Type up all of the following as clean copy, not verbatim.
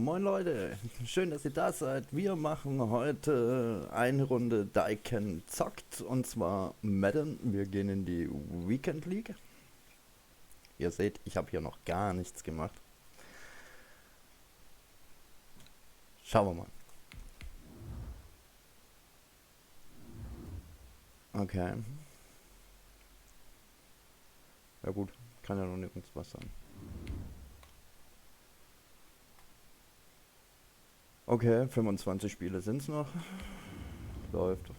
Moin Leute, schön, dass ihr da seid. Wir machen heute eine Runde Daiken zockt, und zwar Madden. Wir gehen in die Weekend League. Ihr seht, ich habe hier noch gar nichts gemacht. Schauen wir mal. Okay. Ja gut, kann ja noch nirgends was sein. Okay, 25 Spiele sind es noch. Läuft.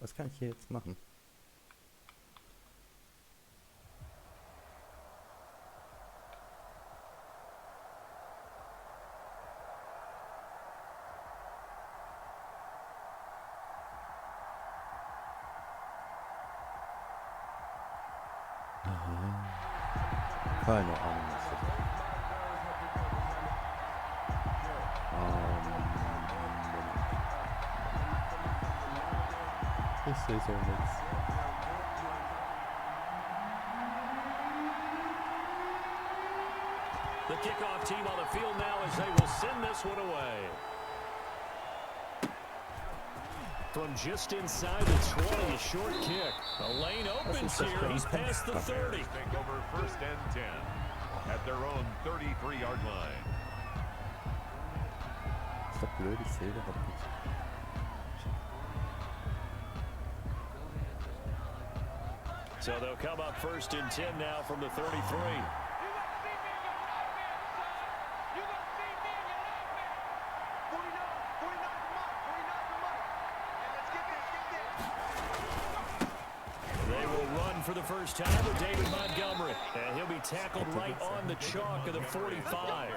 Was kann ich hier jetzt machen? Keine Ahnung. Ich sehe so nichts. The kickoff team on the field now as they will send this one away. From just inside the 20, a short kick. The lane opens here. He's past the 30. Take over first and 10 at their own 33-yard line. Ist doch blöd, ich sehe überhaupt nichts. So they'll come up first and 10 now from the 33. For the first time with David Montgomery, and he'll be tackled right on the chalk of the 45.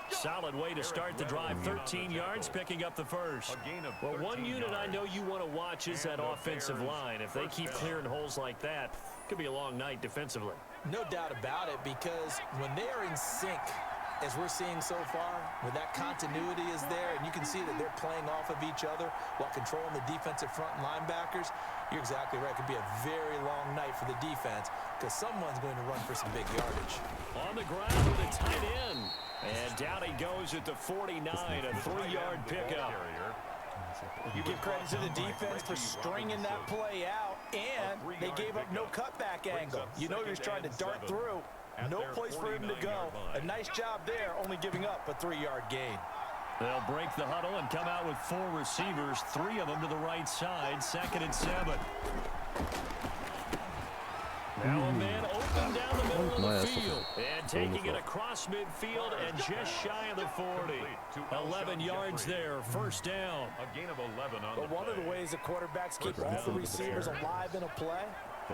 Solid way to start the drive, 13 yards, picking up the first. Well, one unit I know you want to watch is that offensive line. If they keep clearing holes like that, could be a long night defensively. No doubt about it, because when they're in sync, as we're seeing so far, when that continuity is there, and you can see that they're playing off of each other while controlling the defensive front linebackers, you're exactly right. It could be a very long night for the defense because someone's going to run for some big yardage. On the ground with a tight end. And down he goes at the 49, a 3-yard pickup. You give credit to the defense for stringing that play out, and they gave up no cutback angle. You know he was trying to dart through. No place for him to go. A nice job there, only giving up a 3-yard gain. They'll break the huddle and come out with 4 receivers, 3 of them to the right side, 2nd and 7. Now a man open down the middle of the field and taking it across midfield and just shy of the 40. 11 yards there, first down. A gain of 11 on but one of the ways the quarterbacks keep all the receivers alive in a play,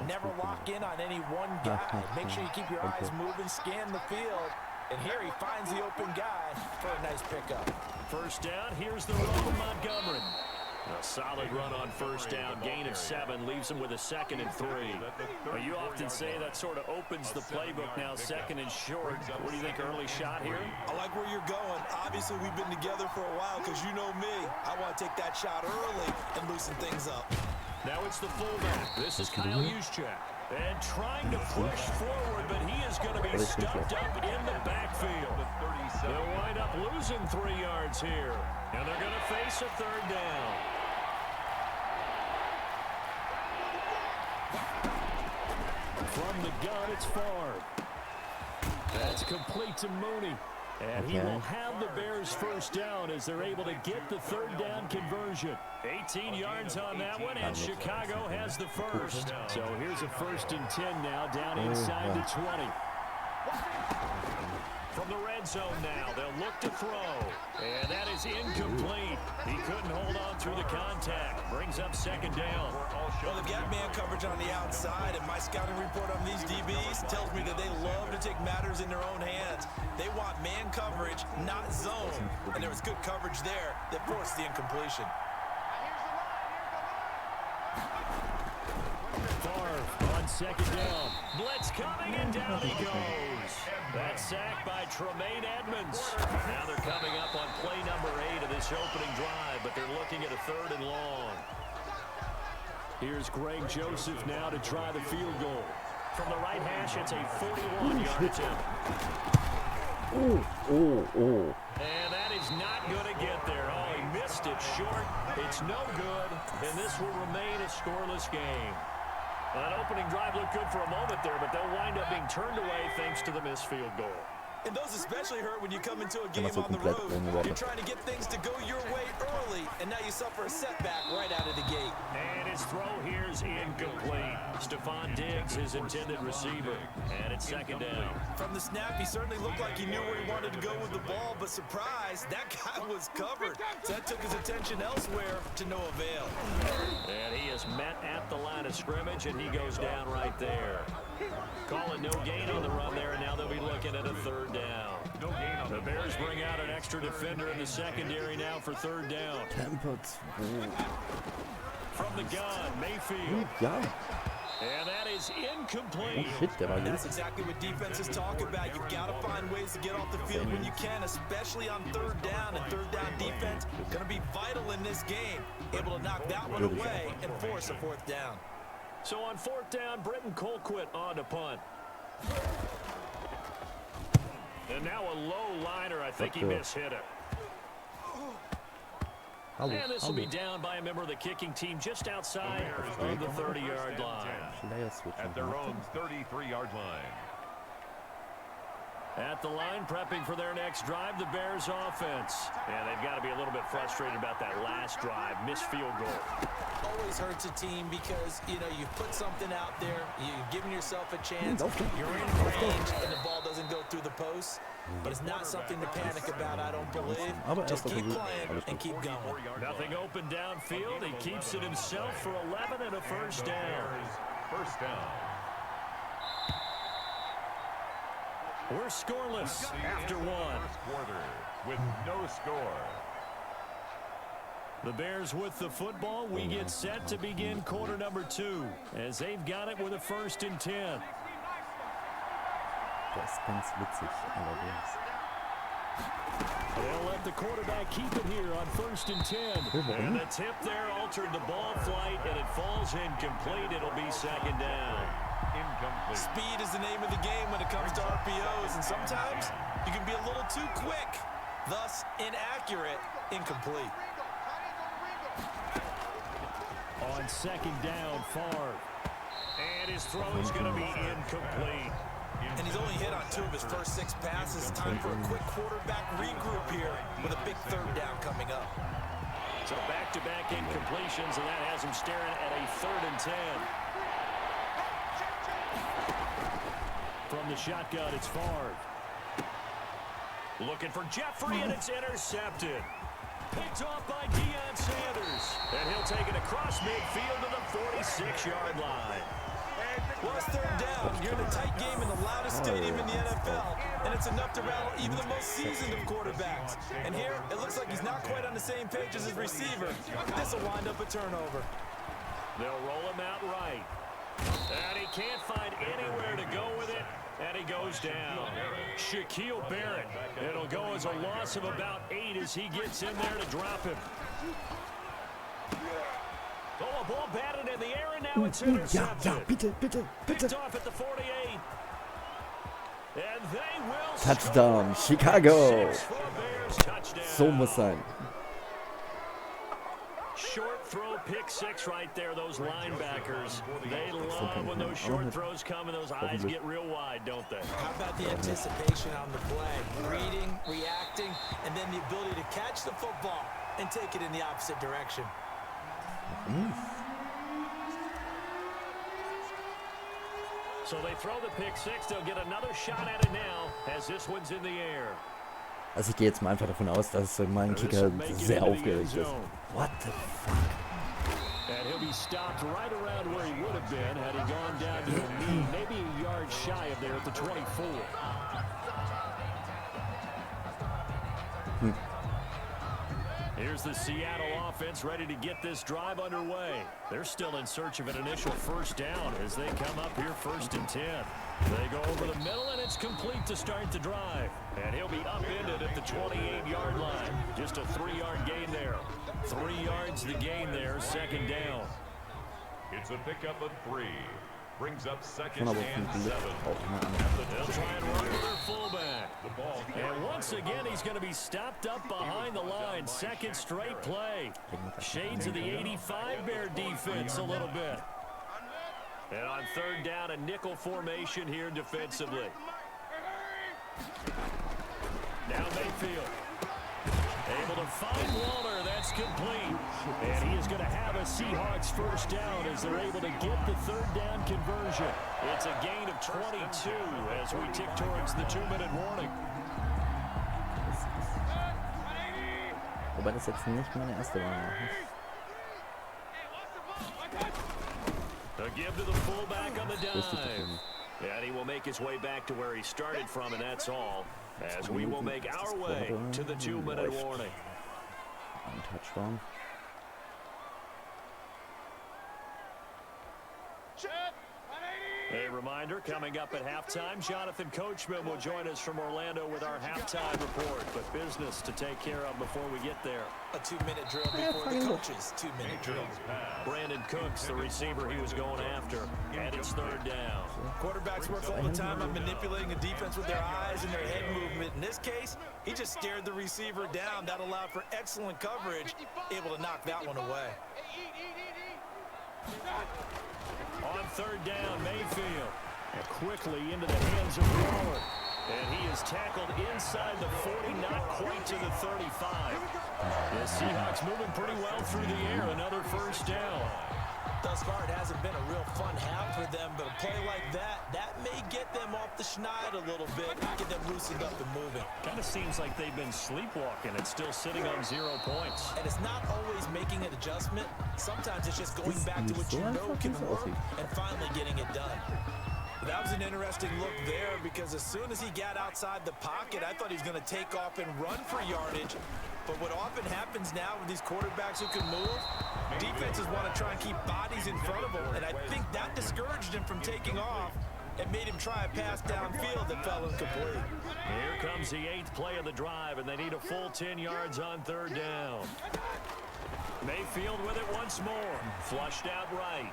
never lock in on any one guy. Make sure you keep your eyes moving, scan the field. And here he finds the open guy for a nice pickup. First down, here's the run from Montgomery. A solid run on first down, gain of 7, leaves him with a 2nd and 3. Well, you often say that sort of opens the playbook now, 2nd and short. What do you think, early shot here? I like where you're going. Obviously, we've been together for a while because you know me. I want to take that shot early and loosen things up. Now it's the fullback. This is Kyle Juszczyk. And trying to push forward, but he is going to be stuffed up in the backfield. They'll wind up losing 3 yards here. And they're going to face a 3rd down. From the gun, it's Favre. That's complete to Mooney. And he will have the Bears first down as they're able to get the 3rd down conversion. 18 yards on that one, and Chicago has the first. So here's a 1st and 10 now, down inside the 20. From the red zone now, they'll look to throw. And that is incomplete. He couldn't hold on through the contact. Brings up 2nd down. Well, they've got man coverage on the outside, and my scouting report on these DBs tells me that they love to take matters in their own hands. They want man coverage, not zone. And there was good coverage there that forced the incompletion. Favre on second down. Blitz coming, and down he goes. That sack by Tremaine Edmonds. Now they're coming up on play number 8 of this opening drive, but they're looking at a 3rd and long. Here's Greg Joseph now to try the field goal. From the right hash, it's a 41-yard attempt. And that is not going to get there. Oh, he missed it short. It's no good, and this will remain a scoreless game. Well, that opening drive looked good for a moment there, but they'll wind up being turned away thanks to the missed field goal. And those especially hurt when you come into a game on the road. You're trying to get things to go your way early, and now you suffer a setback right out of the gate. And his throw here is incomplete. Stephon Diggs, his intended receiver, and it's second down. From the snap, he certainly looked like he knew where he wanted to go with the ball, but surprise, that guy was covered. So that took his attention elsewhere to no avail. And he is met at the line of scrimmage, and he goes down right there. Calling no gain on the run there, and now they'll be looking at a 3rd down. The Bears bring out an extra defender in the secondary now for 3rd down. From the gun, Mayfield. And that is incomplete. That's exactly what defenses talk about. You've got to find ways to get off the field when you can, especially on 3rd down. And 3rd down defense going to be vital in this game. Able to knock that one away and force a 4th down. So on 4th down, Britton Colquitt on to punt. And now a low liner. I think he mishit it. And this will be down by a member of the kicking team just outside of the 30-yard line. At their own 33-yard line. At the line, prepping for their next drive, the Bears offense. And they've got to be a little bit frustrated about that last drive, missed field goal. Always hurts a team because, you know, you put something out there, you've given yourself a chance, you're in range, and the ball doesn't go through the post. But it's not something to panic about, I don't believe. Just keep playing and keep going. Nothing open downfield. He keeps it himself for 11 and a 1st down. First down. We're scoreless after 1. First quarter with no score. The Bears with the football. We get set to begin quarter number 2 as they've got it with a 1st and 10. Das ist ganz witzig, allerdings. They'll let the quarterback keep it here on 1st and 10. And the tip there altered the ball flight, and it falls incomplete. It'll be 2nd down. Incomplete. Speed is the name of the game when it comes to RPOs, and sometimes you can be a little too quick, thus inaccurate, incomplete. On 2nd down, Favre. And his throw is going to be incomplete. And he's only hit on 2 of his first 6 passes. Time for a quick quarterback regroup here with a big 3rd down coming up. So back-to-back incompletions, and that has him staring at a 3rd and 10. From the shotgun, it's Favre. Looking for Jeffrey, and it's intercepted. Picked off by Deion Sanders. And he'll take it across midfield to the 46-yard line. Well, it's 3rd down. You're in a tight game in the loudest stadium in the NFL, and it's enough to rattle even the most seasoned of quarterbacks. And here, it looks like he's not quite on the same page as his receiver. This will wind up a turnover. They'll roll him out right. And he can't find anywhere to go with it, and he goes down. Shaquille Barrett. It'll go as a loss of about 8 as he gets in there to drop him. Oh, a ball batted in the air, and now it's intercepted. Bitte. Picked off at the 48. And they will Touchdown, Chicago. Touchdown. So muss sein. Short throw, pick 6 right there. Those linebackers, they love when those short throws come and those eyes get real wide, don't they? How about the anticipation on the play? Reading, reacting, and then the ability to catch the football and take it in the opposite direction. So they throw the pick 6. They'll get another shot at it now as this one's in the air. Also ich gehe jetzt mal einfach davon aus, dass mein Kicker sehr aufgeregt ist. What the fuck? And he'll be stopped right around where he would have been had he gone down to the knee, maybe a yard shy of there at the 24. Here's the Seattle offense ready to get this drive underway. They're still in search of an initial first down as they come up here 1st and 10. They go over the middle, and it's complete to start the drive. And he'll be upended at the 28-yard line. Just a 3-yard gain there. 3 yards the gain there, 2nd down. It's a pickup of 3. Brings up 2nd Schon aber and vom 7. Glück auch mal an. They'll try and run with their fullback. And once again, he's going to be stopped up behind the line. 2nd straight play. Shades of the 85 Bear defense a little bit. And on 3rd down, a nickel formation here defensively. Now Mayfield. Able to find Waller. That's complete. And he is going to have a Seahawks first down as they're able to get the 3rd down conversion. It's a gain of 22 as we tick towards the 2-minute warning. Wobei das jetzt nicht meine erste war. A give to the fullback on the dive. And he will make his way back to where he started from, and that's all. As we will make our way to the 2-minute warning. Ein Touchdown. A reminder, coming up at halftime, Jonathan Coachman will join us from Orlando with our halftime report. But business to take care of before we get there. A 2-minute drill before the coach's 2-minute drill. Brandon Cooks, the receiver he was going after, and it's 3rd down. Quarterbacks work all the time on manipulating a defense with their eyes and their head movement. In this case, he just stared the receiver down. That allowed for excellent coverage, able to knock that one away. On 3rd down, Mayfield. And quickly into the hands of Waller. And he is tackled inside the 40, not quite to the 35. The Seahawks moving pretty well through the air. Another first down. Thus far, it hasn't been a real fun half for them, but a play like that may get them off the schneid a little bit, get them loosened up and moving. Kind of seems like they've been sleepwalking and still sitting on 0 points. And it's not always making an adjustment. Sometimes it's just going back to what you know can work and finally getting it done. That was an interesting look there because as soon as he got outside the pocket, I thought he was going to take off and run for yardage. But what often happens now with these quarterbacks who can move, defenses want to try and keep bodies in front of them, and I think that discouraged him from taking off and made him try a pass downfield that fell incomplete. Here comes the 8th play of the drive, and they need a full 10 yards on 3rd down. Mayfield with it once more. Flushed out right.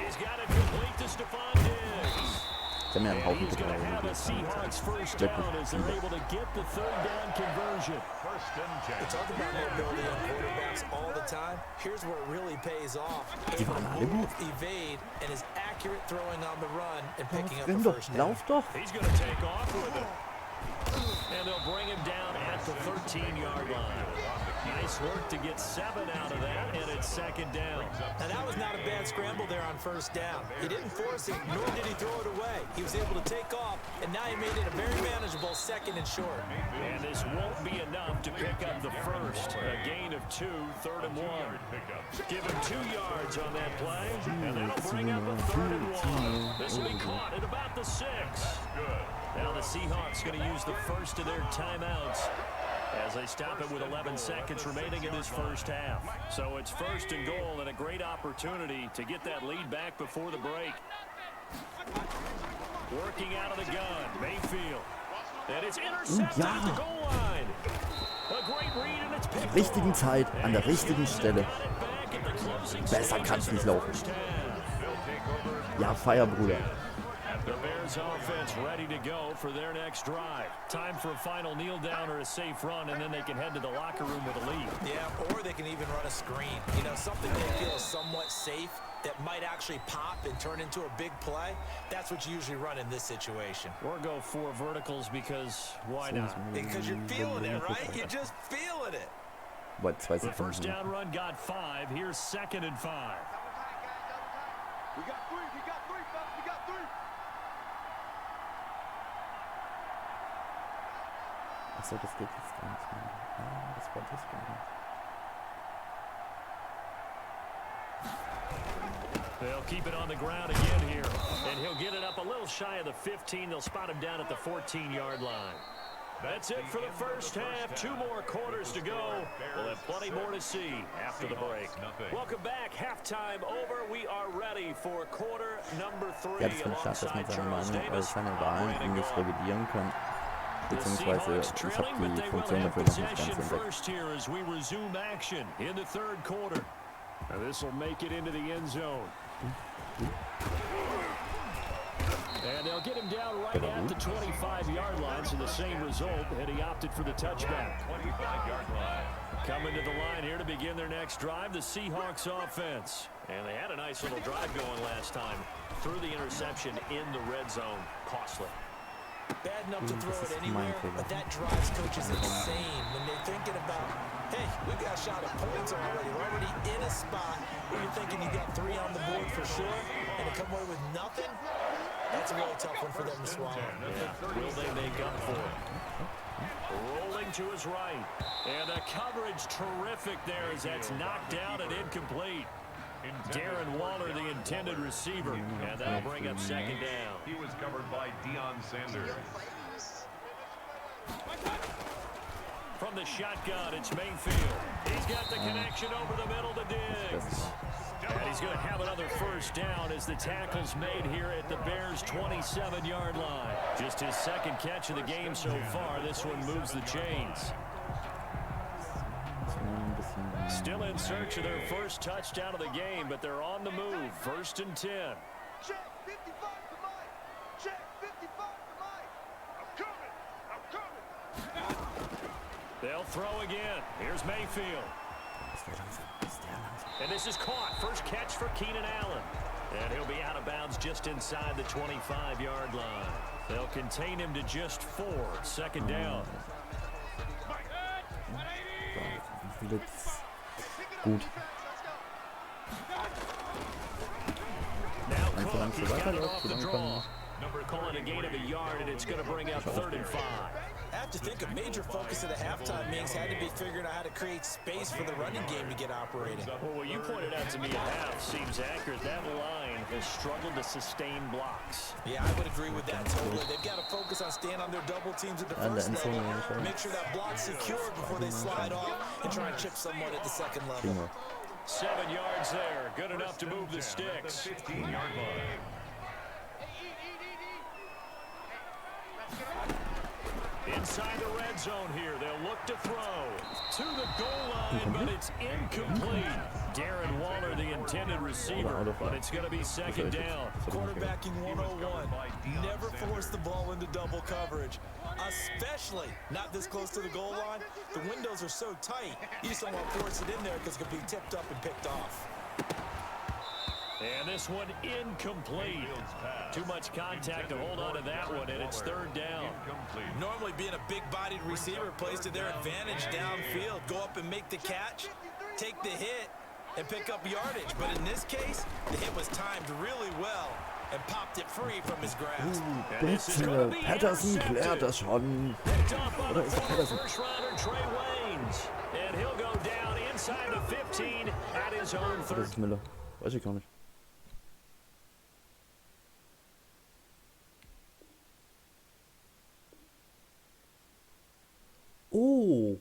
He's got it complete to Stephon Diggs. Sie haben ja einen Haufen He's going to have a Seahawks first down as they're able to get the 3rd down conversion. 1st and 10. We talk about mobility on quarterbacks all the time. Here's where it really pays off. Die waren alle gut. Evade, and is accurate throwing on the run and picking up the first down. Lauf doch. He's going to take off with it. And they'll bring him down at the 13-yard line. Nice work to get 7 out of that, and it's 2nd down. Now, that was not a bad scramble there on 1st down. He didn't force it, nor did he throw it away. He was able to take off, and now he made it a very manageable 2nd and short. And this won't be enough to pick up the first. A gain of 2, 3rd and 1. Give him 2 yards on that play, and that'll bring up a 3rd and 1. This will be caught at about the 6. Now the Seahawks going to use the first of their timeouts as they stop it with 11 seconds remaining in this first half. So it's 1st and goal and a great opportunity to get that lead back before the break. Working out of the gun, Mayfield. And it's intercepted at the goal line. A great read and it's picked Richtigen Zeit, an der richtigen Stelle. Besser kann's nicht laufen. Ja, Feier, Bruder. The Bears offense ready to go for their next drive. Time for a final kneel down or a safe run, and then they can head to the locker room with a lead. Yeah, or they can even run a screen. You know, something they feel is somewhat safe that might actually pop and turn into a big play. That's what you usually run in this situation. Or go 4 verticals because why not? Because you're feeling it, right? You're just feeling it. What, 2 The first Sekunden. down run got 5. Here's 2nd and 5. We got 3. We got 3, fellas. We got 3. Achso, das geht jetzt gar nicht mehr. Ah, das wollte ich gar nicht. They'll keep it on the ground again here. And he'll get it up a little shy of the 15. They'll spot him down at the 14-yard line. That's it for the first half. 2 more quarters to go. We'll have plenty more to see after the break. Welcome back. Halftime over. We are ready for quarter number 3. Ja, das finde ich schade, dass man seine Meinung, seine Wahlen nicht revidieren kann. Beziehungsweise ich habe die Funktion dafür noch nicht ganz entdeckt. First here as we resume action in the third quarter. Now this will make it into the end zone. And they'll get him down right at the 25-yard line, so the same result, and he opted for the touchback. 25-yard line. Coming to the line here to begin their next drive, the Seahawks offense. And they had a nice little drive going last time. Threw the interception in the red zone. Costly. Bad enough to throw it anywhere, but that drives coaches insane when they're thinking about, hey, we've got a shot at points already. We're already in a spot where you're thinking you got 3 on the board for sure, and to come away with nothing, that's a really tough one for them to swallow. Yeah. Will they make up for it? Rolling to his right. And the coverage terrific there as that's knocked down and incomplete. Darren Waller, the intended receiver, and that'll bring up second down. He was covered by Deion Sanders. From the shotgun, it's Mayfield. He's got the connection over the middle to Diggs. And he's going to have another first down as the tackle's made here at the Bears' 27-yard line. Just his second catch of the game so far. This one moves the chains. Still in search of their first touchdown of the game, but they're on the move. 1st and 10. Check 55 for Mike. Check 55 for Mike. I'm coming. They'll throw again. Here's Mayfield. And this is caught. First catch for Keenan Allen. And he'll be out of bounds just inside the 25-yard line. They'll contain him to just 4. Second down. Gut. Now Cook, he's got it off the draw. Calling a gain of a yard, and it's going to bring up 3rd and 5. I have to think a major focus of the halftime meetings had to be figuring out how to create space for the running game to get operating. Well, what you pointed out to me at half seems accurate. That line has struggled to sustain blocks. Yeah, I would agree with that totally. They've got to focus on staying on their double teams at the first level. Make sure that block's secured before they slide off and try and chip someone at the second level. 7 yards there. Good enough to move the sticks. 15-yard line. Inside the red zone here, they'll look to throw to the goal line, but it's incomplete. Darren Waller, the intended receiver, but it's going to be second down. Quarterbacking 101. Never force the ball into double coverage, especially not this close to the goal line. The windows are so tight, you just don't want to force it in there because it could be tipped up and picked off. And this one incomplete. Too much contact to hold on to that one, and it's 3rd down. Normally being a big-bodied receiver plays to their advantage downfield. Go up and make the catch, take the hit, and pick up yardage. But in this case, the hit was timed really well and popped it free from his grasp. Bitte, Patterson klärt das schon. Oder ist es Patterson? First rounder Trey Waynes, and he'll go down inside the 15 at his own Oder ist es Miller? Weiß ich gar nicht. Oh.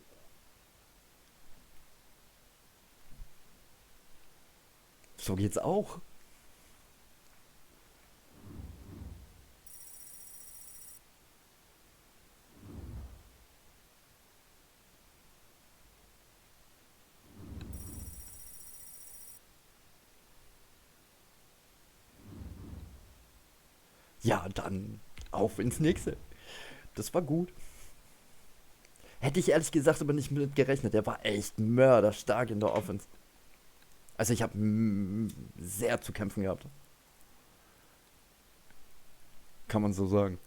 So geht's auch. Ja, dann auf ins nächste. Das war gut. Hätte ich ehrlich gesagt aber nicht mit gerechnet. Der war echt mörderstark in der Offense. Also ich habe sehr zu kämpfen gehabt. Kann man so sagen.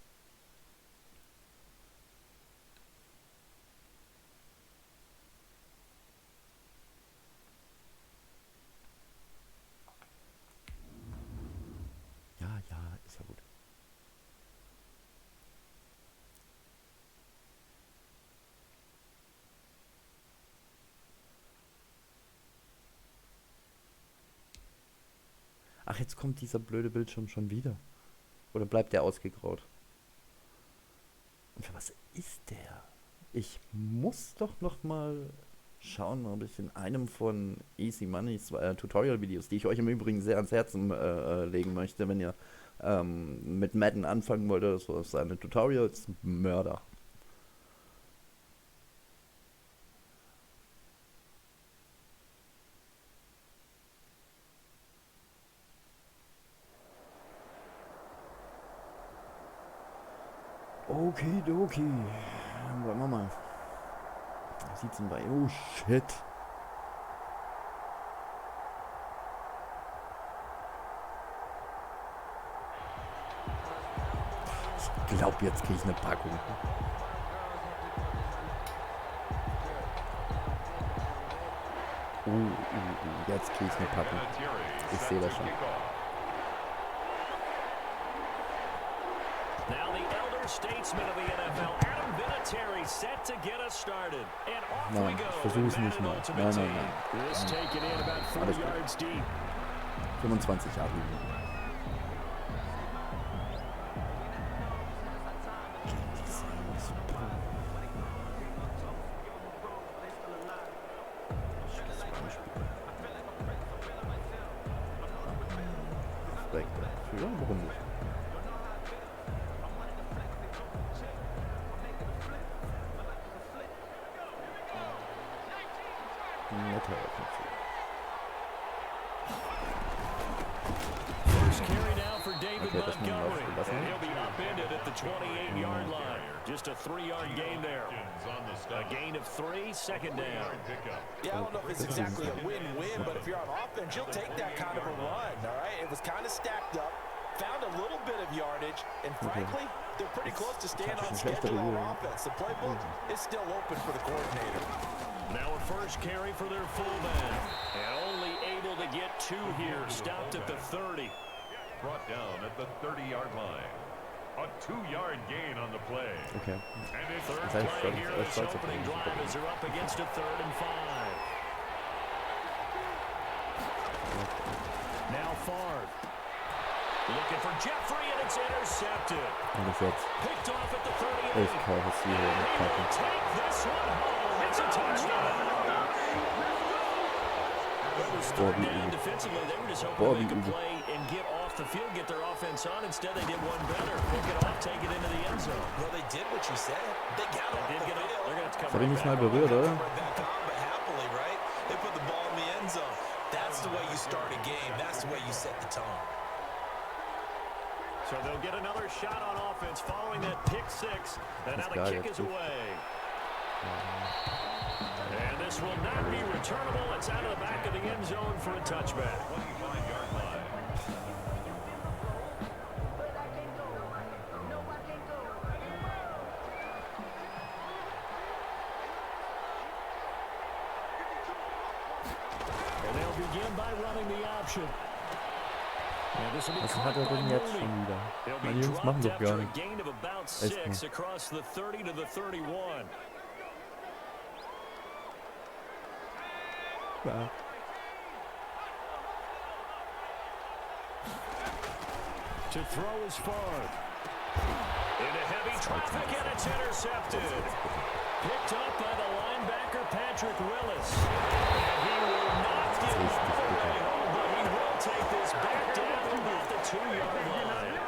Ja, ist ja gut. Ach, jetzt kommt dieser blöde Bildschirm schon wieder. Oder bleibt der ausgegraut? Für was ist der? Ich muss doch noch mal schauen, ob ich in einem von Easy Moneys Tutorial-Videos, die ich euch im Übrigen sehr ans Herzen legen möchte, wenn ihr mit Madden anfangen wollt oder so, seine Tutorials, Mörder. Okidoki. Wollen wir mal. Wie sieht's denn bei? Oh shit. Ich glaub, jetzt krieg ich eine Packung. Jetzt krieg ich eine Packung. Ich sehe das schon. Now the elder statesman of the NFL, Adam Vinatieri, set to get us started. And off we Nein, go. ich versuch's nicht mal. Nein. This taken in about 4 Alles gut. yards deep. 25 Jahre. Ja, warum nicht? Netter Offensiv. First carry now for David Okay, das muss man Montgomery. laufen lassen. And he'll be upended at the 28-yard line. Just a 3-yard gain there. A gain of 3, second down. Yeah, I don't know if it's exactly a win-win, but if you're on offense, you'll take that kind of a run, all right? It was kind of stacked up, found a little bit of yardage, and frankly, they're pretty close to staying on schedule on offense. The playbook is still open for the coordinator. Now a first carry for their fullback. And only able to get 2 here. Stopped at the 30. Brought down at the 30-yard line. A 2-yard gain on the play. Okay. And it's Third Das heißt, play here das this sollte opening drive as they're up against a 3rd and 5. Now Favre. Looking for Jeffrey, and it's intercepted. Und das jetzt Picked off at the 38. 11 K hier And mit he will Packung. take this one home. It's a touchdown. It was third down defensively. They were just hoping they could play and get off the field, get their offense on. Instead, they did one better. Pick it off, take it into the end zone. Well, they did what you said. They got off the Did get field. up. They're going to have to come Das habe ich nicht mal right back. berührt, oder? Right back on, but happily, right? They put the ball in the end zone. That's the way you start a game. That's the way you set the tone. So they'll get another shot on offense following that pick 6. And now the kick is away. And this will not be returnable. It's out of the back of the end zone for a touchback. 25-yard line. And they'll begin by running the option. And this will be Was caught hat er by denn jetzt Mooney. schon wieder? They'll be Meine Jungs machen dropped doch gar after a nichts. gain of about Echt 6 nicht. across the 30 to the 31. Ja. To throw is Favre. Into heavy traffic, and it's intercepted. Picked up by the linebacker, Patrick Willis. And he will not get all the way home, but he will take this back down at the 2-yard line.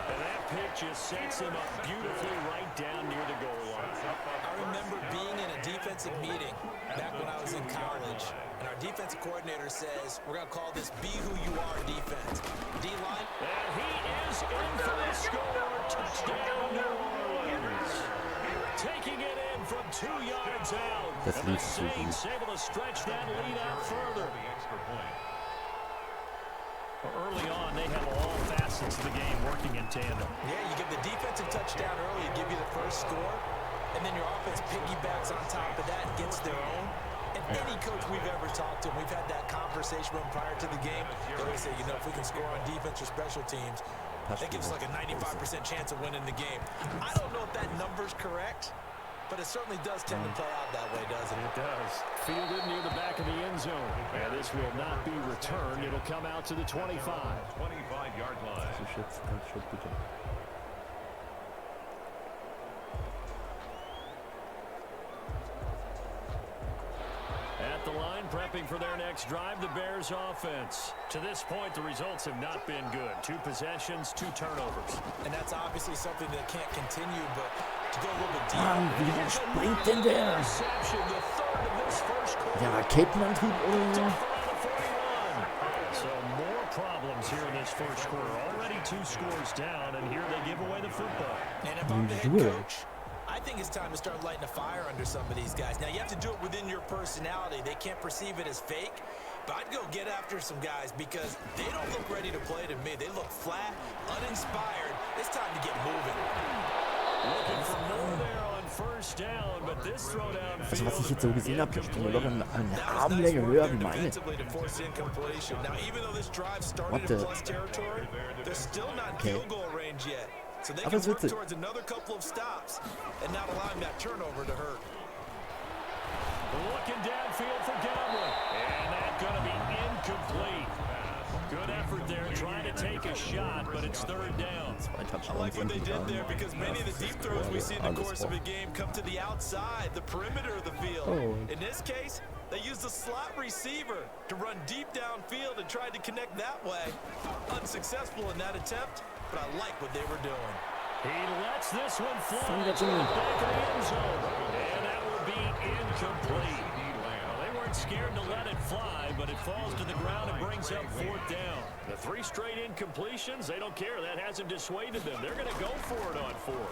And that pick just sets him up beautifully right down near the goal line. I remember being in a defensive meeting back when I was in college, and our defensive coordinator says, we're going to call this Be Who You Are defense. D-line. And he is in for the score. Touchdown, New Orleans. Taking it in from 2 yards out. Das And the lief so gut. Saints able to stretch that lead out further. The extra point. Early on, they have all facets of the game working in tandem. Yeah, you give the defensive touchdown early, give you the first score, and then your offense piggybacks on top of that and gets their own. And any coach we've ever talked to, we've had that conversation with them prior to the game, they always say, you know, if we can score on defense or special teams, that gives us like a 95% chance of winning the game. I don't know if that number's correct, but it certainly does tend to play out that way, doesn't it? It does. Fielded near the back of the end zone. And this will not be returned. It'll come out to the 25. 25-yard line. Das ist jetzt ganz schön bitter. at the line, prepping for their next drive, the Bears offense. To this point, the results have not been good. 2 possessions, 2 turnovers. And that's obviously something that can't continue, but to go a little bit Mann, deeper. wie springt denn der? Interception, the third of this first quarter. Der Raketenantrieb oder so? Around the 41. So more problems here in this first quarter. Already 2 scores down, and here they give away the football. And if I'm the head coach, I think it's time to start lighting a fire under some of these guys. Now, you have to do it within your personality. They can't perceive it as fake. But I'd go get after some guys because they don't look ready to play to me. They look flat, uninspired. It's time to get moving. Looking for more there on first down, but this throwdown Also was ich jetzt so gesehen habe, ich bin ja doch eine Armlänge höher wie meine. Okay. So they Aber can es work witzig. towards another couple of stops and not allowing that turnover to hurt. Looking downfield for Gamble. And that's going to be incomplete. Good effort there trying to take a shot, but it's third down. I like what they did there because many of the deep throws we see in the course of a game come to the outside, the perimeter of the field. In this case, they used a slot receiver to run deep downfield and tried to connect that way. Unsuccessful in that attempt, but I like what they were doing. He lets this one fly to the back of the end zone. And that will be incomplete. Well, they weren't scared to let it fly, but it falls to the ground and brings up 4th down. The 3 straight incompletions, they don't care. That hasn't dissuaded them. They're going to go for it on 4th. Over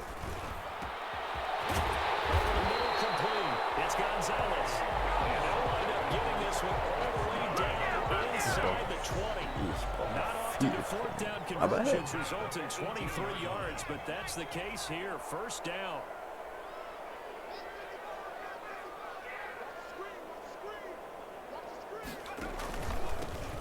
the middle, complete. It's Gonzalez. And they'll wind up getting this one all the way down inside the 20. Not often do 4th down conversions result in 23 yards, but that's the case here. First down.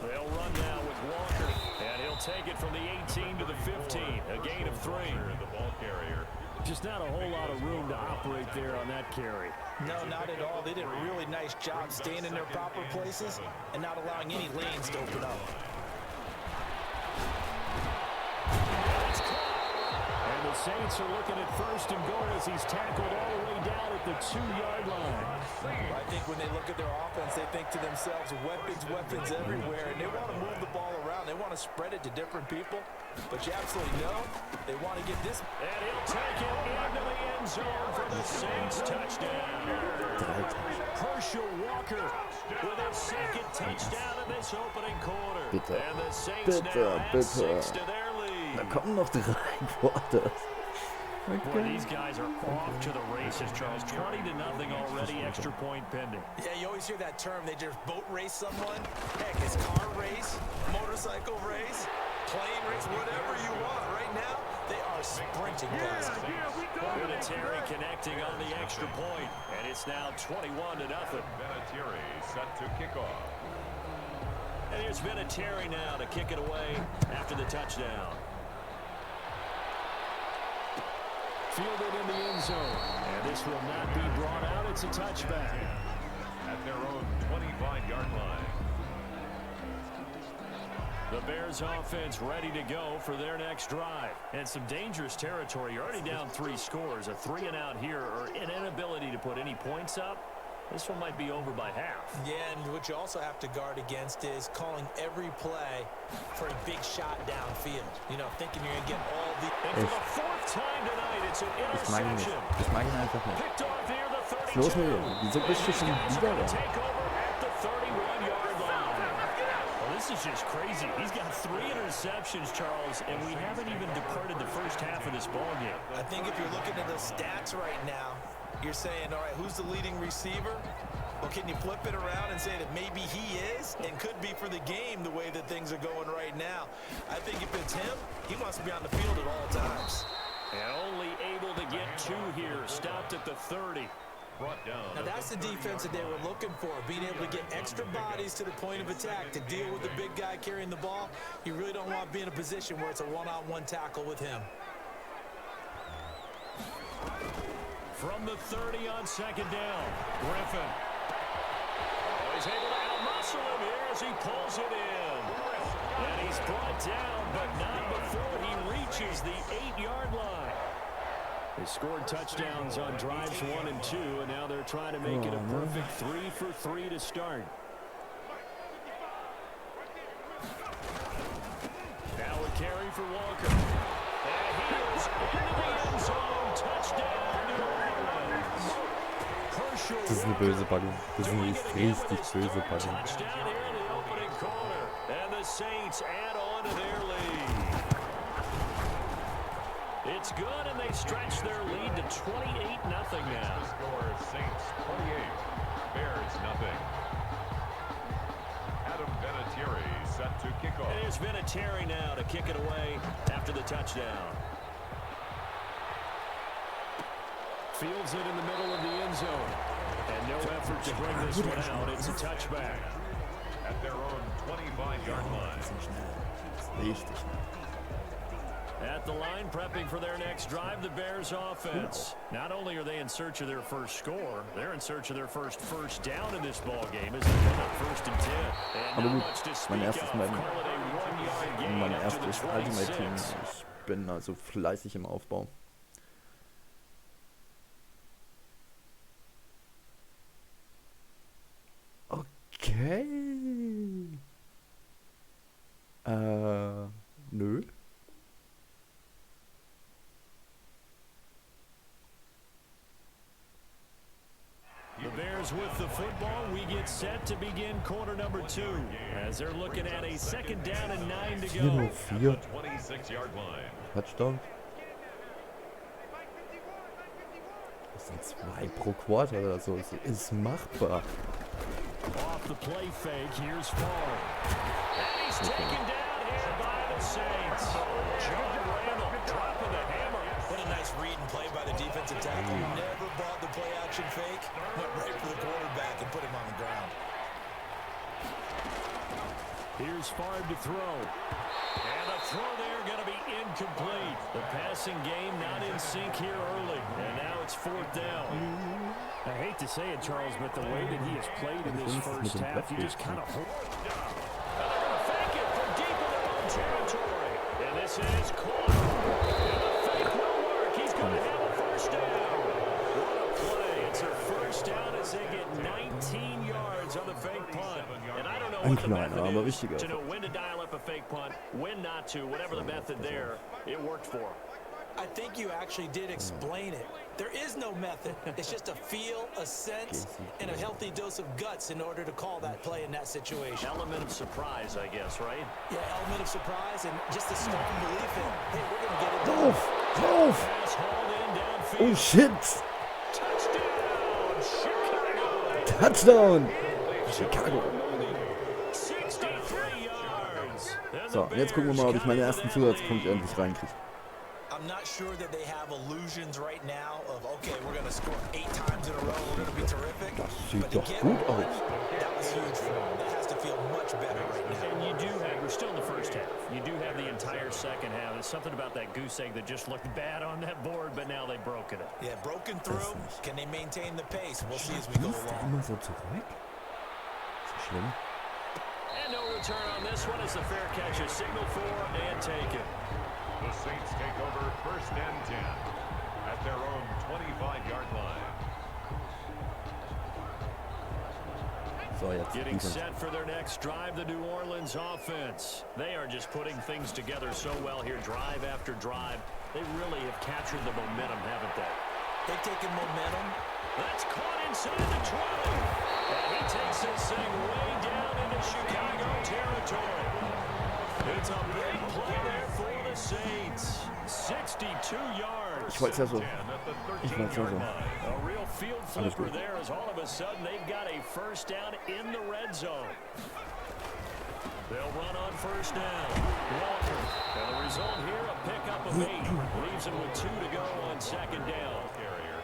They'll run now with Walker, and he'll take it from the 18 to the 15, a gain of 3. The ball carrier. Just not a whole lot of room to operate there on that carry. No, not at all. They did a really nice job staying in their proper places and not allowing any lanes to open up. It's caught. And the Saints are looking at first and goal as he's tackled all the way down at the 2-yard line. I think when they look at their offense, they think to themselves, weapons everywhere, and they want to move the ball around. They want to spread it to different people, but you absolutely know they want to get this. And he'll take it into the end zone for the Saints touchdown. Herschel Walker with his 2nd touchdown in this opening quarter. Bitte, and the Saints now add 6 to their lead. Da kommen noch 3 Quarters. Boy, these guys are off to the races, Charles. 20-0 already, extra point pending. Yeah, you always hear that term. They just boat race someone. Heck, it's car race, motorcycle race, plane race, whatever you want. Right now, they are sprinting past. Vinatieri connecting on the extra point, and it's now 21-0. Vinatieri set to kick off. And here's Vinatieri now to kick it away after the touchdown. Fielded in the end zone, and this will not be brought out. It's a touchback. At their own 25-yard line. The Bears offense ready to go for their next drive. And some dangerous territory. You're already down 3 scores. A 3-and-out here, or an inability to put any points up. This one might be over by half. Yeah, and what you also have to guard against is calling every play for a big shot downfield. You know, thinking you're going to get all the... And for the 4th time tonight, it's an interception. Das mag ich einfach nicht. Picked off near the 32. Los mit dir. Wieso bist du schon wieder da? Take over at the 31-yard line. Well, this is just crazy. He's got 3 interceptions, Charles, and we haven't even departed the first half of this ball game. I think if you're looking at the stats right now, you're saying, all right, who's the leading receiver? Well, can you flip it around and say that maybe he is and could be for the game the way that things are going right now? I think if it's him, he wants to be on the field at all times. And only able to get 2 here. Stopped at the 30. Brought down. Now, that's the defense that they were looking for, being able to get extra bodies to the point of attack to deal with the big guy carrying the ball. You really don't want to be in a position where it's a one-on-one tackle with him. From the 30 on 2nd down, Griffin. Oh, he's able to outmuscle him here as he pulls it in. And he's brought down, but not before he reaches the 8-yard line. They scored touchdowns on drives 1 and 2, and now they're trying to make it a perfect 3 for 3 to start. Now a carry for Walker. And he is into the end zone. Touchdown, New Orleans. Das ist eine böse Buggy. Das ist eine richtig böse Buggy. Touchdown here in the opening quarter. And the Saints add on to their lead. It's good, and they stretch their lead to 28-0 now. Score Saints 28, Bears nothing. Adam Vinatieri set to kick off. It is Vinatieri now to kick it away after the touchdown. Fields it in the middle of the end zone. And no effort to bring this one out. It's a touchback. At their own 25-yard line. Richtig. At the line, prepping for their next drive, the Bears offense. Not only are they in search of their first score, they're in search of their first down in this ball game as they run up 1st and 10. And not much to speak of. Call it a 1-yard gain Mein after the erstes Ultimate Team. 26. Ich bin also fleißig im Aufbau. Okay. Nö. The Bears with the football. We get set to begin quarter number 2 as they're looking at a 2nd down and 9 to go. 4. 26-yard line. Touchdown. Das sind 2 pro Quarter oder so. Es ist machbar. Off the play fake, here's Favre. And he's taken down here by the Saints. John Randall dropping the hammer. What a nice read and play by the defensive tackle. Never brought the play action fake. Went right for the quarterback and put him on the ground. Here's Favre to throw. And the throw there going to be incomplete. The passing game not in sync here early. And now it's 4th down. I hate to say it, Charles, but the way that he has played in this first half, you just kind of hold down. And they're going to fake it from deep in their own territory. And this is caught. And the fake will work. He's going to have a 1st down. What a play. It's a 1st down as they get 19 yards on the fake punt. And I don't know what the method is to know when to dial up a fake punt, when not to, whatever the method there, it worked for him. I think you actually did explain it. There is no method. It's just a feel, a sense, and a healthy dose of guts in order to call that play in that situation. Element of surprise, I guess, right? Yeah, element of surprise and just a strong belief in, hey, we're going to get it done. Pass hauled in downfield. Oh shit! Touchdown, Chicago. Touchdown! Chicago. 63 yards. So, jetzt gucken wir mal, ob ich meinen ersten Zusatzpunkt endlich reinkriege. I'm not sure that they have illusions right now of, okay, we're going to score 8 times in a row, we're going to be terrific. Das sieht But to doch get gut one, aus. that was huge for them. That has to feel much better right now. And you do have, we're still in the first half. You do have the entire second half. There's something about that goose egg that just looked bad on that board, but now they've broken it. Yeah, broken through. Can they maintain the pace? We'll see as we go Ist der along. immer so zurück? Ist das schlimm? And no return on this one as the fair catch is signaled for and taken. The Saints take over 1st and 10 at their own 25-yard line. So, jetzt Getting Defense. set for their next drive, the New Orleans offense. They are just putting things together so well here, drive after drive. They really have captured the momentum, haven't they? They've taken momentum. That's caught inside the 20. And he takes this thing way down into Chicago territory. It's a big play there for the Saints. 62 yards. Ich wollte es ja so. Ich wollte es ja so. A real field flipper there as all of a sudden they've got a 1st down in the red zone. They'll run on 1st down. Walker. And the result here, a pickup of 8. Leaves him with 2 to go on 2nd down. Carrier.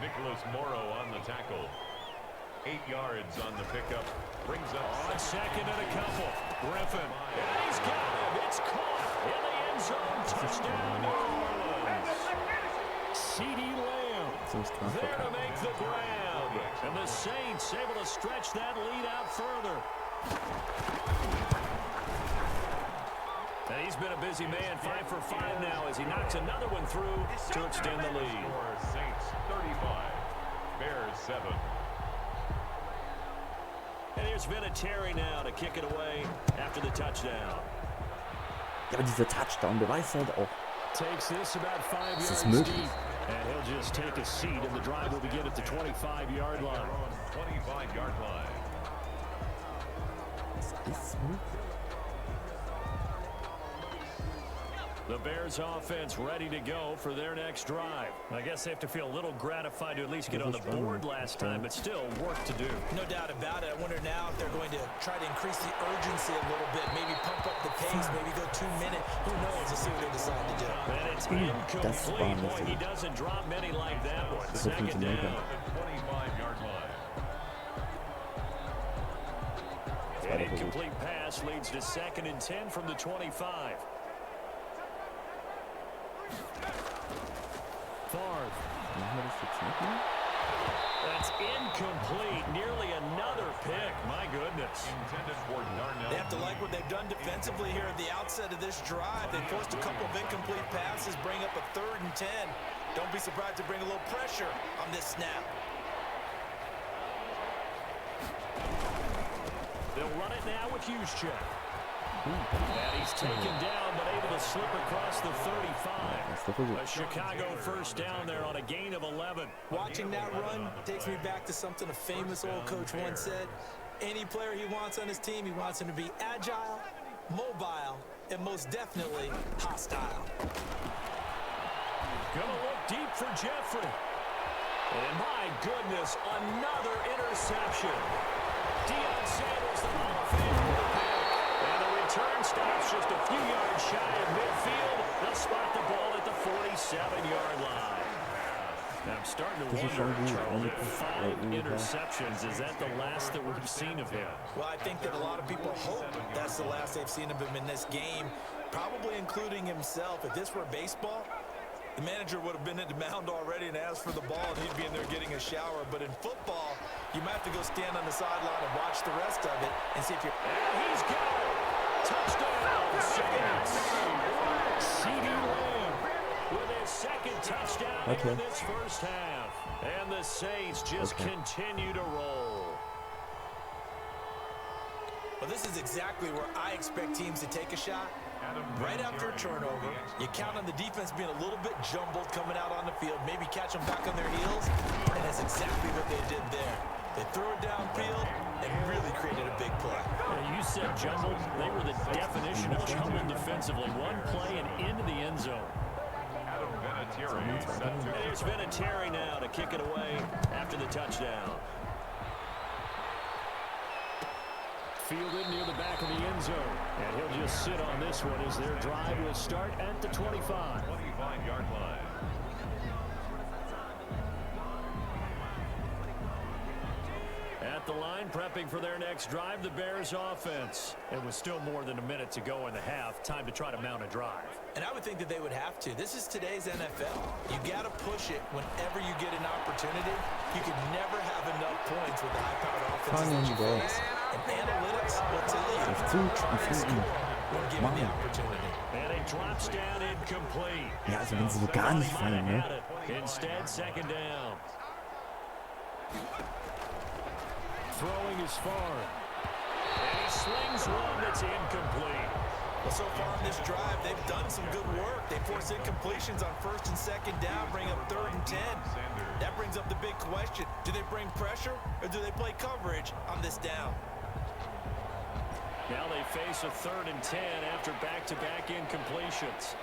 Nicholas Morrow on the tackle. 8 yards on the pickup. Brings up On 2nd and a couple. Griffin. And he's got him. It's caught in the end zone. Touchdown, New Orleans. C.D. Lamb there to make the grab. And the Saints able to stretch that lead out further. And he's been a busy man, 5 for 5 now as he knocks another one through to extend the lead. Saints 35, Bears 7. And here's Vinatieri now to kick it away after the touchdown. Ja, aber dieser Touchdown beweist halt auch, Takes this about 5 es ist yards möglich. deep. And he'll just take a seat, and the drive will begin at the 25-yard line. 25-yard line. Es ist möglich. The Bears offense ready to go for their next drive. I guess they have to feel a little gratified to at least get on the board last time, but still work to do. No doubt about it. I wonder now if they're going to try to increase the urgency a little bit, maybe pump up the pace, maybe go 2 minutes. Who knows? Let's see what they decide to do. And it's Das war incomplete. Boy, nicht he so. doesn't drop many like that one. So Second funktionieren down. kann. 25-yard line. An incomplete pass leads to 2nd and 10 from the 25. Favre. Machen wir das jetzt nicht mehr? That's incomplete. Nearly another pick. My goodness. Intended for Darnell. They have to like what they've done defensively here at the outset of this drive. They forced a couple of incomplete passes, bring up a 3rd and 10. Don't be surprised to bring a little pressure on this snap. They'll run it now with Juszczyk. And he's taken down, but able to slip across the 35. A Chicago first down there on a gain of 11. Watching that run takes me back to something a famous old coach once said. Any player he wants on his team, he wants him to be agile, mobile, and most definitely hostile. Gonna look deep for Jeffrey. And my goodness, another interception. Deion Sanders, the Hall of Fame, with the pick. And the return stops just a few yards shy of midfield. They'll spot the ball at the 47-yard line. Now I'm starting to wonder, Charlie, 5 interceptions. Is that the last that we've seen of him? Well, I think that a lot of people hope that's the last they've seen of him in this game, probably including himself. If this were baseball, the manager would have been at the mound already and asked for the ball, and he'd be in there getting a shower. But in football, you might have to go stand on the sideline and watch the rest of it and see if you're... And he's got it! Touchdown, Saints! C.D. Lamb with his 2nd touchdown in this first half. And the Saints just continue to roll. Well, this is exactly where I expect teams to take a shot. Right after a turnover, you count on the defense being a little bit jumbled coming out on the field, maybe catch them back on their heels, and that's exactly what they did there. They threw it downfield and really created a big play. You said jumbled. They were the definition of jumbled defensively. One play and into the end zone. There's Vinatieri now to kick it away after the touchdown. Fielded near the back of the end zone. And he'll just sit on this one as their drive will start at the 25. 25-yard line. At the line, prepping for their next drive, the Bears offense. It was still more than a minute to go in the half. Time to try to mount a drive. And I would think that they would have to. This is today's NFL. You got to push it whenever you get an opportunity. You can never have enough points with the high-powered offenses that you face. And analytics will tell you try and score when given the opportunity. And it drops down incomplete. Ja, also wenn sie so gar nicht fallen, ne? Instead, 2nd down. Throwing is far. And he slings one that's incomplete. Well, so far in this drive, they've done some good work. They force incompletions on 1st and 2nd down, bring up 3rd and 10. That brings up the big question. Do they bring pressure or do they play coverage on this down? Now they face a 3rd and 10 after back-to-back incompletions.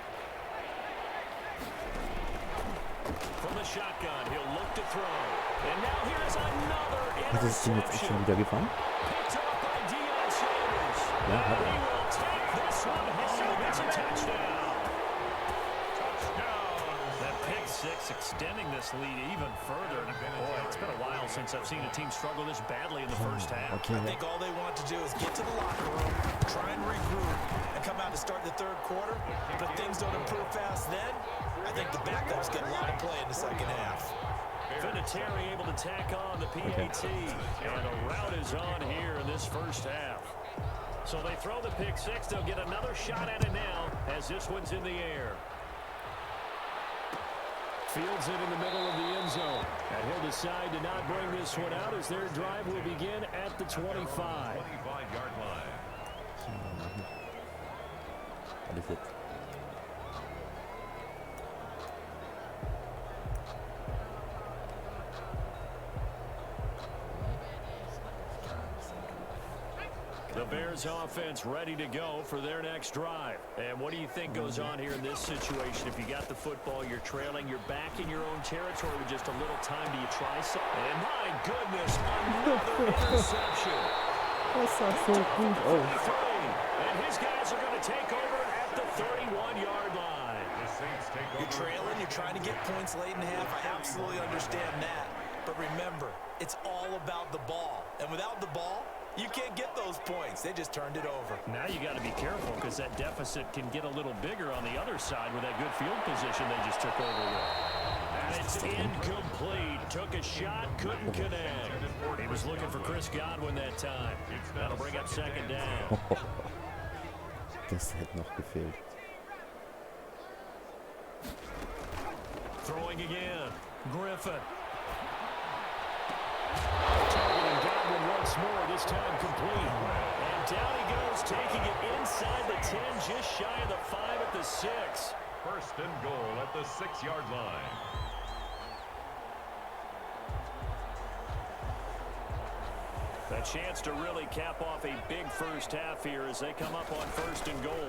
From the shotgun, he'll look to throw. And now here's another Hat das Team jetzt echt schon wieder gefangen? Picked up by Deion Sanders. Ja, hat He er. will take this one home. It's a touchdown. That pick six extending this lead even further. Boy, it's been a while since I've seen a team struggle this badly in the first half. Okay, I think all they want to do is get to the locker room, try and regroup, and come out to start the 3rd quarter. But if things don't improve fast then, I think the backups get a lot of play in the 2nd half. Vinatieri able to tack on the PAT. And a route is on here in this first half. So they throw the pick six. They'll get another shot at it now as this one's in the air. Fields it in the middle of the end zone. And he'll decide to not bring this one out as their drive will begin at the 25. 25-yard line. Was ist jetzt? The Bears offense ready to go for their next drive. And what do you think goes on here in this situation? If you got the football, you're trailing, you're back in your own territory with just a little time. Do you try something? And my goodness, another interception. Das sah so gut aus. And his guys are going to take over at the 31-yard line. The Saints take over. You're trailing, you're trying to get points late in the half. I absolutely understand that. But remember, it's all about the ball. And without the ball, you can't get those points. They just turned it over. Now you got to be careful because that deficit can get a little bigger on the other side with that good field position they just took over with. And it's incomplete. Took a shot, couldn't connect. He was looking for Chris Godwin that time. That'll bring up second down. Das hätte noch gefehlt. Throwing again. Griffin. Targeting Godwin once more, this time complete. And down he goes, taking it inside the 10, just shy of the 5 at the 6. First and goal at the 6-yard line. A chance to really cap off a big first half here as they come up on first and goal.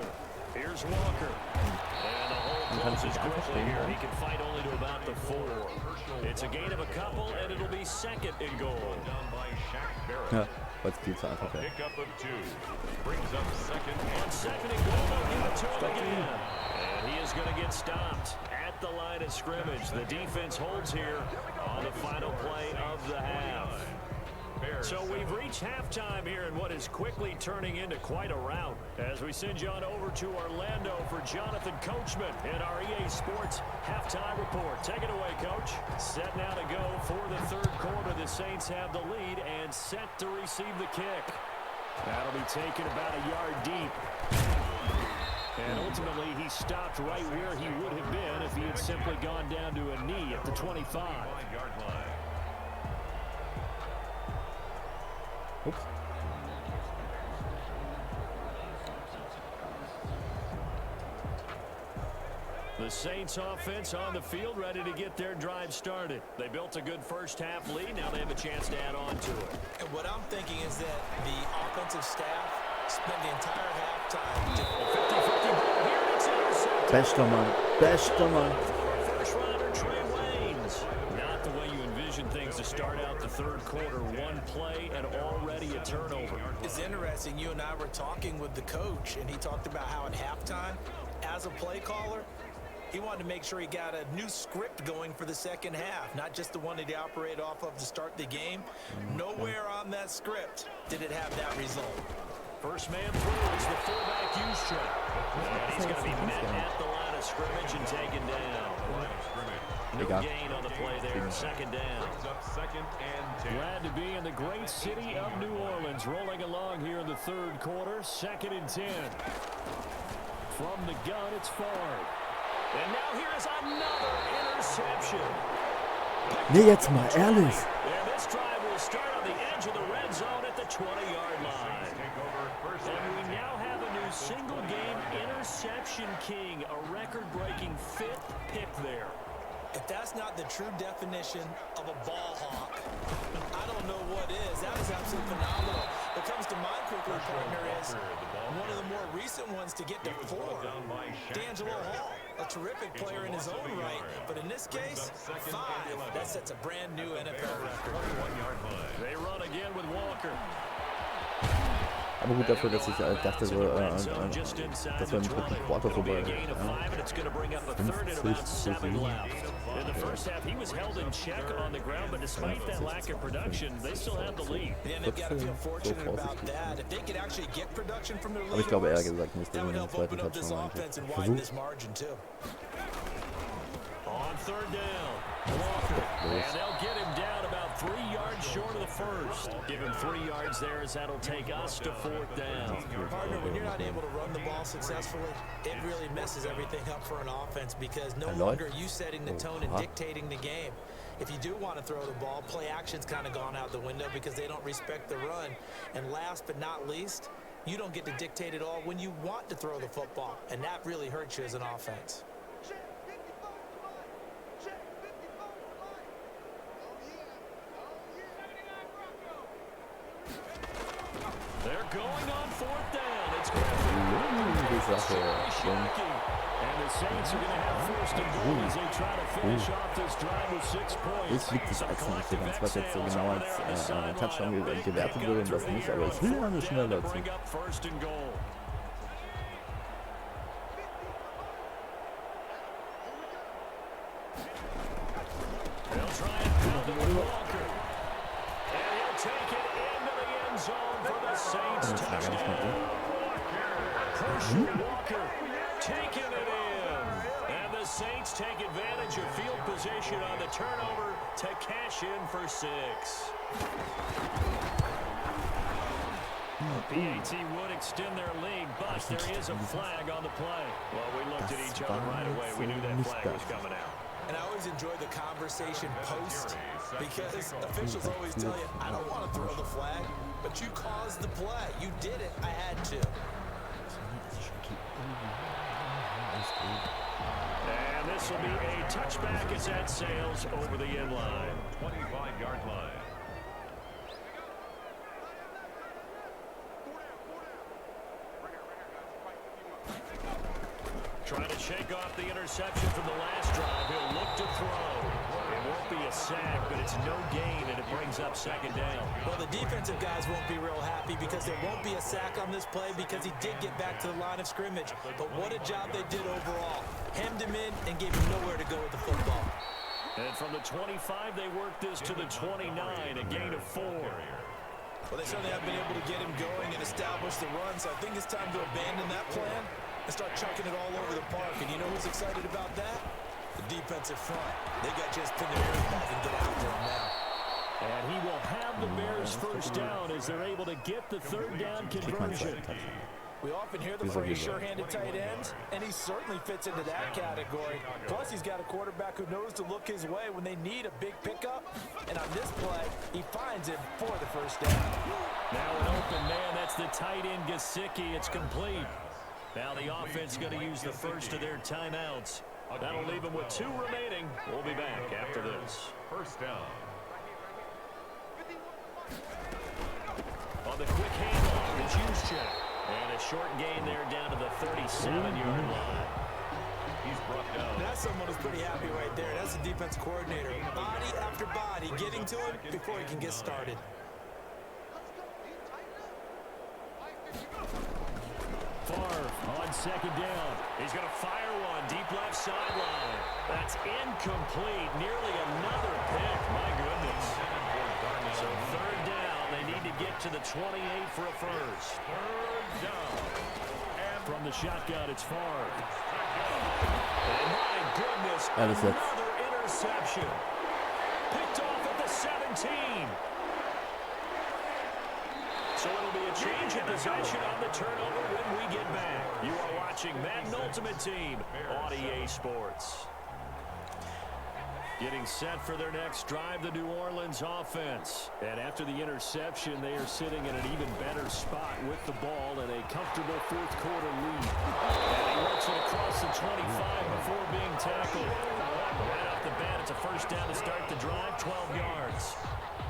Here's Walker. And the hole closes quickly here. He can fight only to about the 4. It's a gain of a couple, and it'll be second and goal. Down by Shaq Barrett. Ja, was viel zu einfach. Ja. Pickup of 2. Brings up second On and second and goal, they'll give it to him again. And he is going to get stopped at the line of scrimmage. The defense holds here on the final play of the half. So we've reached halftime here in what is quickly turning into quite a rout as we send you on over to Orlando for Jonathan Coachman in our EA Sports halftime report. Take it away, Coach. Set now to go for the third quarter. The Saints have the lead and set to receive the kick. That'll be taken about a yard deep. And ultimately, he stopped right where he would have been if he had simply gone down to a knee at the 25. 5-yard line. Ups. The Saints offense on the field ready to get their drive started. They built a good first half lead. Now they have a chance to add on to it. And what I'm thinking is that the offensive staff spent the entire halftime. 50-50 ball here. It's intercepted. Bester Mann. Bester Mann. First rounder Trey Waynes. Not the way you envision things to start out the third quarter. One play and already a turnover. It's interesting. You and I were talking with the coach, and he talked about how at halftime, as a play caller, he wanted to make sure he got a new script going for the second half, not just the one that he operated off of to start the game. Nowhere on that script did it have that result. First man through is the fullback Juszczyk. And he's going to be met at the line of scrimmage and taken down. No gain on the play there. Second down. Brings up second and 10. Glad to be in the great city of New Orleans. Rolling along here in the third quarter. Second and 10. From the gun, it's Favre. And now here is another interception. Nee, jetzt mal ehrlich. And this drive will start on the edge of the red zone at the 20-yard line. Take over first And we and 10. now have a new single-game interception king, a record-breaking 5th pick there. If that's not the true definition of a ball hawk, I don't know what is. That is absolutely phenomenal. What comes to mind quickly, partner, is one of the more recent ones to get to 4. D'Angelo Hall, a terrific player in his own right, but in this case, 5. That sets a brand new NFL record. 21-yard line. They run again with Walker. Aber gut dafür, dass ich dachte, so, dass wir im dritten Quarter vorbei. In the first half, he was held in check on the ground, but despite that lack of production, they still have the lead. Yeah, they've got to feel fortunate about that. If they could actually get production from their Aber ich glaube eher leaders, gesagt nicht, that dass would wir den help open zweiten up this Touchdown offense and eigentlich widen versucht. this margin too. On third down, Walker. And they'll get him down about 3 yards short of the first. Give him 3 yards there as that'll take us to fourth down. Partner, when you're not able to run the ball successfully, it really messes everything up for an offense because no longer are you setting the tone and dictating the game. If you do want to throw the ball, play action's kind of gone out the window because they don't respect the run. And last but not least, you don't get to dictate it all when you want to throw the football, and that really hurts you as an offense. Check 55 to mine. Check 55 to mine. Oh yeah. Oh yeah. They're going on fourth down. It's Griffin. And the Saints are going to have first and goal as they try to finish off this drive with 6 points. Ich liebe das als nicht ganz, was jetzt so genau als Touchdown gewertet wurde und das nicht, aber ich will ja eine schneller ziehen. They'll try and pound it with Walker. And he'll take it into the end zone for the Saints touchdown. Walker taking it in. And the Saints take advantage of field position on the turnover to cash in for 6. PAT would extend their lead, but there is a flag on the play. Well, we looked at each other right away. We knew that flag was coming out. And I always enjoy the conversation post because officials always tell you, I don't want to throw the flag, but you caused the play. You did it. I had to. And this will be a touchback as that sails over the end line. 25-yard line. Trying to shake off the interception from the last drive. He'll look to throw. It won't be a sack, but it's no gain, and it brings up second down. Well, the defensive guys won't be real happy because there won't be a sack on this play because he did get back to the line of scrimmage. But what a job they did overall. Hemmed him in and gave him nowhere to go with the football. And from the 25, they worked this to the 29, a gain of 4. Well, they certainly have been able to get him going and establish the run, so I think it's time to abandon that plan and start chucking it all over the park. And you know who's excited about that? The defensive front. They got just pin their ears back and get after him now. And he will have the Bears first down as they're able to get the third down conversion. We often hear the phrase sure-handed tight ends, and he certainly fits into that category. Plus, he's got a quarterback who knows to look his way when they need a big pickup. And on this play, he finds him for the first down. Now an open man, that's the tight end Gesicki. It's complete. Now the offense going to use the first of their timeouts. That'll leave them with 2 remaining. We'll be back after this. First down. On the quick handoff, it's Juszczyk. And a short gain there down to the 37-yard line. He's brought down. That's someone who's pretty happy right there. That's the defense coordinator. Body after body, getting to him before he can get started. Favre on second down. He's going to fire one deep left sideline. That's incomplete. Nearly another pick. My goodness. So third down. They need to get to the 28 for a first. Third down. And from the shotgun, it's Favre. And my goodness, that's it. another interception. Picked off at the 17. So it'll be a change of possession on the turnover when we get back. You are watching Madden Ultimate Team on EA Sports. Getting set for their next drive, the New Orleans offense. And after the interception, they are sitting in an even better spot with the ball and a comfortable fourth quarter lead. And he works it across the 25 before being tackled. Right off the bat, it's a first down to start the drive, 12 yards.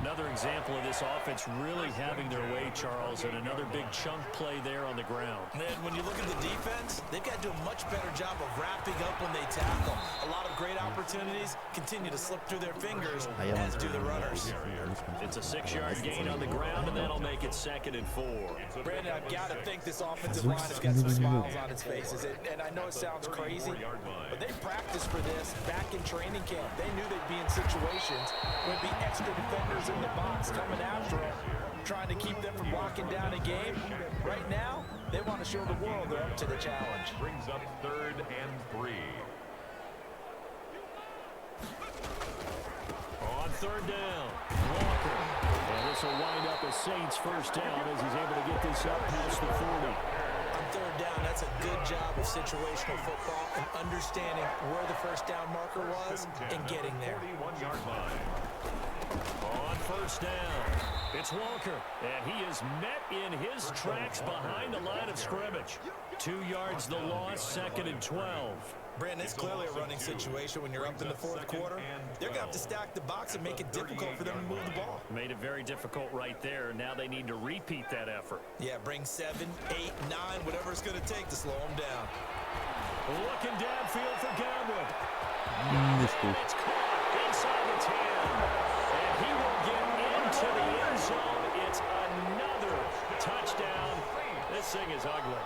Another example of this offense really having their way, Charles, and another big chunk play there on the ground. And when you look at the defense, they've got to do a much better job of wrapping up when they tackle. A lot of great opportunities continue to slip through their fingers, as do the runners. It's a 6-yard gain on the ground, and that'll make it 2nd and 4. Brandon, I've got to think this offensive line has got some smiles on its faces. And I know it sounds crazy, but they practiced for this back in training camp. They knew they'd be in situations where there'd be extra defenders in the box coming after them, trying to keep them from locking down a game. Right now, they want to show the world they're up to the challenge. Brings up 3rd and 3. third down. Walker. And this will wind up a Saints first down as he's able to get this up past the 40. On third down, that's a good job of situational football and understanding where the first down marker was and getting there. 41-yard line. On first down, it's Walker, and he is met in his tracks behind the line of scrimmage. 2 yards the loss, 2nd and 12. Brandon, it's clearly a running situation when you're up in the fourth quarter. They're going to have to stack the box and make it difficult for them to move the ball. Made it very difficult right there. Now they need to repeat that effort. Yeah, bring 7, 8, 9, whatever it's going to take to slow them down. Looking downfield for Godwin. Nicht gut. It's caught inside the 10. And he will get into the end zone. It's another touchdown. This thing is ugly.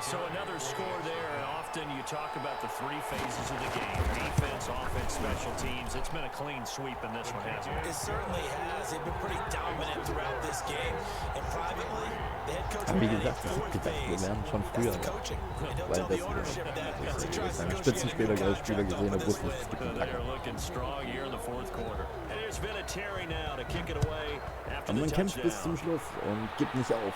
So another score there. And often you talk about the 3 phases of the game. Defense, offense, special teams. It's been a clean sweep in this one, hasn't it? It certainly has. They've been pretty dominant throughout this game. And privately, the head coach Aber wie ran a gesagt, ich hab 4th gedacht, wir phase. werden schon That's früher, the coaching. And he'll weil tell the das ownership that as he tries to seine negotiate a Spitzenspieler new gleich Spieler contract gesehen off habe, of this wusste win. es gibt einen They're Tackle. looking strong here in the fourth quarter. And there's been a Terry now to kick it away after Aber the man kämpft bis touchdown. zum Schluss und gibt nicht auf.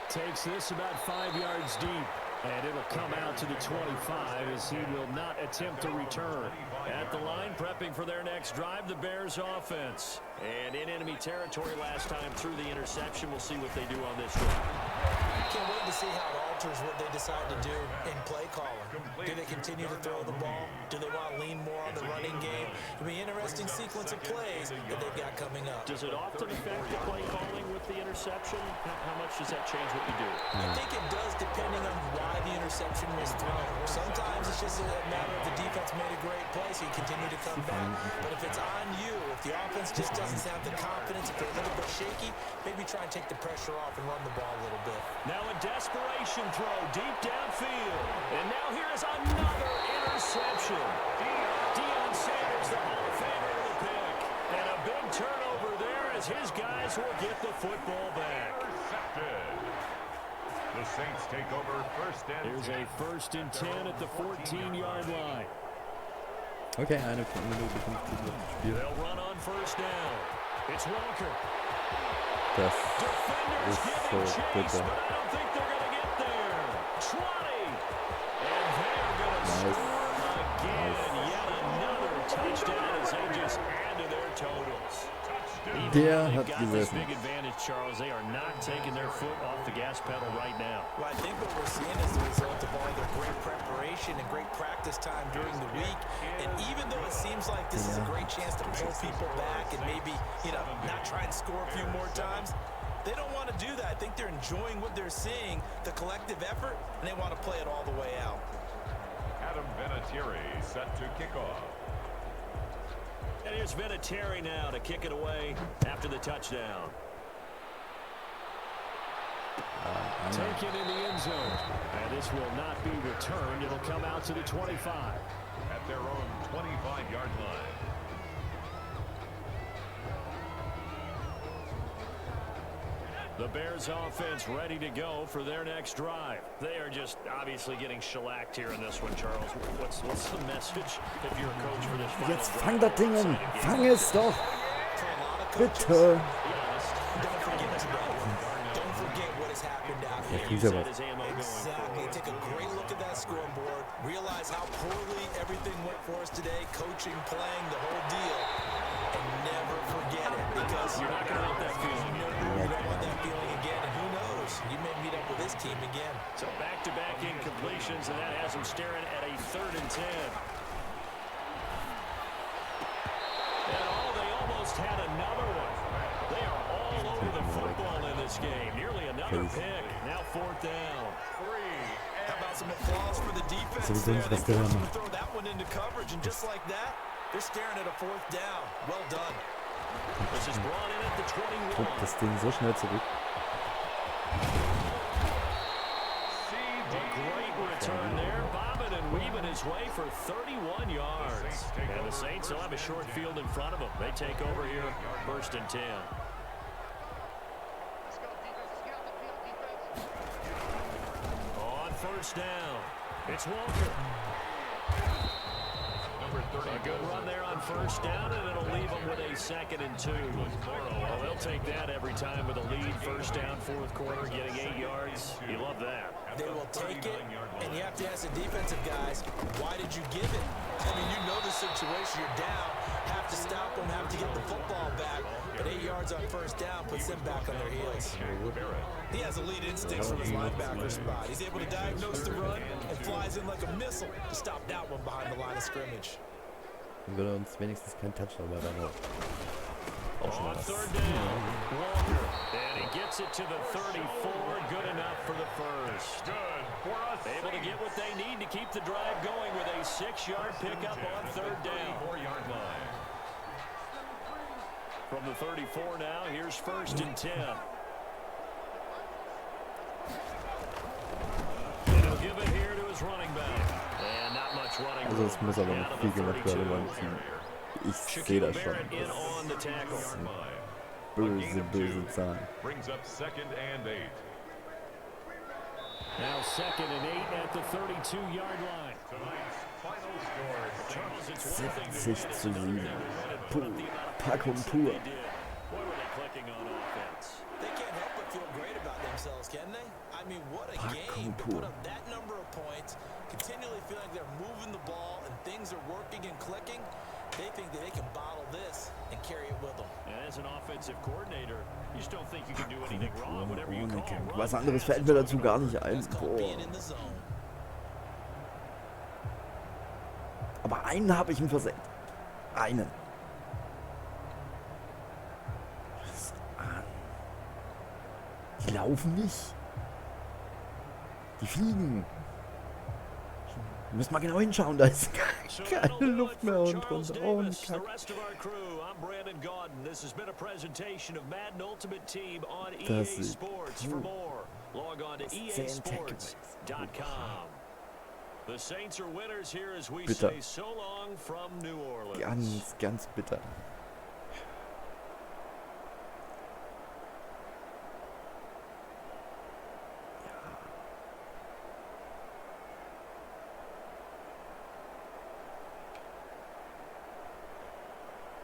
Takes this about 5 yards deep. And it'll come out to the 25 as he will not attempt to return. At the line, prepping for their next drive, the Bears offense. And in enemy territory last time through the interception. We'll see what they do on this drive. Can't wait to see how it alters what they decide to do in play calling. Do they continue to throw the ball? Do they want to lean more on the running game? It'll be an interesting sequence of plays that they've got coming up. Does it often affect the play calling with the interception? How much does that change what you do? I think it does depending on why the interception was thrown. Sometimes it's just a matter of the defense made a great play, so you continue to come back. But if it's on you, if the offense just doesn't have the confidence, if they're a little bit shaky, maybe try and take the pressure off and run the ball a little bit. Now a desperation throw deep downfield. And now here is another interception. Deion Sanders, the Hall of Famer, with the pick. And a big turnover there as his guys will get the football back. Intercepted. The Saints take over first and Here's a 1st and 10 at the 14-yard line. Okay, eine Minute 50 noch gespielt. They'll run on first down. It's Walker. Das Defenders ist so giving chase, bitter. but I don't think they're going to get there. 20. And they're going to Nice. score again. Yet another touchdown as they just add to their totals. Even Der though hat they've got this gesessen. big advantage, Charles, they are not taking their foot off the gas pedal right now. Well, I think what we're seeing is the result of all their great preparation and great practice time during the week. And even though it seems like this is a great chance to pull people back and maybe, not try and score a few more times, they don't want to do that. I think they're enjoying what they're seeing, the collective effort, and they want to play it all the way out. Adam Vinatieri set to kick off. And here's Vinatieri now to kick it away after the touchdown. Taken in the end zone. And this will not be returned. It'll come out to the 25. At their own 25-yard line. The Bears offense ready to go for their next drive. They are just obviously getting shellacked here in this one, Charles. What's the message if you're a coach for this final Jetzt drive? fang das Ding an! Fang es doch! For a lot of Bitte! coaches, don't forget today. Don't forget what has happened out here. He's a His ammo going Exactly. Take a great look at that scoreboard. Realize how poorly everything went for us today. Coaching, playing, the whole deal. And never forget it because You're not going to want that feeling. you don't want that feeling again. And who knows? You may meet up with this team again. So back-to-back incompletions, and that has them staring at a 3rd and 10. And they almost had another one. They are all over the football in this game. Nearly another pick. Now 4th down. How about some applause for the defense Sowieso there? nicht, They was der da forced them to macht. throw that one into coverage, and just like that, they're staring at a 4th down. Well done. This is brought in at the 21. Guck, das Ding so schnell zurück. A great return there, bobbing and weaving his way for 31 yards. And the Saints will have a short field in front of them. They take over here, 1st and 10. Let's go, defense. Let's get out the field, defense. On 1st down, it's Walker. Number number 30. A good run there on first down, and it'll leave them with a 2nd and 2. Well, they'll take that every time with a lead. First down, fourth quarter, getting 8 yards. You love that. They will take it, and you have to ask the defensive guys, why did you give it? I mean, you know the situation. You're down, have to stop them, have to get the football back. But 8 yards on first down puts them back on their heels. He has elite instincts from his linebacker spot. He's able to diagnose the run and flies in like a missile to stop that one behind the line of scrimmage. Dann würde uns wenigstens kein Touchdown mehr dann auch schon On was. third down, Walker, and he gets it to the 34. Good enough for the first. Good for us. Able to get what they need to keep the drive going with a 6-yard pickup on third down. 4-yard line. From the 34 now, here's 1st and 10. And he'll give it here to his running back. And not much running Also es muss aber room. noch Down to viel the gemacht werden 32. beim Team. Ich sehe Shaquille das schon. Barrett in on the tackle. Das sind A böse, gain of böse 2 Zahlen. brings up 2nd and 8. Now 2nd and 8 at the 32-yard line. Tonight's final score. Charles, it's one thing to 70-7. put up the amount of Packung points that pur. they did. Boy, were they clicking on offense. They can't help but feel great about themselves, can they? I mean, what a game to put up that number of points, continually feel like they're moving the ball and things are working and clicking. They think that they can bottle this and carry it with them. And as an offensive coordinator, you just don't think you can do anything wrong. Whatever you call run, Was anderes fällt mir dazu gar nicht ein. That's called Boah. being in the zone. Aber einen habe ich ihn versenkt. Einen. Die laufen nicht. Die fliegen. Müssen mal genau hinschauen, da ist So keine that'll do it Luft mehr for unten Charles drunter. Oh, Davis, the Kack. rest of our crew. I'm Brandon Gaudin. This has been a presentation of Madden Ultimate Team on EA Das ist Sports. For more, log on to 10 easports.com. The Saints are winners here as we Bitter. say so long from New Orleans. Ganz, ganz bitter.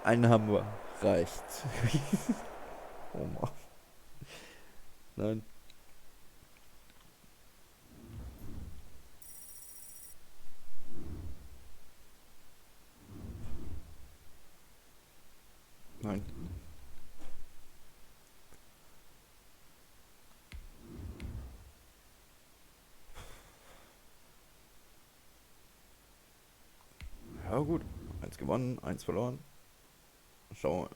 Einen haben wir. Reicht. Oh Mann. Nein. Nein. Ja gut. 1 gewonnen, 1 verloren. Schauen wir.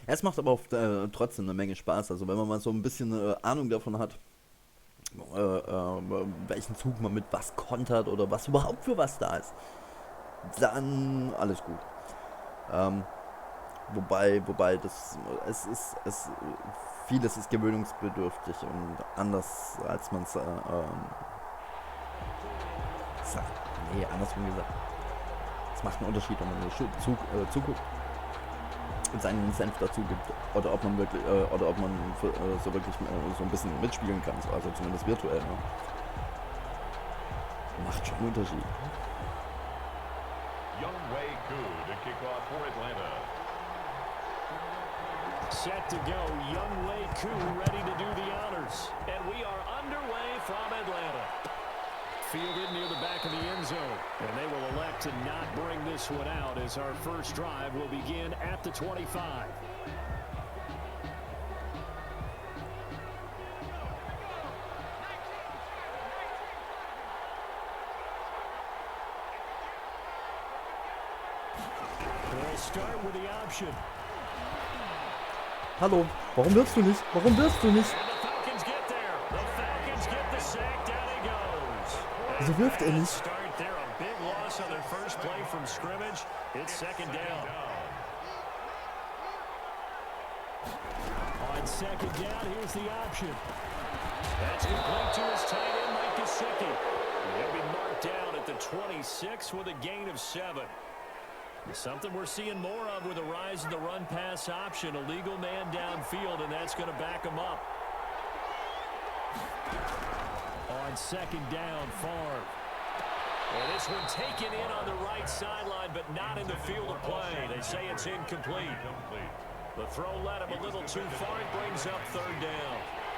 Es macht aber auch trotzdem eine Menge Spaß. Also wenn man mal so ein bisschen Ahnung davon hat, welchen Zug man mit was kontert oder was überhaupt für was da ist, dann alles gut. Wobei vieles ist gewöhnungsbedürftig und anders als man es sagt. Nee, andersrum gesagt. Es macht einen Unterschied, ob man zuguckt und seinen Senf dazu gibt oder ob man wirklich so wirklich so ein bisschen mitspielen kann, also zumindest virtuell. Ne? Macht schon einen Unterschied. Young Wei Koo to kick off for Atlanta. Set to go, Young Wei Koo ready to do the honors. And we are underway from Atlanta. Fielded near the back of the end zone. And they will elect to not bring this one out as our first drive will begin at the 25. We'll start with the option. Hallo, warum wirfst du nicht? Warum wirfst du nicht? And the Falcons get there. The Falcons get the sack. Down he goes. Wieso wirft er nicht? Start there. A big loss on their first play from scrimmage. It's second down. On second down, here's the option. That's complete to his tight end, Mike Gesicki. He'll be marked down at the 26 with a gain of 7. Something we're seeing more of with the rise of the run-pass option. A legal man downfield, and that's going to back him up. On second down, Favre. And this one taken in on the right sideline, but not in the field of play. They say it's incomplete. The throw led him a little too far. It brings up third down.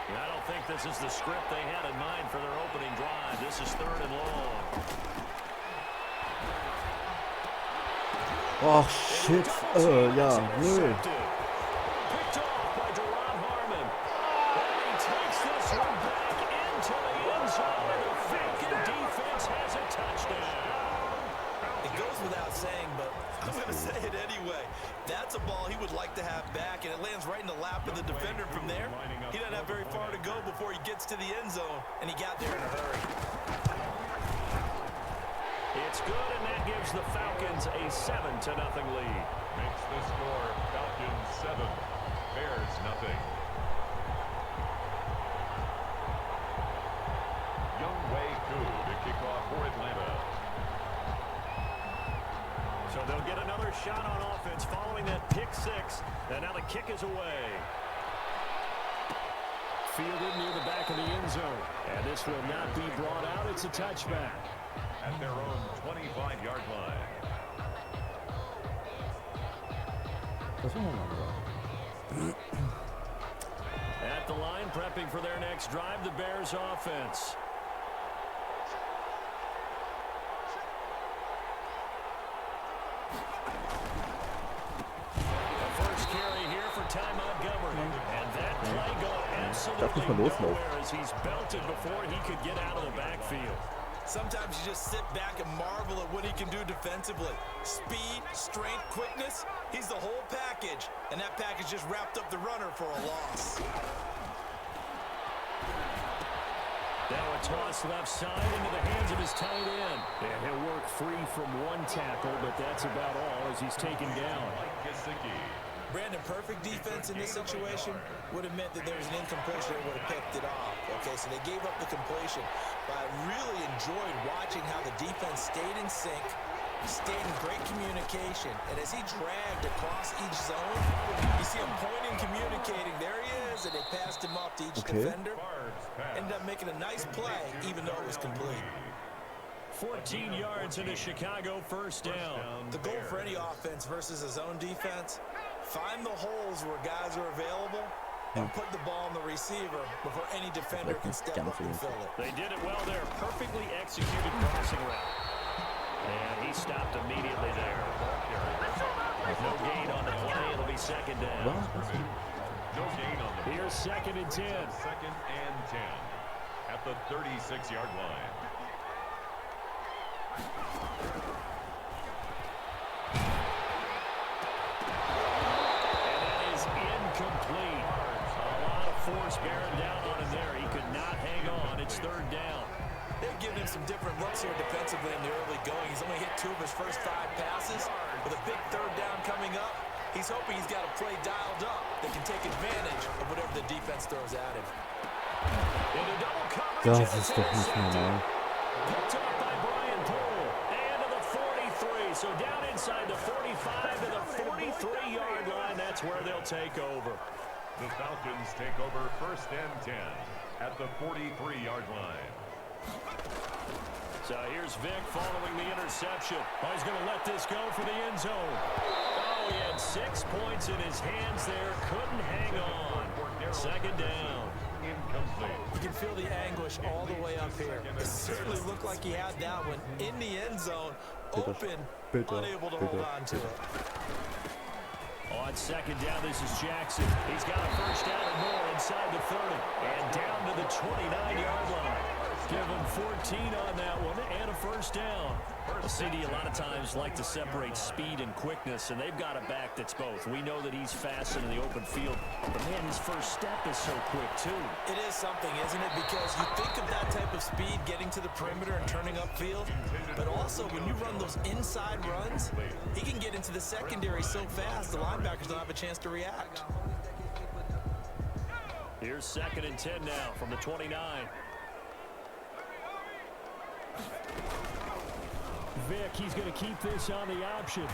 And I don't think this is the script they had in mind for their opening drive. This is third and long. Oh, shit. Ja, nö. Picked off by Duron Harmon. And he takes this one back into the end zone. The Falcon defense has a touchdown. It goes without saying, but I'm going to say it anyway. That's a ball he would like to have back, and it lands right in the lap of the defender from there. He doesn't have very far to go before he gets to the end zone, and he got there in a hurry. It's good, and that gives the Falcons a 7-0 lead. Makes the score Falcons 7, Bears nothing. Younghoe Koo to kick off for Atlanta. So they'll get another shot on offense following that pick six. And now the kick is away. Fielded near the back of the end zone. And this will not be brought out. It's a touchback. At their own 25-yard line. At the line, prepping for their next drive, the Bears offense. The first carry here for Ty Montgomery. And that play going absolutely nowhere as he's belted before he could get out of the backfield. Sometimes you just sit back and marvel at what he can do defensively. Speed, strength, quickness, he's the whole package. And that package just wrapped up the runner for a loss. Now a toss left side into the hands of his tight end. And he'll work free from one tackle, but that's about all as he's taken down. Brandon, perfect defense in this situation would have meant that there was an incompletion that would have picked it off. Okay, so they gave up the completion. But I really enjoyed watching how the defense stayed in sync, stayed in great communication. And as he dragged across each zone, you see him pointing, communicating. There he is, and they passed him off to each defender. Ended up making a nice play, even though it was complete. 14 yards into Chicago, first down. The goal for any offense versus a zone defense, find the holes where guys are available and put the ball on the receiver before any defender can step up and fill it. They did it well there. Perfectly executed crossing route. And he stopped immediately there. No gain on the play. It'll be second down. No gain on the Here's second and 10. Second and 10 at the 36-yard line. And that is incomplete. A lot of force bearing down on him there. He could not hang on. It's third down. They've given him some different looks here defensively in the early going. He's only hit 2 of his first 5 passes. With a big third down coming up, he's hoping he's got a play dialed up that can take advantage of whatever the defense throws at him. Into double coverage. Das ist doch nicht normal. Picked up by Brian Poole. And to the 43. So down inside the 45 to the 43-yard line. That's where they'll take over. The Falcons take over first and 10 at the 43-yard line. So here's Vic following the interception. Oh, he's going to let this go for the end zone. Oh, he had 6 points in his hands there. Couldn't hang on. Second down. Incomplete. You can feel the anguish all the way up here. It certainly looked like he had that one in the end zone, open, unable to hold on to it. On second down, this is Jackson. He's got a first down and more inside the 30. And down to the 29-yard line. Give him 14 on that one and a first down. The CD a lot of times like to separate speed and quickness, and they've got a back that's both. We know that he's fast in the open field, but man, his first step is so quick too. It is something, isn't it? Because you think of that type of speed getting to the perimeter and turning upfield, but also when you run those inside runs, he can get into the secondary so fast the linebackers don't have a chance to react. Here's second and 10 now from the 29. Vic, he's going to keep this on the option.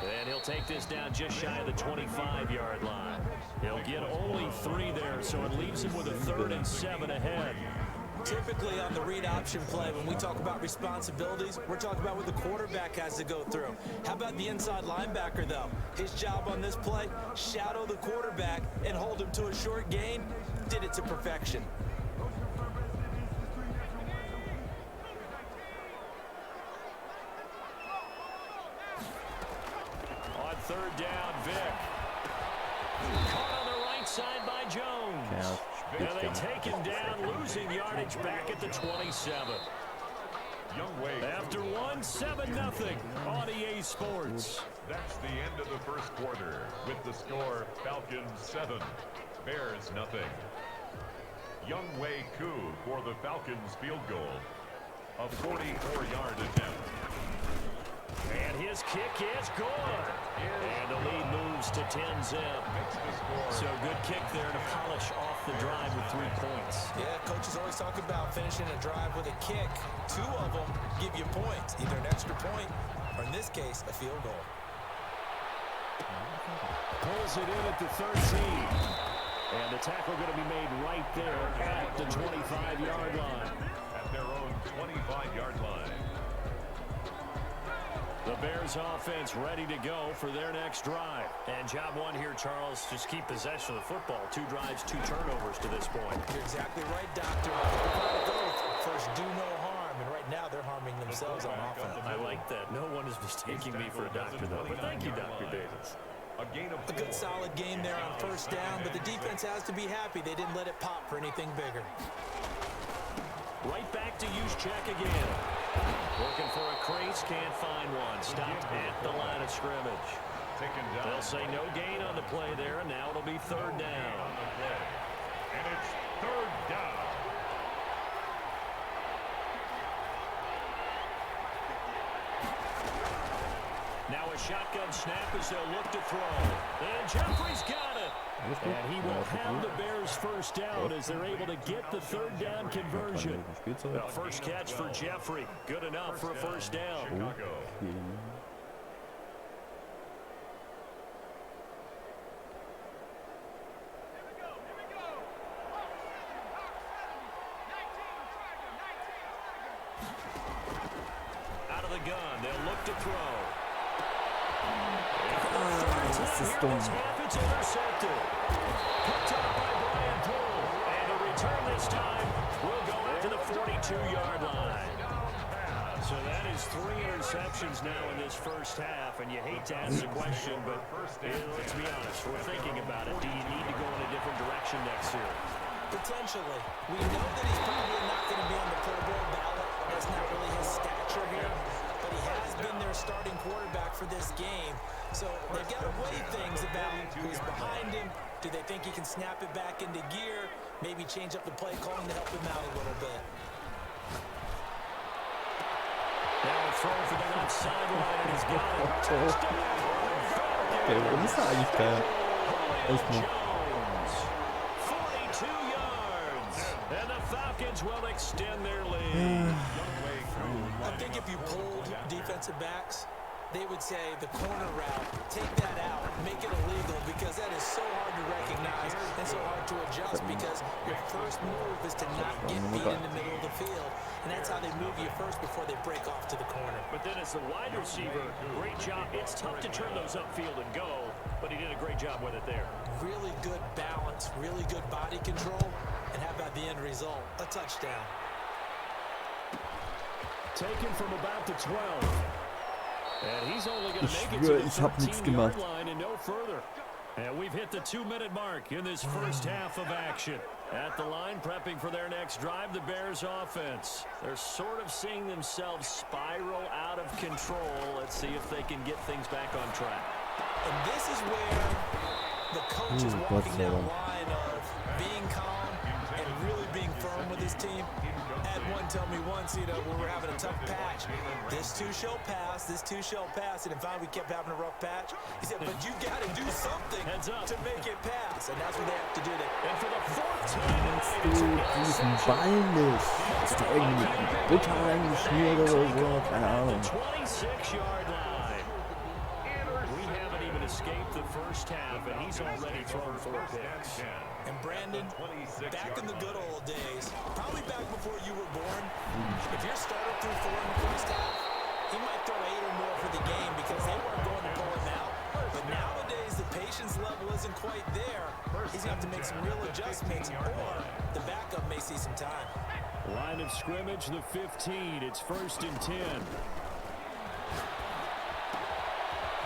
And he'll take this down just shy of the 25-yard line. He'll get only 3 there, so it leaves him with a 3rd and 7 ahead. Typically on the read option play, when we talk about responsibilities, we're talking about what the quarterback has to go through. How about the inside linebacker, though? His job on this play, shadow the quarterback and hold him to a short gain. Did it to perfection. On 3rd down, Vic. Caught on the right side by Jones. And they take him down, losing yardage back at the 27. After 7-0 on EA Sports. That's the end of the first quarter with the score Falcons 7, Bears nothing. Younghoe Koo for the Falcons field goal. A 44-yard attempt. And his kick is good. And the lead moves to 10-zip. So good kick there to polish off the drive with 3 points. Yeah, coaches always talk about finishing a drive with a kick. 2 of them give you points, either an extra point or, in this case, a field goal. Pulls it in at the 13. And the tackle going to be made right there at the 25-yard line. At their own 25-yard line. The Bears offense ready to go for their next drive. And job 1 here, Charles, just keep possession of the football. 2 drives, 2 turnovers to this point. You're exactly right, Doctor. First, do no harm. And right now, they're harming themselves on offense. I like that. No one is mistaking me for a doctor, though. But thank you, Dr. Davis. A good solid game there on 1st down, but the defense has to be happy they didn't let it pop for anything bigger. Right back to Juszczyk again. Looking for a crease, can't find one. Stopped at the line of scrimmage. They'll say no gain on the play there, and now it'll be 3rd down. And it's 3rd down. Now a shotgun snap as they'll look to throw. And Jeffrey's got it. And he will have the Bears 1st down as they're able to get the 3rd down conversion. The first catch for Jeffrey. Good enough for a 1st down. Chicago. Out of the gun, they'll look to throw. It's intercepted. Picked up by Brian Poole. And the return this time will go out to the 42-yard line. So that is 3 interceptions now in this first half. And you hate to ask the question, but let's be honest. We're thinking about it. Do you need to go in a different direction next year? Potentially. We know that he's probably not going to be on the Pro Bowl ballot. That's not really his stature here. But he has been their starting quarterback for this game. So they've got to weigh things about who's behind him. Do they think he can snap it back into gear? Maybe change up the play calling to help him out a little bit. Now a throw for the left sideline, and he's got it. Okay, warum ist er eigentlich geil? Echt nicht. 42 yards. And the Falcons will extend their lead. I think if you pulled defensive backs, they would say the corner route, take that out, make it illegal, because that is so hard to recognize and so hard to adjust, because your first move is to not get beat in the middle of the field, and that's how they move you first before they break off to the corner. But then as the wide receiver, great job. It's tough to turn those upfield and go, but he did a great job with it there. Really good balance, really good body control, and how about the end result? A touchdown. Taken from about the 12. And he's only going to make it to the 13-yard line and no further. And we've hit the 2-minute mark in this first half of action. At the line, prepping for their next drive, the Bears offense. They're sort of seeing themselves spiral out of control. Let's see if they can get things back on track. And this is where the coach is walking that line of being calm and really being firm with his team. Had one tell me once, you know, when we're having a tough patch, this too shall pass, this too shall pass. And if we kept having a rough patch, he said, but you got to do something to make it pass. And that's what they have to do. And for the fourth time, Diesen Ball nicht. Hast du irgendwie mit Butter reingeschmiert oder so? Keine Ahnung. 26-yard line. We haven't even escaped the first half, and he's already thrown 4 picks. And Brandon, back in the good old days, probably back before you were born, if your starter threw 4 in the first half, he might throw 8 or more for the game because they weren't going to pull him out. But nowadays, the patience level isn't quite there. He's going to have to make some real adjustments, or the backup may see some time. Line of scrimmage, the 15. It's 1st and 10.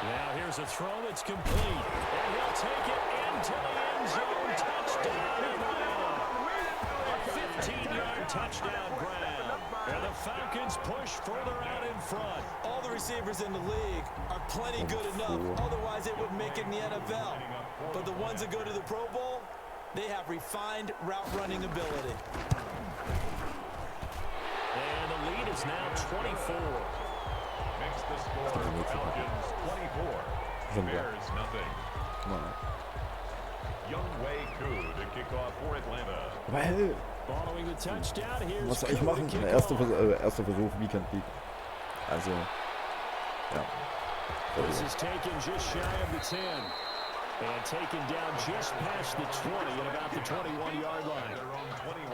Now here's a throw. It's complete. And he'll take it into the end zone. Touchdown, Atlanta. A 15-yard touchdown grab. And the Falcons push further out in front. All the receivers in the league are plenty good enough. Otherwise, they wouldn't make it in the NFL. But the ones that go to the Pro Bowl, they have refined route running ability. And the lead is now 24. Makes the score Falcons 24. Bears nothing. Young Wei Koo to kick off for Atlanta. Weil, Following the touchdown, here's was soll ich machen? Koo to Erster kick off. Versuch, Weekend League. Also, ja. This is taken just shy of the 10. And taken down just past the 20 at about the 21-yard line.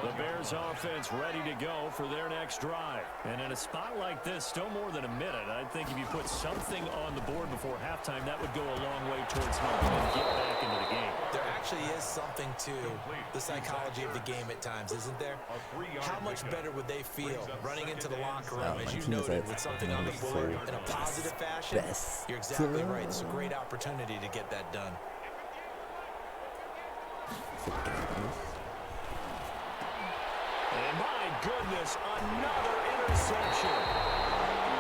The Bears offense ready to go for their next drive. And in a spot like this, still more than a minute, I think if you put something on the board before halftime, that would go a long way towards helping them get back into the game. There actually is something to the psychology of the game at times, isn't there? How much better would they feel running into the locker room, as you noted, with something on the board in a positive fashion? You're exactly right. It's a great opportunity to get that done. And my goodness, another interception.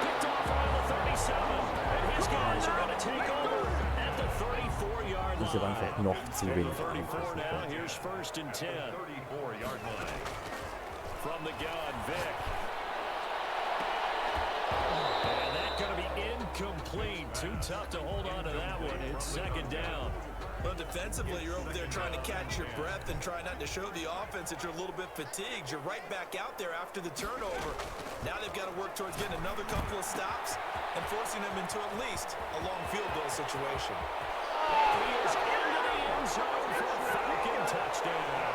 Picked off around the 37. And his guys are going to take over at the 34-yard line. Ich habe einfach noch zu wenig. 34 now. Here's 1st and 10. 34-yard line. From the gun, Vic. And that's going to be incomplete. Too tough to hold on to that one. It's 2nd down. Well, defensively, you're over there trying to catch your breath and try not to show the offense that you're a little bit fatigued. You're right back out there after the turnover. Now they've got to work towards getting another couple of stops and forcing them into at least a long field goal situation. He is into the end zone for a Falcon touchdown.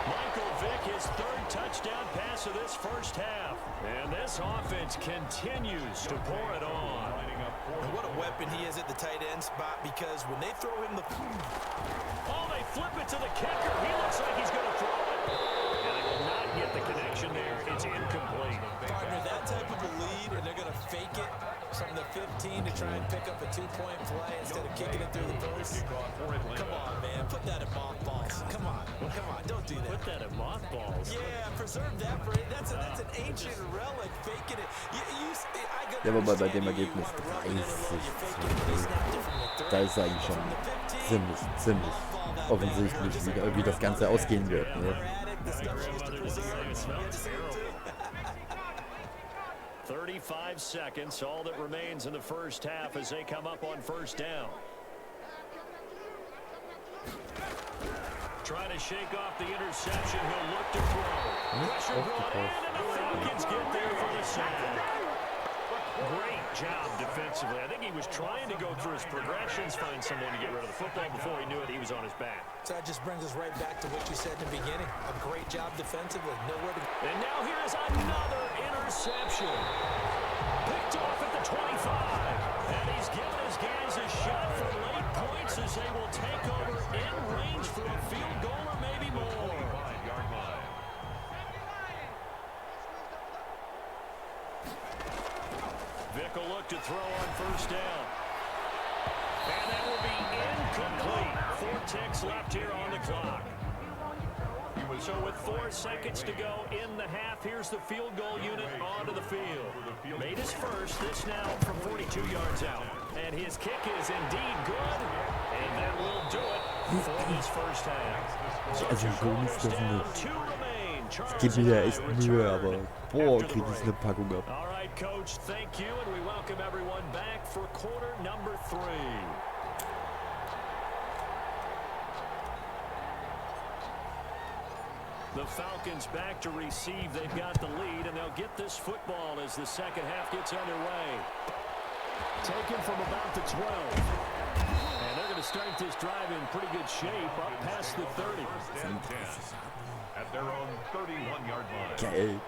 Michael Vick, his 3rd touchdown pass of this first half. And this offense continues to pour it on. And what a weapon he is at the tight end spot, because when they throw him the... Oh, they flip it to the kicker. He looks like he's going to throw it. And they will not get the connection there. It's incomplete. Partner, that type of a lead, and they're going to fake it from the 15 to try and pick up a 2-point play instead of kicking it through the post. Come on, man. Put that in mothballs. Come on. Don't do that. Put that in mothballs. Yeah, preserve that for it. That's an ancient relic. Faking it. Ja, wobei bei dem Ergebnis 30, da ist eigentlich schon ziemlich offensichtlich, wie das Ganze ausgehen wird. Ne? 35 seconds, all that remains in the first half as they come up on 1st down. Trying to shake off the interception. He'll look to throw. Pressure brought in, and the Falcons get there for the sack. Great job defensively. I think he was trying to go through his progressions, find someone to get rid of the football. Before he knew it, he was on his back. So that just brings us right back to what you said in the beginning. A great job defensively. Nowhere to... And now here is another interception. Picked off at the 25. And he's given his guys a shot for late points as they will take over in range for a field goal or maybe more. 5-yard line. Vick will look to throw on 1st down. And that will be incomplete. 4 ticks left here on the clock. So with 4 seconds to go in the half, here's the field goal unit onto the field. Made his first, this now from 42 yards out. And his kick is indeed good. And that will do it for this first half. Also so ist das nicht. Two remain. Ich gebe mir ja echt Mühe, aber boah, krieg ich eine Packung ab. All right, Coach, thank you, and we welcome everyone back for quarter number 3. The Falcons back to receive. They've got the lead, and they'll get this football as the second half gets underway. Taken from about the 12. And they're going to start this drive in pretty good shape, up past the 30. At their own 31-yard line. Geil.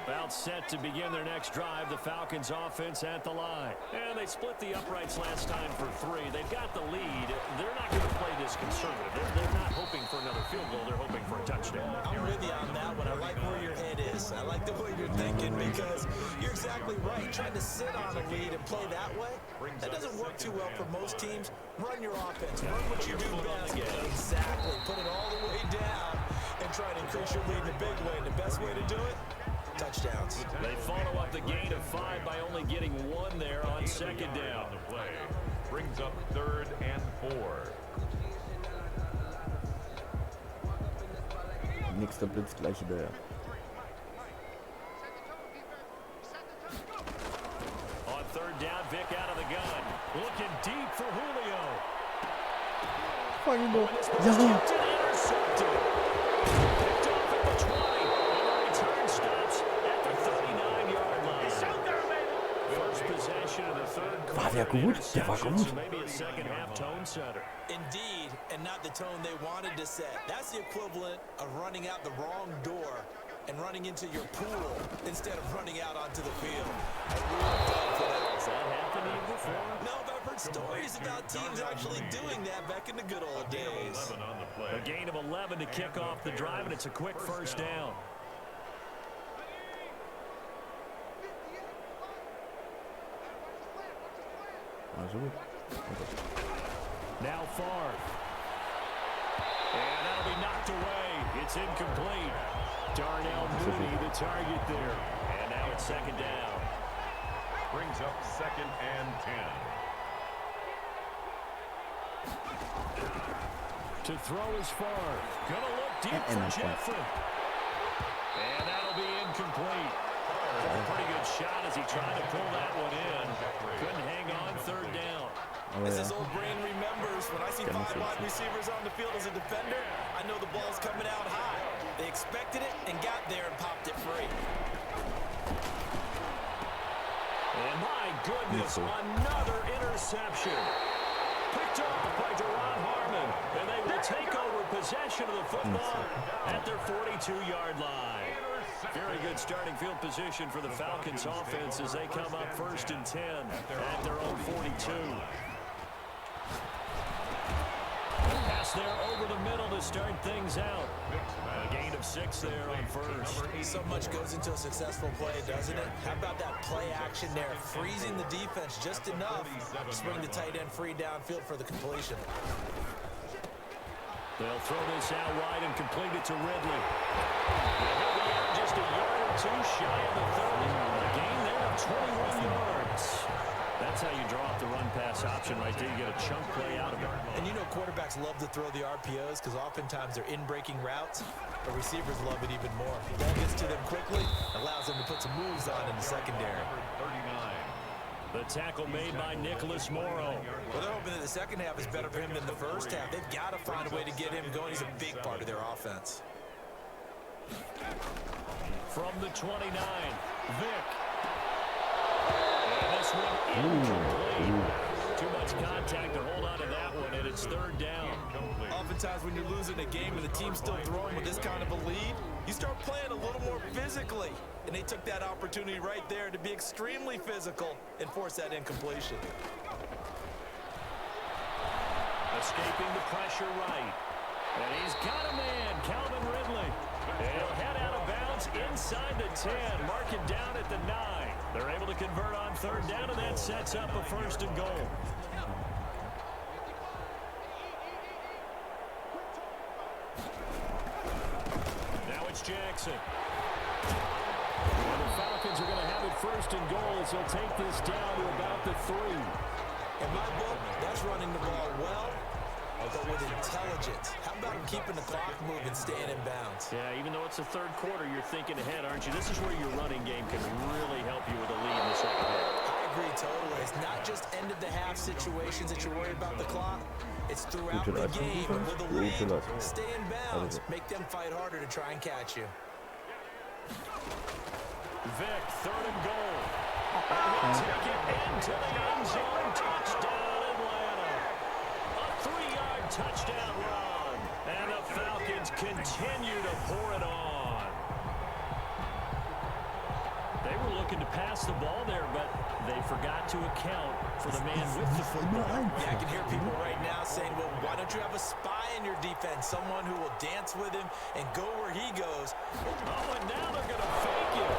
About set to begin their next drive, the Falcons offense at the line. And they split the uprights last time for 3. They've got the lead. They're not going to play this conservative. They're not hoping for another field goal. They're hoping for a touchdown. I'm with you on that one. I like where your head is. I like the way you're thinking because you're exactly right. Trying to sit on a lead and play that way, that doesn't work too well for most teams. Run your offense. Run what you do best. Exactly. Put it all the way down and try to increase your lead in a big way. And the best way to do it, touchdowns. They follow up the gain of 5 by only getting 1 there on second down. The play brings up 3rd and 4. Nächster Blitz gleich hinterher. On 3rd down, Vic out of the gun. Looking deep for Julio. Fang ihn doch. Ja. Ja. Intercepted. Picked off at the 20. And the return stops at the 39-yard line. First possession of the third quarter. War der gut? Der war gut. So maybe a second half tone setter. Indeed, and not the tone they wanted to set. That's the equivalent of running out the wrong door and running into your pool instead of running out onto the field. I really dug for that. Has that happened to you before? No, but I've heard stories about teams actually doing that back in the good old days. 11 on the play. A gain of 11 to kick off the drive, and it's a quick first down. Also gut. Now Favre. And that'll be knocked away. It's incomplete. Darnell Mooney, the target there. And now it's second down. Brings up 2nd and 10. To throw is Favre. Gonna look deep for Jeffrey. And that'll be incomplete. A pretty good shot as he tried to pull that one in. Couldn't hang on 3rd down. Oh, As ja. his old brain remembers, when I see 5 wide receivers on the field as a defender, I know the ball's coming out high. They expected it and got there and popped it free. And my goodness, another interception. Picked off by Deron Harmon. And they will take over possession of the football at their 42-yard line. Very good starting field position for the Falcons offense as they come up 1st and 10 at their own 42. Pass there over the middle to start things out. A gain of 6 there on 1st. So much goes into a successful play, doesn't it? How about that play action there? Freezing the defense just enough to bring the tight end free downfield for the completion. They'll throw this out wide and complete it to Ridley. He'll be out just a yard or 2 shy of the 30. A gain there of 21 yards. That's how you draw up the run-pass option right there. You get a chunk play out of it. And you know quarterbacks love to throw the RPOs because oftentimes they're in-breaking routes, but receivers love it even more. Ball gets to them quickly, allows them to put some moves on in the secondary. 39. The tackle made by Nicholas Morrow. Well, they're hoping that the second half is better for him than the first half. They've got to find a way to get him going. He's a big part of their offense. From the 29, Vic. And this one incomplete. Too much contact to hold on to that one, and it's 3rd down. Oftentimes when you're losing a game and the team's still throwing with this kind of a lead, you start playing a little more physically. And they took that opportunity right there to be extremely physical and force that incompletion. Escaping the pressure right. And he's got a man, Calvin Ridley. He'll head out of bounds inside the 10, marking down at the 9. They're able to convert on 3rd down, and that sets up a 1st and goal. Now it's Jackson. And the Falcons are going to have it 1st and goal as they'll take this down to about the 3. In my book, that's running the ball well, but with intelligence. How about him keeping the clock moving, staying in bounds? Yeah, even though it's the third quarter, you're thinking ahead, aren't you? This is where your running game can really help you with a lead in the second half. I agree totally. It's not just end-of-the-half situations that you're worried about the clock. It's throughout the game. And with the lead, stay in bounds. Make them fight harder to try and catch you. Vic, third and goal. And he'll take it into the end zone. Touchdown, Atlanta. A 3-yard touchdown run. And the Falcons continue to pour it on. They were looking to pass the ball there, but they forgot to account for the man with the football. Yeah, I can hear people right now saying, well, why don't you have a spy in your defense? Someone who will dance with him and go where he goes. Oh, and now they're going to fake it.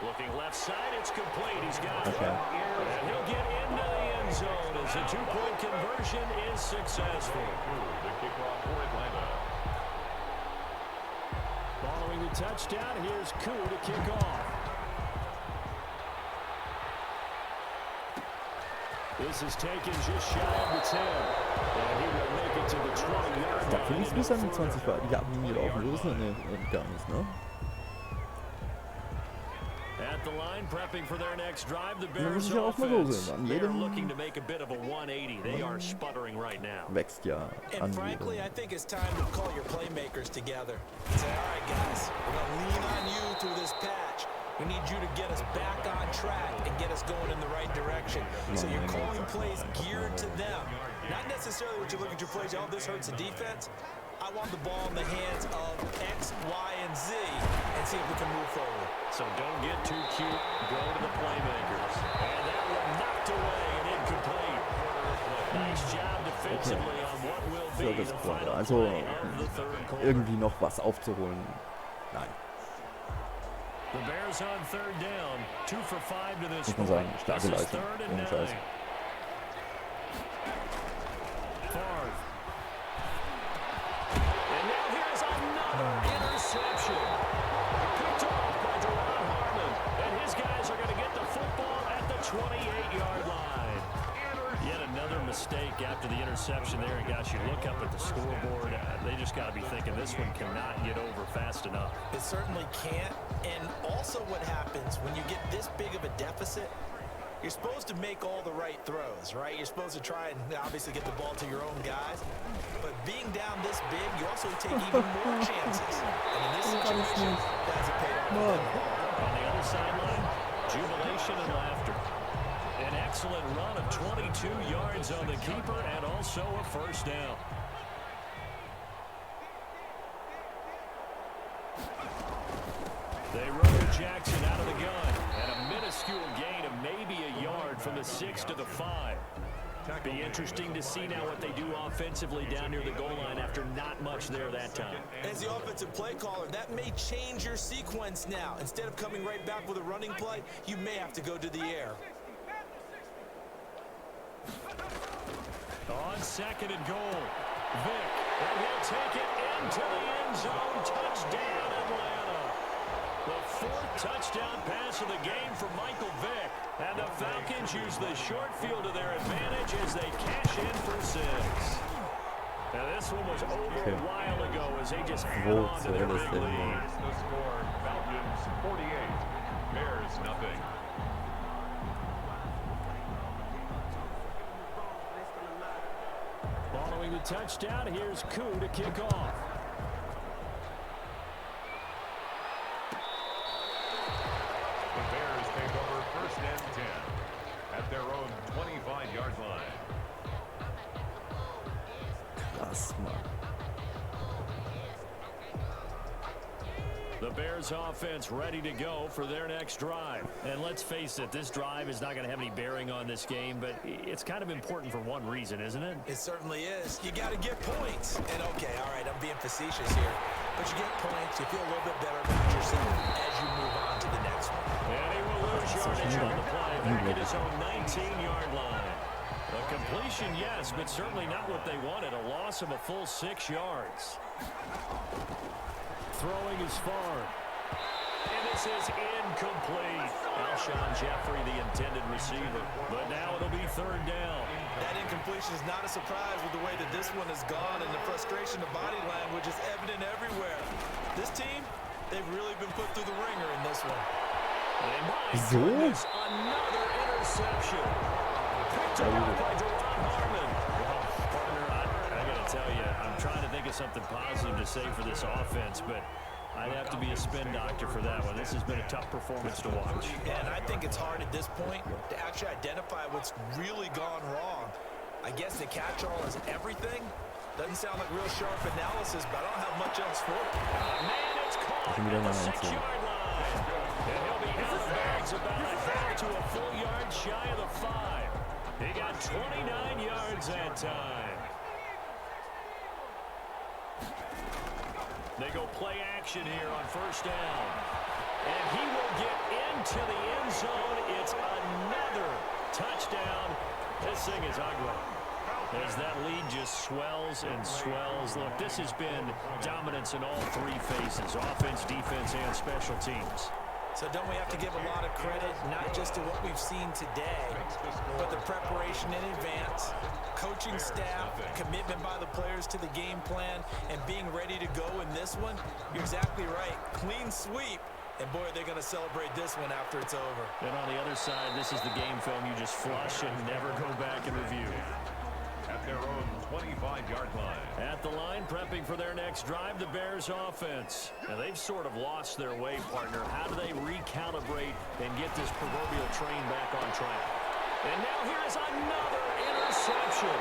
Looking left side, it's complete. He's got it. And he'll get into the end zone as the two-point conversion is successful. The kickoff for Atlanta. Following the touchdown, here's Koo to kick off. This is taken just shy of the 10. And he will make it to the 20-yard Da line. finde ich es bis an die 20 war. Die haben mir laufen müssen. Nee, gar nicht, ne? At the line, prepping for their next drive, the muss Bears ich ja auch mal so offense. sehen. An They're jedem looking to make a bit of a 180. They are sputtering right now. wächst ja an And frankly, I jedem. think it's time to call your playmakers together. Say, all right, guys, we're going to lean on you through this patch. We need you to get us back on track and get us going in the right direction. So you're calling plays geared to them. Not necessarily what you're looking to plays, oh, this hurts the defense. I want the ball in the hands of X, Y, and Z and see if we can move forward. So don't get too cute. Go to the playmakers. And that one knocked away and incomplete. Nice job defensively on what will be Viertes the Quarter. final Also play of the third quarter. irgendwie noch was aufzuholen. Nein, The Bears on third down. 2 for 5 to this muss man point. sagen, starke This is Leistung. third and Ohne Scheiß. 9. Favre. And now here's another interception. Picked off by Deron Harmon. And his guys are going to get the football at the 28-yard line. Yet another mistake after the interception there. And gosh, you look up at the scoreboard. They just got to be thinking this one cannot get over fast enough. It certainly can't. And also what happens when you get this big of a deficit, you're supposed to make all the right throws, right? You're supposed to try and obviously get the ball to your own guys. But being down this big, you also take even more chances. And in this situation, that hasn't paid off for them at all. On the other sideline, jubilation and laughter. An excellent run of 22 yards on the keeper and also a first down. They run Jackson out of the gun. And a minuscule gain of maybe a yard from the 6 to the 5. Be interesting to see now what they do offensively down near the goal line after not much there that time. As the offensive play caller, that may change your sequence now. Instead of coming right back with a running play, you may have to go to the air. On second and goal, Vic, and he'll take it into the end zone. Touchdown, Atlanta. The 4th touchdown pass of the game for Michael Vick. And the Falcons use the short field to their advantage as they cash in for 6. Now this one was over a while ago as they just hang on to their big lead. The score, Falcons 48, Bears nothing. Following the touchdown, here's Koo to kick off. The Bears take over 1st and 10 at their own 25-yard line. Krass, Mann. The Bears offense ready to go for their next drive. And let's face it, this drive is not going to have any bearing on this game, but it's kind of important for one reason, isn't it? It certainly is. You got to get points. And okay, all right, I'm being facetious here. But you get points, you feel a little bit better about yourself as you move on to the next one. And he will lose yardage on the play back at his own 19-yard line. A completion, yes, but certainly not what they wanted. A loss of a full 6 yards. Throwing is far. And this is incomplete. Alshon Jeffrey, the intended receiver. But now it'll be third down. That incompletion is not a surprise with the way that this one has gone, and the frustration of body language is evident everywhere. This team, they've really been put through the ringer in this one. And my goodness, another interception. Picked up by Deron Harmon. Well, partner, I got to tell you, I'm trying to think of something positive to say for this offense, but I'd have to be a spin doctor for that one. This has been a tough performance to watch. And I think it's hard at this point to actually identify what's really gone wrong. I guess the catch-all is everything. Doesn't sound like real sharp analysis, but I don't have much else for it. Man, it's caught at the 6-yard line. And he'll be out of bounds about a half to a full yard shy of the 5. He got 29 yards that time. They go play action here on first down. And he will get into the end zone. It's another touchdown. This thing is ugly. As that lead just swells and swells. Look, this has been dominance in all three phases, offense, defense, and special teams. So don't we have to give a lot of credit, not just to what we've seen today, but the preparation in advance, coaching staff, commitment by the players to the game plan, and being ready to go in this one? You're exactly right. Clean sweep. And boy, they're going to celebrate this one after it's over. And on the other side, this is the game film you just flush and never go back and review. At their own 25-yard line. At the line, prepping for their next drive, the Bears offense. Now, they've sort of lost their way, partner. How do they recalibrate and get this proverbial train back on track? And now here's another interception.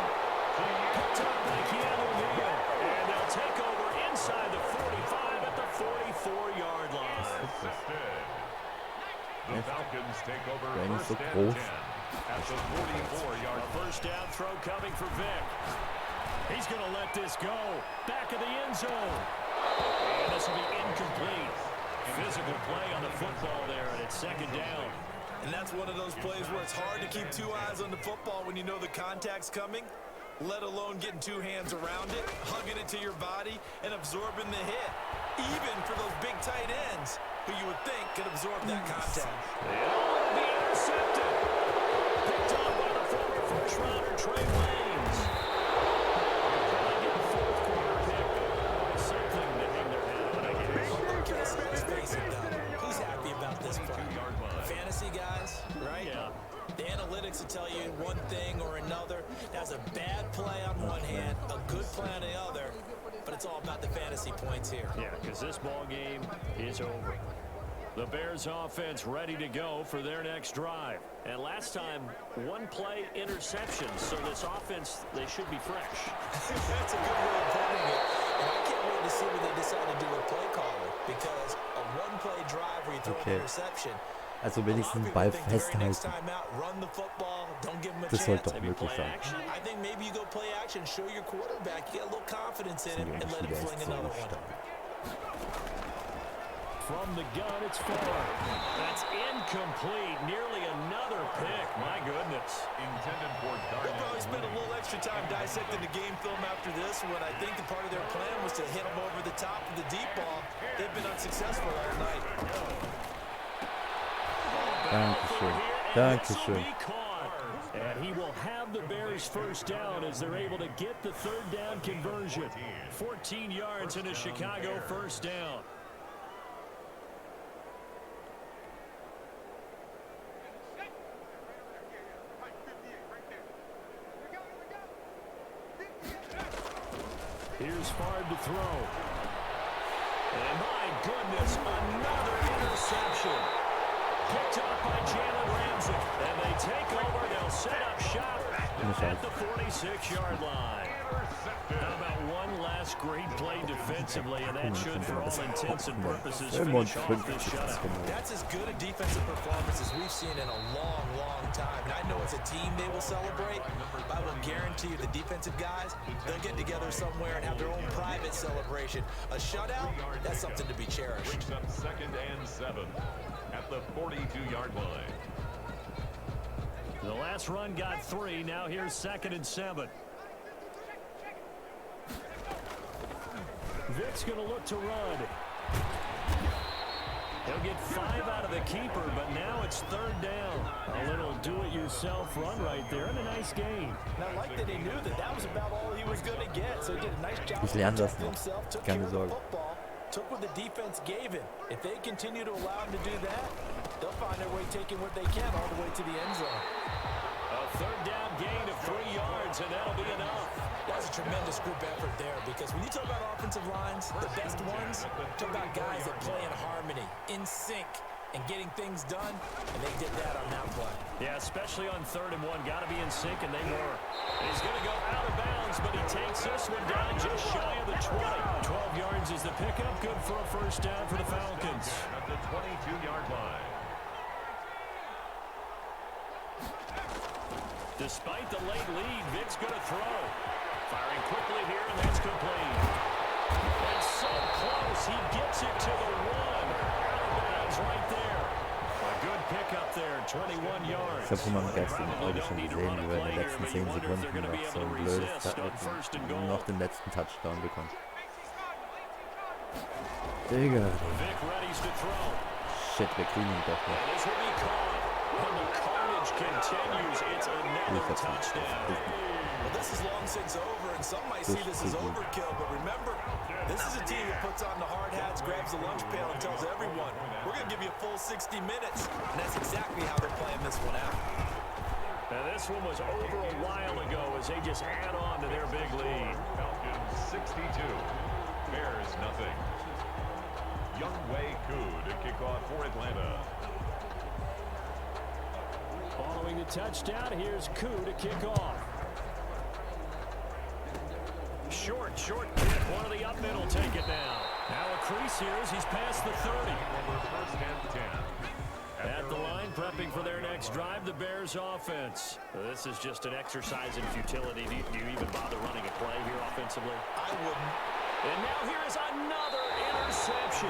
Picked up by Keanu Neal. And they'll take over inside the 45 at the 44-yard line. The Falcons take over Rang so first and groß. 10 at the 44-yard line. First down throw coming for Vic. He's going to let this go. Back of the end zone. And this will be incomplete. Physical play on the football there, and it's second down. And that's one of those plays where it's hard to keep two eyes on the football when you know the contact's coming, let alone getting two hands around it, hugging it to your body, and absorbing the hit. Even for those big tight ends, who you would think could absorb that contact. It'll be intercepted. Picked up by the former first-rounder, Trey Waynes. Probably get a fourth-quarter pick. Something to hang their head on, I guess. Let's face it, though. Who's happy about this play? Fantasy guys, right? Yeah. The analytics will tell you one thing or another. That's a bad play on one hand, a good play on the other, but it's all about the fantasy points here. Yeah, because this ball game is over. The Bears offense ready to go for their next drive. And last time, one play interception. So this offense, they should be fresh. That's a good way of putting it. And I can't wait to see what they decide to do with play calling, because a one-play drive where you throw an interception. Also wenigstens den Ball festhalten. Das sollte doch möglich sein. I think maybe you go play action, show your quarterback, you get a little confidence in him, and let him fling another one. From the gun, it's far. That's incomplete. Nearly another pick. My goodness. Intended for They'll probably spend a little extra time dissecting the game film after this one. I think the part of their plan was to hit them over the top of the deep ball. They've been unsuccessful all night. Dankeschön. Dankeschön. And he will have the Bears first down as they're able to get the third down conversion. 14 yards in a Chicago first down. Here's Favre to throw. And my goodness, another interception. Picked up by Jalen Ramsey. And they take over. They'll set up shop at the 46-yard line. How about one last great play defensively, and that should, for all intents and purposes, finish off this shutout. That's as good a defensive performance as we've seen in a long, long time. And I know as a team they will celebrate, but I will guarantee you the defensive guys, they'll get together somewhere and have their own private celebration. A shutout, that's something to be cherished. Brings up 2nd and 7 at the 42-yard line. The last run got 3. Now here's 2nd and 7. Vic's going to look to run. He'll get 5 out of the keeper, but now it's third down. A little do-it-yourself run right there, and a nice gain. And I like that he knew that that was about all he was going to get, so he did a nice job Ich lerne das protecting noch. himself, took Keine care of the Sorge. football, took what the defense gave him. If they continue to allow him to do that, they'll find their way taking what they can all the way to the end zone. A third down gain of 3 yards, and that'll be enough. That's a tremendous group effort there, because when you talk about offensive lines, the best ones, talk about guys that play in harmony, in sync, and getting things done, and they did that on that play. Yeah, especially on 3rd and 1. Got to be in sync, and they were. And he's going to go out of bounds, but he takes this one down just shy of the 20. 12 yards is the pickup. Good for a first down for the Falcons. At the 22-yard line. Despite the late lead, Vic's going to throw. Firing quickly here, and that's complete. And so close, he gets it to the 1. Out of bounds right there. A good pickup there, 21 yards. Ich habe von meinem Gast heute schon gesehen, wie wir in den letzten 10 Sekunden noch so ein blödes noch den letzten Touchdown bekommen. Digga. Vic readies to throw. Shit, wir kriegen ihn doch noch. This will be caught. And the carnage continues. It's another touchdown. Well, this is long since over, and some might see this as overkill, but remember, this is a team that puts on the hard hats, grabs the lunch pail, and tells everyone, we're going to give you a full 60 minutes. And that's exactly how they're playing this one out. And this one was over a while ago as they just add on to their big lead. Falcons 62. Bears nothing. Young Wei Koo to kick off for Atlanta. Following the touchdown, here's Koo to kick off. Short kick. One of the up middle take it down. Now a crease here as he's past the 30. First and 10. At the line, prepping for their next drive, the Bears offense. This is just an exercise in futility. Do you even bother running a play here offensively? I wouldn't. And now here is another interception.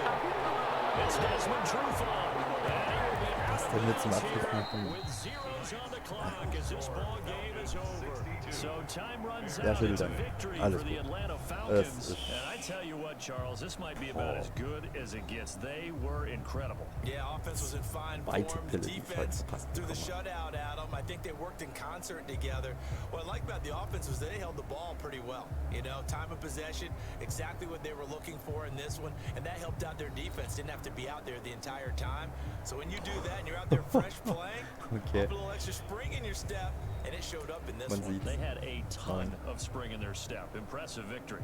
It's Desmond Trufant. And he will be out of denn mit zum bounds Abschluss here machen? with zeros on the clock as this ball game is over. So time runs Ja, out. vielen It's a Dank. victory Alles for the gut. Atlanta Es Falcons. ist And I tell you what, Charles, this might be about as good as it gets. They were incredible. Yeah, offense was in fine Weite form. The Pille, die ich heute defense verpasst through the bekommen shutout, Adam. I think they worked in concert together. What I like about the offense was they held the ball pretty well. You know, time of possession, exactly what they were looking for in this one, and that helped out their defense. Didn't have to be out there the entire time. So when you do that and you're out there fresh playing, Okay. put a little extra spring in your step, and it showed up in this Man one. sieht's. They had a ton of spring in their step. Impressive victory.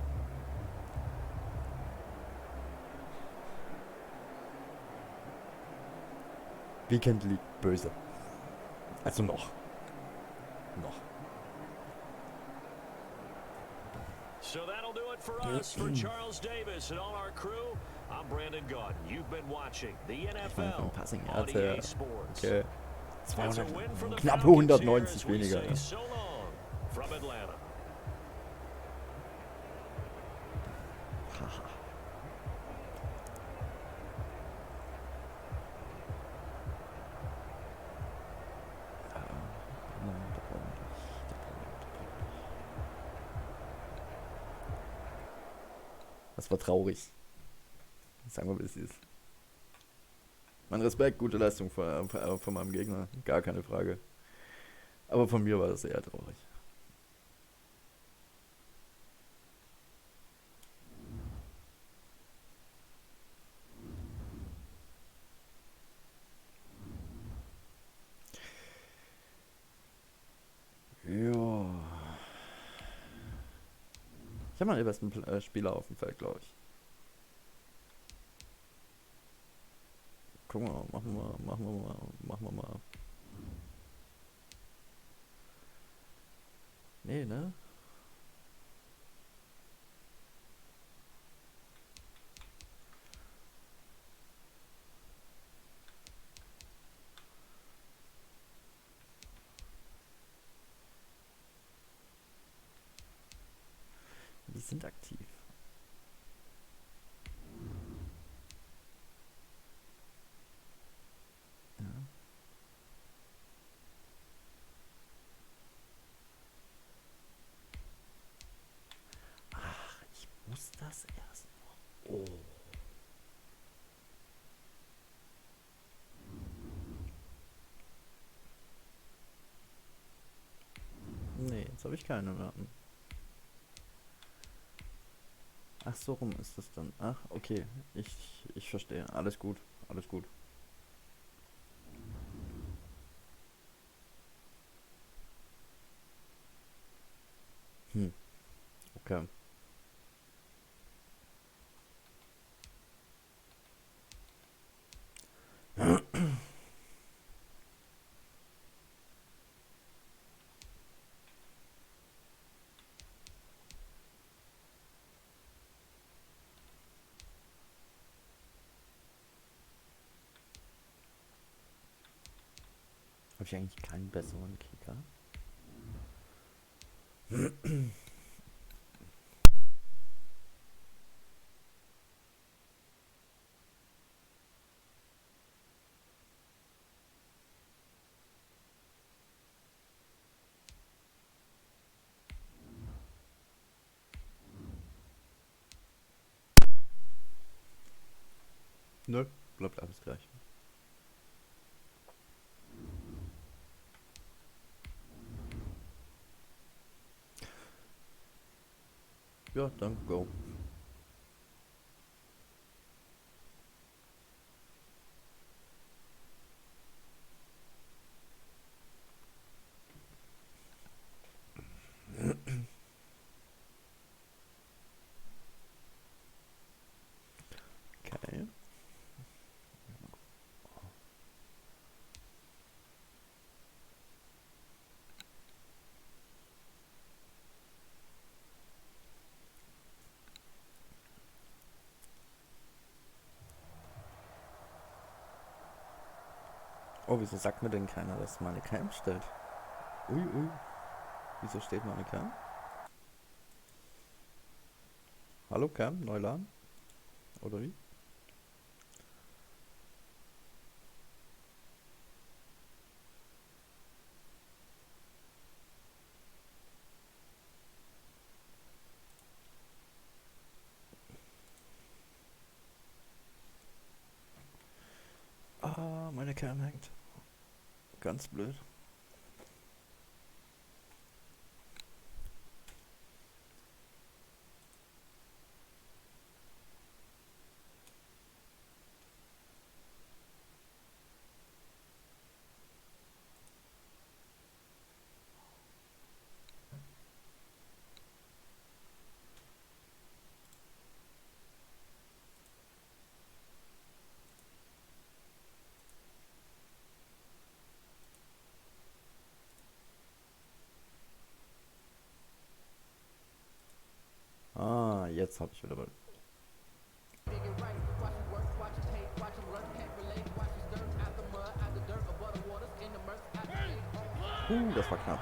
Weekend League böse. Also noch. So that'll do it for us. For Charles Davis and all our crew, I'm Brandon Gaudin. You've been watching the NFL Passing on Yards, EA Sports. Okay. That's a 200, win for the knappe Falcons here 190 as we weniger. say Ja. so long from Atlanta. Haha. Das war traurig. Sagen wir, wie es ist. Mein Respekt, gute Leistung von meinem Gegner, gar keine Frage. Aber von mir war das eher traurig. Ja. Ich habe mal den besten Spieler auf dem Feld, glaube ich. Gucken wir mal, machen wir mal. Nee, ne? Die sind aktiv. Ja. Ach, ich muss das erst noch. Oh. Jetzt habe ich keine mehr. Ach, so rum ist das dann. Ach, okay. Ich verstehe. Alles gut. Alles gut. Okay. Habe ich eigentlich keinen besseren Kicker? Nö, bleibt alles gleich. Ja, dann go. Okay. Oh, wieso sagt mir denn keiner, dass meine Cam stellt? Ui, ui. Wieso steht meine Cam? Hallo Cam, Neuladen? Oder wie? Ah, meine Cam hängt. Ganz blöd. Ah, jetzt habe ich wieder was. Das war knapp.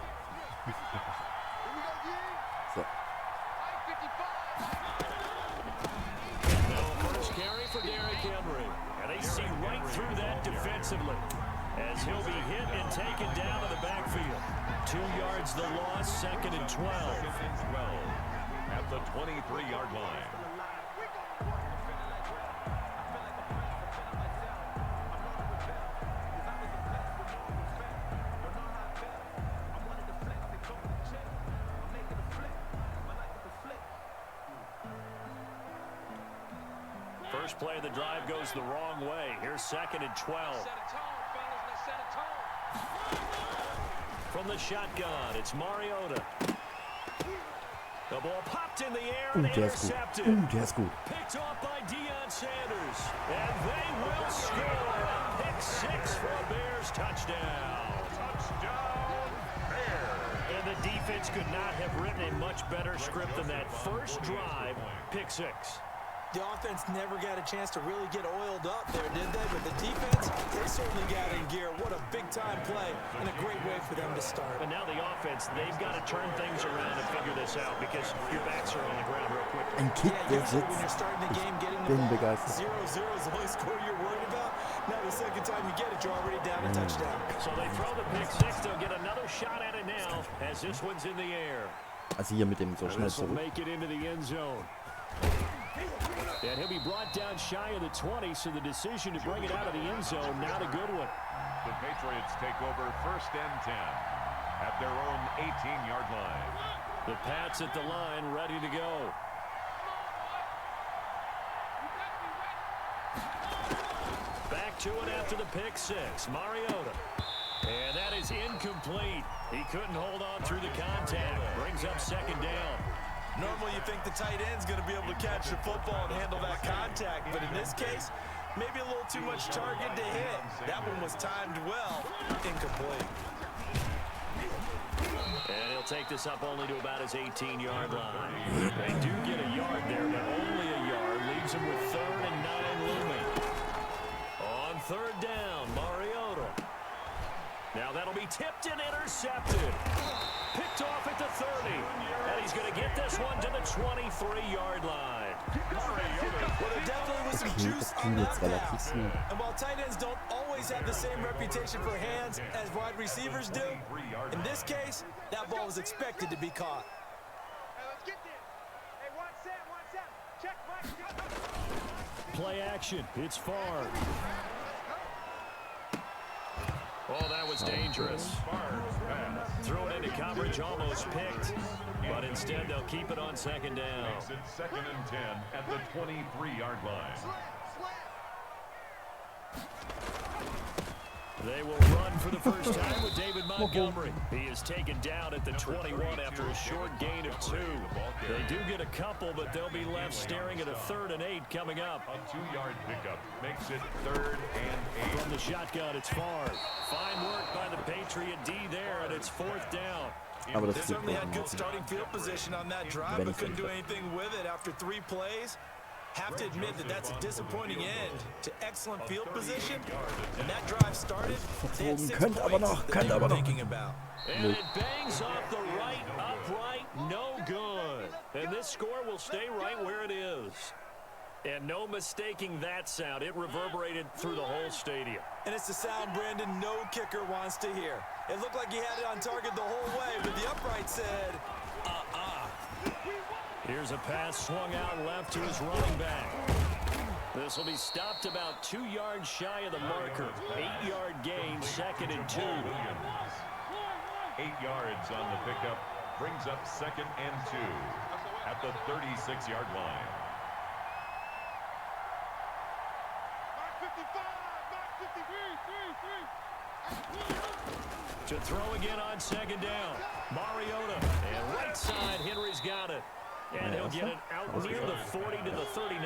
So. First carry for Derrick Henry. And they see right through that defensively as he'll be hit and taken down to the backfield. 2 yards the loss, 2nd and 12. At the 23-yard line. First play of the drive goes the wrong way. Here's 2nd and 12. From the shotgun, it's Mariota. The ball popped in the air and intercepted. Der ist gut. Picked off by Deion Sanders. And they will score. Pick 6 for a Bears touchdown. Touchdown, Bears. And the defense could not have written a much better script than that first drive. Pick 6. The offense never got a chance to really get oiled up there, did they? But the defense, they certainly got in gear. What a big-time play and a great way for them to start. And now the offense, they've got to turn things around and figure this out because your backs are on the ground real quickly. Ein Kick, der Usually when you're sitzt. starting the game, getting Ich the bin ball, begeistert. 0-0 is the only score you're worried about. Now the second time you get it, you're already down a touchdown. So they throw the pick 6. They'll get another shot at it now as this one's in the air. Also hier mit dem so And schnell this will zurück. make it into the end zone. And he'll be brought down shy of the 20, so the decision to bring it out of the end zone, not a good one. The Patriots take over 1st and 10. at their own 18-yard line. The Pats at the line, ready to go. Back to it after the pick six. Mariota. And that is incomplete. He couldn't hold on through the contact. Brings up second down. Normally you think the tight end's going to be able to catch the football and handle that contact, but in this case, maybe a little too much target to hit. That one was timed well. Incomplete. And he'll take this up only to about his 18-yard line. They do get a yard there, but only a yard. Leaves him with 3rd and 9 looming. On 3rd down, Mariota. Now that'll be tipped and intercepted. Picked off at the 30. And he's going to get this one to the 23-yard line. Well, there definitely was some juice on that pass. And while tight ends don't always have the same reputation for hands as wide receivers do, in this case, that ball was expected to be caught. Hey, let's get there. Hey, one set. Check, Mike. Play action. It's Favre. Oh, that was dangerous. Thrown into coverage, almost picked. But instead, they'll keep it on 2nd down. Makes it 2nd and 10 at the 23-yard line. They will run for the first time with David Montgomery. He is taken down at the 21 after a short gain of 2. They do get a couple, but they'll be left staring at a 3rd and 8 coming up. A 2-yard pickup makes it 3rd and 8. From the shotgun, it's Favre. Fine work by the Patriot D there, and it's 4th down. Aber They das certainly had good liegt starting field position on that drive, but couldn't do anything with it after 3 plays. Have to admit that that's a disappointing end to excellent field position. When that drive started, they had 6 points that they were thinking about. And it bangs off the right upright, no good. And this score will stay right where it is. And no mistaking that sound. It reverberated through the whole stadium. And it's the sound Brandon no kicker wants to hear. It looked like he had it on target the whole way, but the upright said, Here's a pass swung out left to his running back. This will be stopped about 2 yards shy of the marker. 8-yard gain, 2nd and 2. 8 yards on the pickup brings up 2nd and 2 at the 36-yard line. To throw again on 2nd down. Mariota. And right side, Henry's got it. And he'll get it out near the 40 to the 39.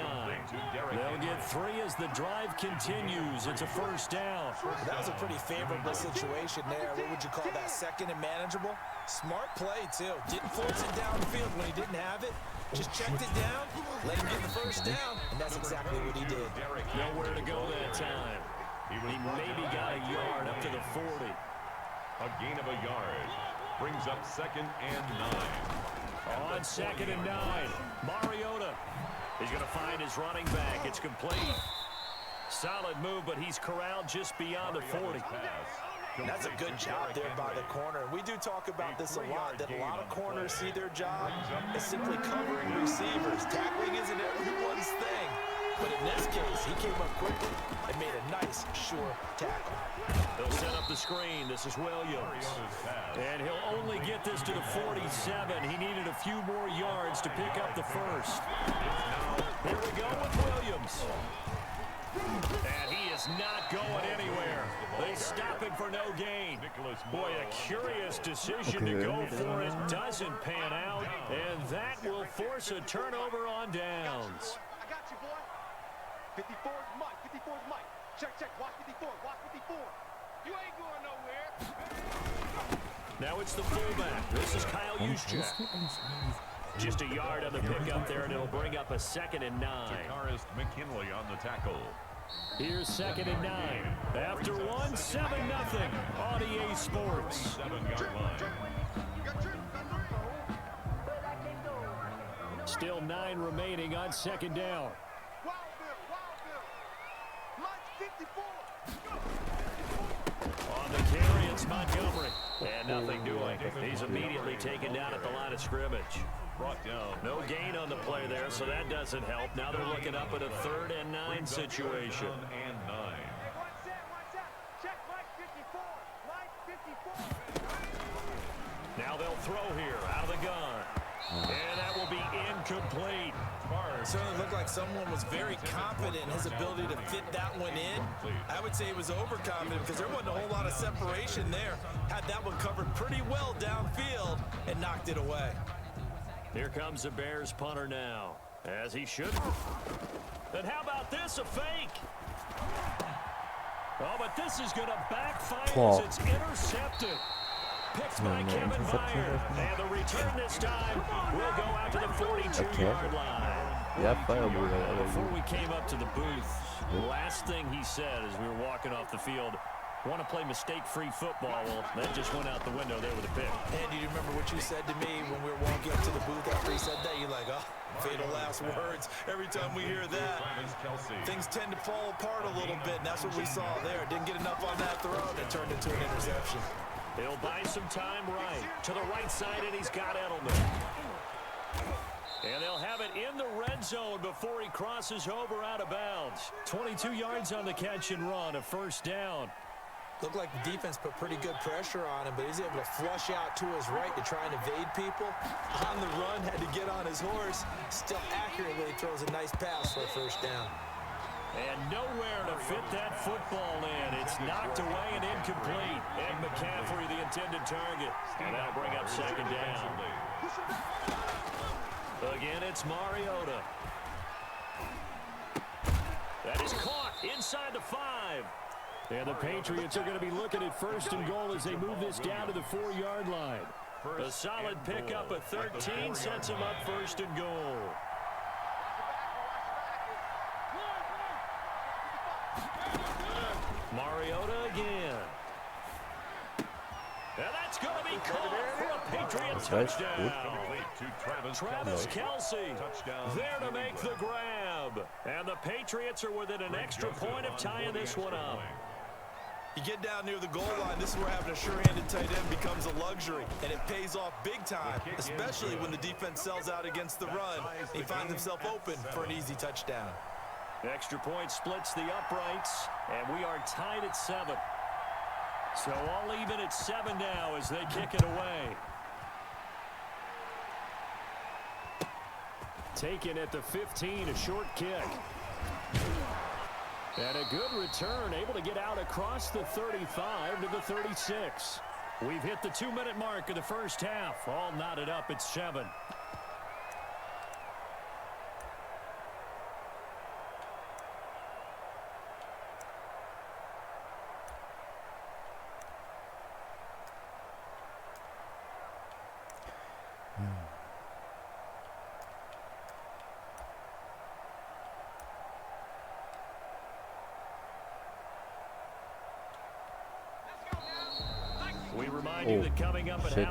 They'll get 3 as the drive continues. It's a 1st down. That was a pretty favorable situation there. What would you call that? 2nd and manageable? Smart play, too. Didn't force it downfield when he didn't have it. Just checked it down, let him get the 1st down, and that's exactly what he did. Nowhere to go that time. He maybe got a yard up to the 40. A gain of a yard brings up 2nd and 9. On 2nd and 9, Mariota is going to find his running back. It's complete. Solid move, but he's corralled just beyond the 40. That's a good job there by the corner. We do talk about this a lot, that a lot of corners see their job as simply covering receivers. Tackling isn't everyone's thing. But in this case, he came up quickly and made a nice, sure tackle. They'll set up the screen. This is Williams. And he'll only get this to the 47. He needed a few more yards to pick up the 1st. Here we go with Williams. And he is not going anywhere. They stop him for no gain. Boy, a curious decision to go for it. Doesn't pan out. And that will force a turnover on downs. I got you, boy. 54 is Mike. 54 is Mike. Check. Watch 54. Watch 54. You ain't going nowhere. Now it's the fullback. This is Kyle Juszczyk. Just a yard on the pickup there, and it'll bring up a 2nd and 9. Jakarist McKinley on the tackle. Here's 2nd and 9. After 1, 7-0 on EA Sports. 7-yard line. Still 9 remaining on 2nd down. Wild Bill. Mike 54. On the carry, it's Montgomery. And nothing doing. He's immediately taken down at the line of scrimmage. Brought down. No gain on the play there, so that doesn't help. Now they're looking up at a 3rd and 9 situation. 3rd and 9. Hey, one set. Check Mike 54. Mike 54. Now they'll throw here out of the gun. And that will be incomplete. It certainly looked like someone was very confident in his ability to fit that one in. I would say he was overconfident because there wasn't a whole lot of separation there. Had that one covered pretty well downfield and knocked it away. Here comes the Bears punter now, as he should. And how about this, a fake? Oh, but this is going to backfire as it's intercepted. Picked by Kevin Byard. And the return this time will go out to the 42-yard line. Yeah, firewood. Before we came up to the booth, the last thing he said as we were walking off the field, want to play mistake-free football. Well, that just went out the window there with a pick. And do you remember what you said to me when we were walking up to the booth after he said that? You're like, oh, fatal last words. Every time we hear that, things tend to fall apart a little bit, and that's what we saw there. Didn't get enough on that throw, and it turned into an interception. He'll buy some time right. To the right side, and he's got Edelman. And they'll have it in the red zone before he crosses over out of bounds. 22 yards on the catch and run, a first down. Looked like the defense put pretty good pressure on him, but he's able to flush out to his right to try and evade people. On the run, had to get on his horse. Still accurately throws a nice pass for a first down. And nowhere to fit that football in. It's knocked away and incomplete. And McCaffrey, the intended target. And that'll bring up second down. Again, it's Mariota. That is caught inside the 5. And the Patriots are going to be looking at first and goal as they move this down to the 4-yard line. A solid pickup of 13 sets them up first and goal. Mariota again. And that's going to be caught for a Patriot touchdown. Travis Kelce there to make the grab. And the Patriots are within an extra point of tying this one up. You get down near the goal line, this is where having a sure-handed tight end becomes a luxury, and it pays off big time, especially when the defense sells out against the run. He finds himself open for an easy touchdown. Extra point splits the uprights, and we are tied at 7. So all even at 7 now as they kick it away. Taken at the 15, a short kick. And a good return, able to get out across the 35 to the 36. We've hit the 2-minute mark of the first half. All knotted up at 7. Oh, shit.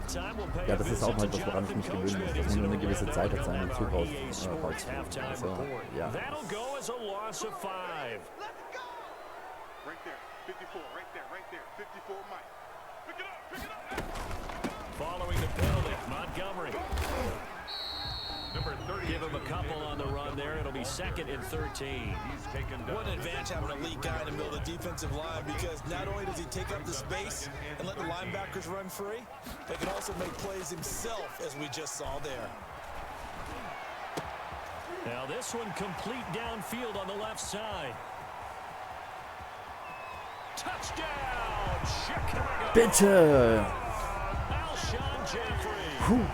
Ja, das ist auch mal was, woran ich mich gewöhnen muss, dass man nur eine gewisse Zeit hat, seinen Zug rauszuholen. Also, ja. That'll go as a loss of 5. Right there, 54, right there, 54, Mike. Pick it up. Following the penalty, Montgomery. Number 30. Give him a couple on the run there. It'll be 2nd and 13. What an advantage having an elite guy in the middle of the defensive line, because not only does he take up the space and let the linebackers run free, but he can also make plays himself, as we just saw there. Now this one complete downfield on the left side. Touchdown, Chicago! Bitte! Alshon Jeffrey. Puh.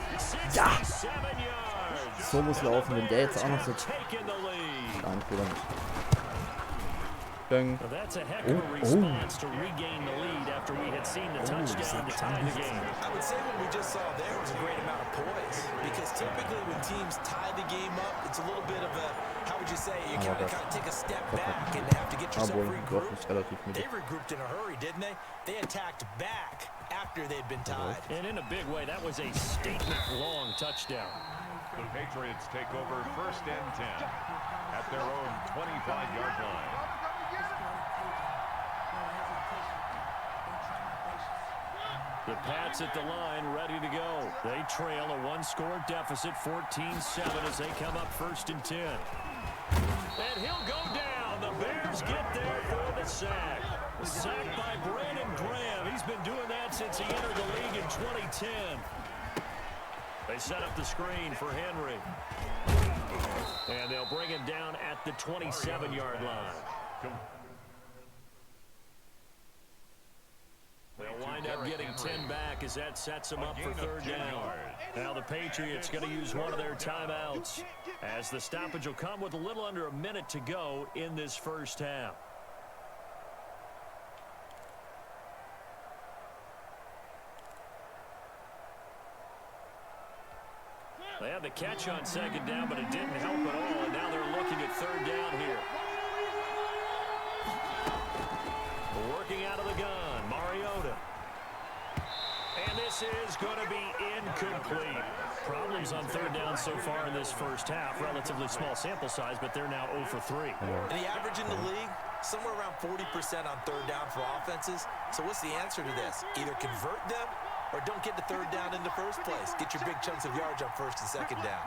Ja! 67 yards. So muss laufen, wenn der jetzt auch noch so... Nein, oder nicht. Bang. That's a heck of a response to regain the lead after we had seen the touchdown to tie the game. I would say what we just saw there was a great amount of poise, because typically when teams tie the game up, it's a little bit of a, how would you say, you kind of take a step back and have to get yourself regrouped. They regrouped in a hurry, didn't they? They attacked back after they'd been tied. And in a big way, that was a statement-long touchdown. The Patriots take over 1st and 10 at their own 25-yard line. The Pats at the line, ready to go. They trail a 1-score deficit, 14-7 as they come up 1st and 10. And he'll go down. The Bears get there for the sack. Sacked by Brandon Graham. He's been doing that since he entered the league in 2010. They set up the screen for Henry. And they'll bring him down at the 27-yard line. They'll wind up getting 10 back as that sets them up for third down. Now the Patriots going to use one of their timeouts as the stoppage will come with a little under a minute to go in this first half. They had the catch on second down, but it didn't help at all, and now they're looking at third down here. Working out of the gun, Mariota. And this is going to be incomplete. Problems on third down so far in this first half. Relatively small sample size, but they're now 0 for 3. And the average in the league, somewhere around 40% on third down for offenses. So what's the answer to this? Either convert them or don't get the third down in the first place. Get your big chunks of yards on first and second down.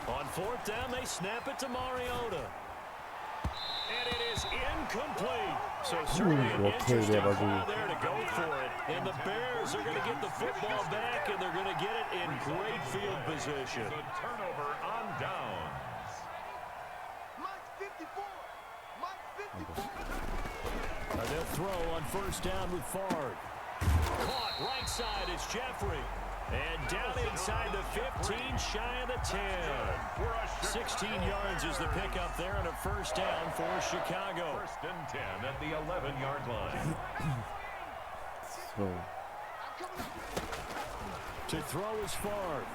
On fourth down, they snap it to Mariota. And it is incomplete. So certainly an interesting call there to go for it. And the Bears are going to get the football back, and they're going to get it in great field position. The turnover on downs. Mike 54. Mike 54. And they'll throw on first down with Favre. Caught right side is Jeffrey. And down inside the 15, shy of the 10. 16 yards is the pickup there, and a first down for Chicago. First and 10 at the 11-yard line. So. To throw is Favre.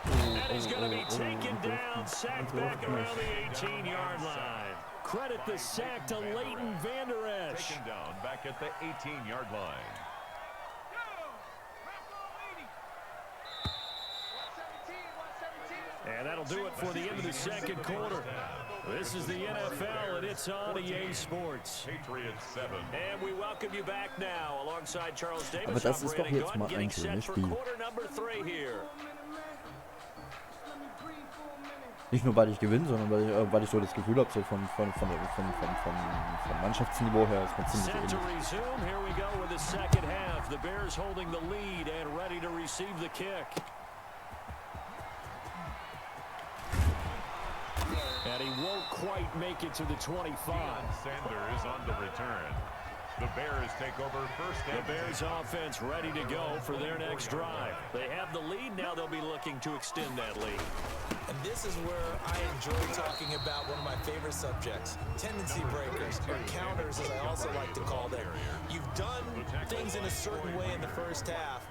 And he's going to be taken down, sacked back around the 18-yard line. Credit the sack to Leighton Vander Esch. Taken down back at the 18-yard line. And that'll do it for the end of the second quarter. This is the NFL, and it's on EA Sports. Patriots 7. And we welcome you back now alongside Charles Davis. Aber das ist doch operating jetzt gun, mal getting ein set schönes for Spiel. quarter number 3 here. Nicht nur, weil ich gewinne, sondern weil ich so das Gefühl habe, so vom Mannschaftsniveau her ist man ziemlich Set to ähnlich. resume. Here we go with the second half. The Bears holding the lead and ready to receive the kick. And he won't quite make it to the 25. Sanders on the return. The Bears take over first and The Bears offense ready to go for their next drive. They have the lead. Now they'll be looking to extend that lead. And this is where I enjoy talking about one of my favorite subjects, tendency breakers, or counters, as I also like to call them. You've done things in a certain way in the first half,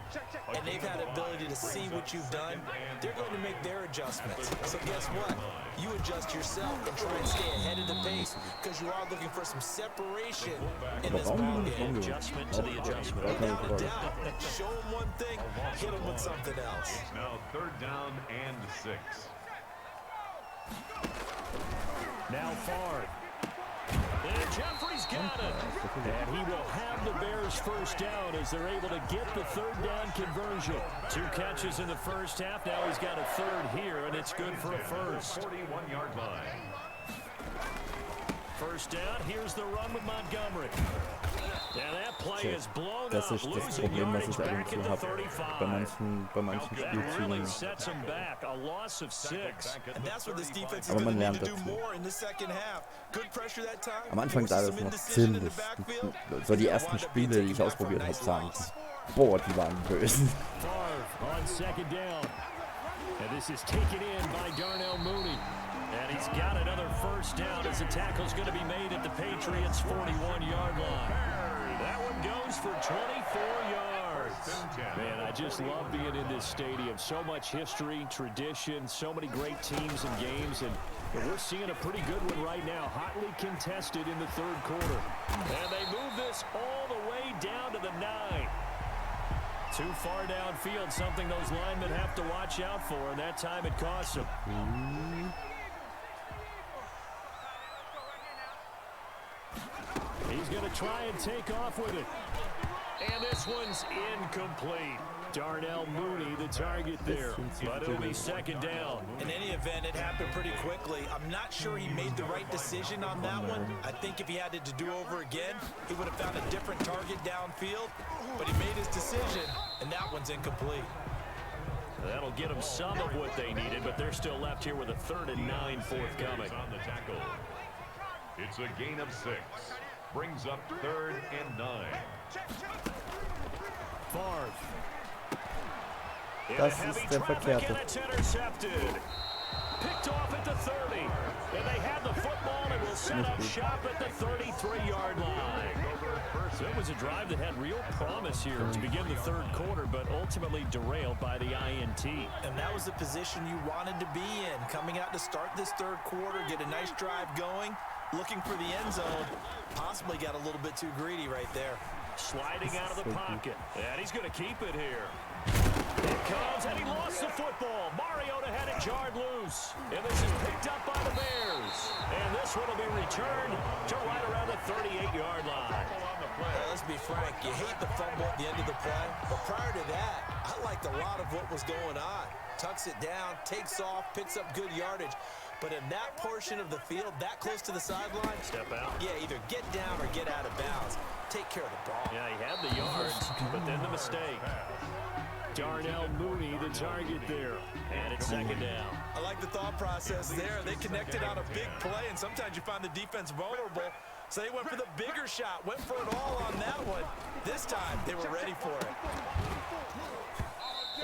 and they've had the ability to see what you've done. They're going to make their adjustments. So guess what? You adjust yourself and try and stay ahead of the pace, because you are looking for some separation in this ball game. Adjustment to the adjustment. Without a doubt, show them one thing, hit them with something else. now third down and 6. Now Favre. And Jeffrey's got it. And he will have the Bears first down as they're able to get the third down conversion. 2 catches in the first half. Now he's got a third here, and it's good for a first. 41-yard line. First down. Here's the run with Montgomery. And that play is blown Das up. ist das Losing Problem, was yardage ich ab back und at zu the habe 35. bei manchen That really Spielzügen. sets him back. A loss of 6. And that's what this defense is Aber going man to need lernt to do dazu. more in the second half. Good pressure that time. Am Anfang sah das noch ziemlich. So die ersten Spiele, die ich ausprobiert habe, sagen, boah, die waren böse. Favre on second down. And this is taken in by Darnell Mooney. And he's got another first down as the tackle's going to be made at the Patriots' 41-yard line. That one goes for 24 yards. Man, I just love being in this stadium. So much history, tradition, so many great teams and games. And we're seeing a pretty good one right now, hotly contested in the third quarter. And they move this all the way down to the 9. Too far downfield, something those linemen have to watch out for, and that time it costs them. He's going to try and take off with it. And this one's incomplete. Darnell Mooney, the target there. But it'll be second down. In any event, it happened pretty quickly. I'm not sure he made the right decision on that one. I think if he had it to do over again, he would have found a different target downfield. But he made his decision, and that one's incomplete. That'll get them some of what they needed, but they're still left here with a 3rd and 9 forthcoming. On the tackle. It's a gain of 6. Brings up 3rd and 9. Favre. Das ist der Verkehrte. And it's intercepted. Picked off at the 30. And they have the football and will set up shop at the 33-yard line. So it was a drive that had real promise here to begin the 3rd quarter, but ultimately derailed by the INT. And that was the position you wanted to be in. Coming out to start this 3rd quarter, get a nice drive going, looking for the end zone. Possibly got a little bit too greedy right there. Sliding out of the pocket. And he's going to keep it here. It comes, and he lost the football. Mariota had it jarred loose. And this is picked up by the Bears. And this one will be returned to right around the 38-yard line. Let's be frank, you hate the fumble at the end of the play. But prior to that, I liked a lot of what was going on. Tucks it down, takes off, picks up good yardage. But in that portion of the field, that close to the sideline, step out. Yeah, either get down or get out of bounds. Take care of the ball. Yeah, he had the yards, but then the mistake. Darnell Mooney, the target there. And it's second down. I like the thought process there. They connected on a big play, and sometimes you find the defense vulnerable. So they went for the bigger shot, went for it all on that one. This time, they were ready for it.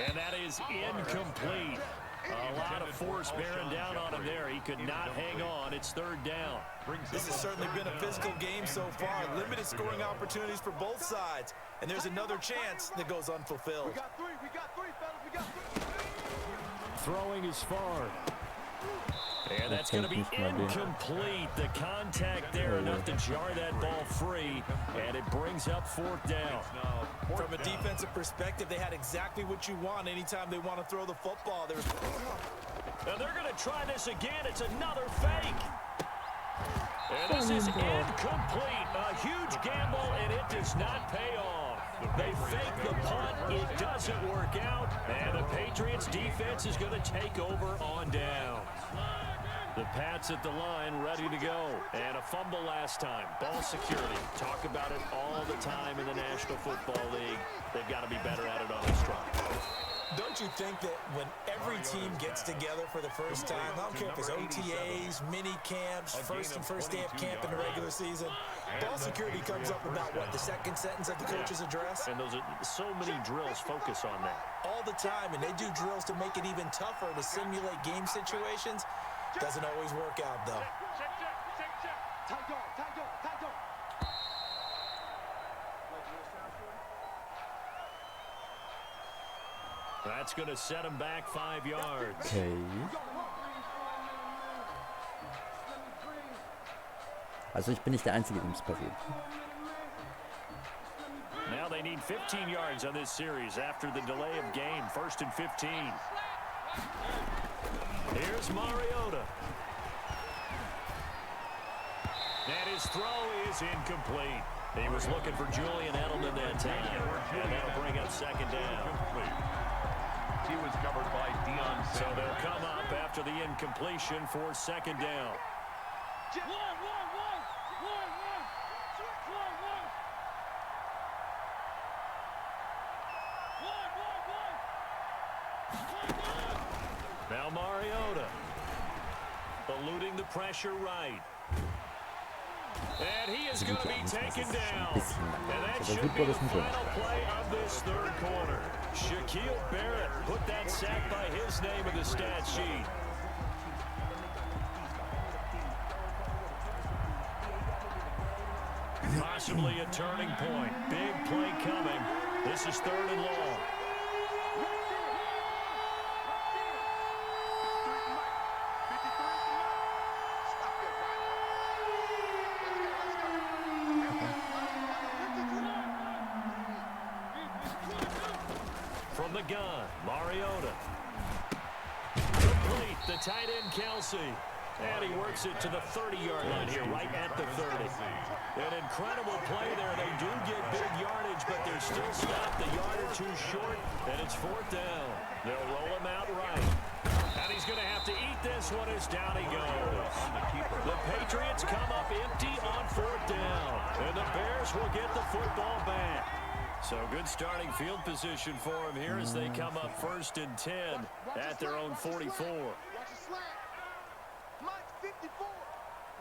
And that is incomplete. A lot of force bearing down on him there. He could not hang on. It's 3rd down. This has certainly been a physical game so far. Limited scoring opportunities for both sides. And there's another chance that goes unfulfilled. We got 3, fellas, we got 3. Throwing is far. And that's going to be incomplete. The contact there enough to jar that ball free. And it brings up 4th down. From a defensive perspective, they had exactly what you want anytime they want to throw the football. Now they're going to try this again. It's another fake. And this is incomplete. A huge gamble, and it does not pay off. They fake the punt. It doesn't work out. And the Patriots defense is going to take over on down. The Pats at the line, ready to go. And a fumble last time. Ball security. Talk about it all the time in the National Football League. They've got to be better at it on this drive. Don't you think that when every team gets together for the first time, I don't care if it's OTAs, mini camps, first day of camp in the regular season, ball security comes up about, what, the 2nd sentence of the coach's address? And those are so many drills focus on that. All the time, and they do drills to make it even tougher to simulate game situations. Doesn't always work out, though. Check. Tight guard. That's going to set him back 5 yards. Okay. Also ich bin nicht der Einzige, dem es passiert. Now they need 15 yards on this series after the delay of game. 1st and 15. Here's Mariota. And his throw is incomplete. He was looking for Julian Edelman that time. And that'll bring up 2nd down. He was covered by Deion Sanders. So they'll come up after the incompletion for 2nd down. Now Mariota eluding the pressure right. And he is going to be taken down. And that should be the final play of this 3rd quarter. Shaquille Barrett put that sack by his name in the stat sheet. Possibly a turning point. Big play coming. This is 3rd and long. From the gun, Mariota. Complete, the tight end, Kelsey. And he works it to the 30-yard line here, right at the 30. An incredible play there. They do get big yardage, but they're still stopped a yard or two short, and it's 4th down. They'll roll him out right. And he's going to have to eat this one as down he goes. The Patriots come up empty on 4th down, and the Bears will get the football back. So good starting field position for him here as they come up 1st and 10 at their own 44. Watch the slant. Mike 54.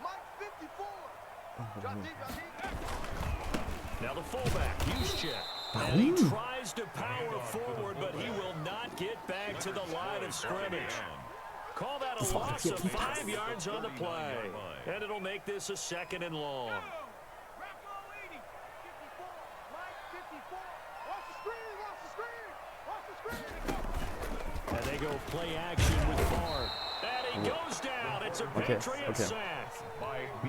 Mike 54. Drop deep, drop deep. Now the fullback, Juszczyk. And he tries to power forward, but he will not get back to the line of scrimmage. Call that a loss of 5 yards on the play. And it'll make this a 2nd and long. And they go play action with Favre. And he goes down. It's a Patriot sack.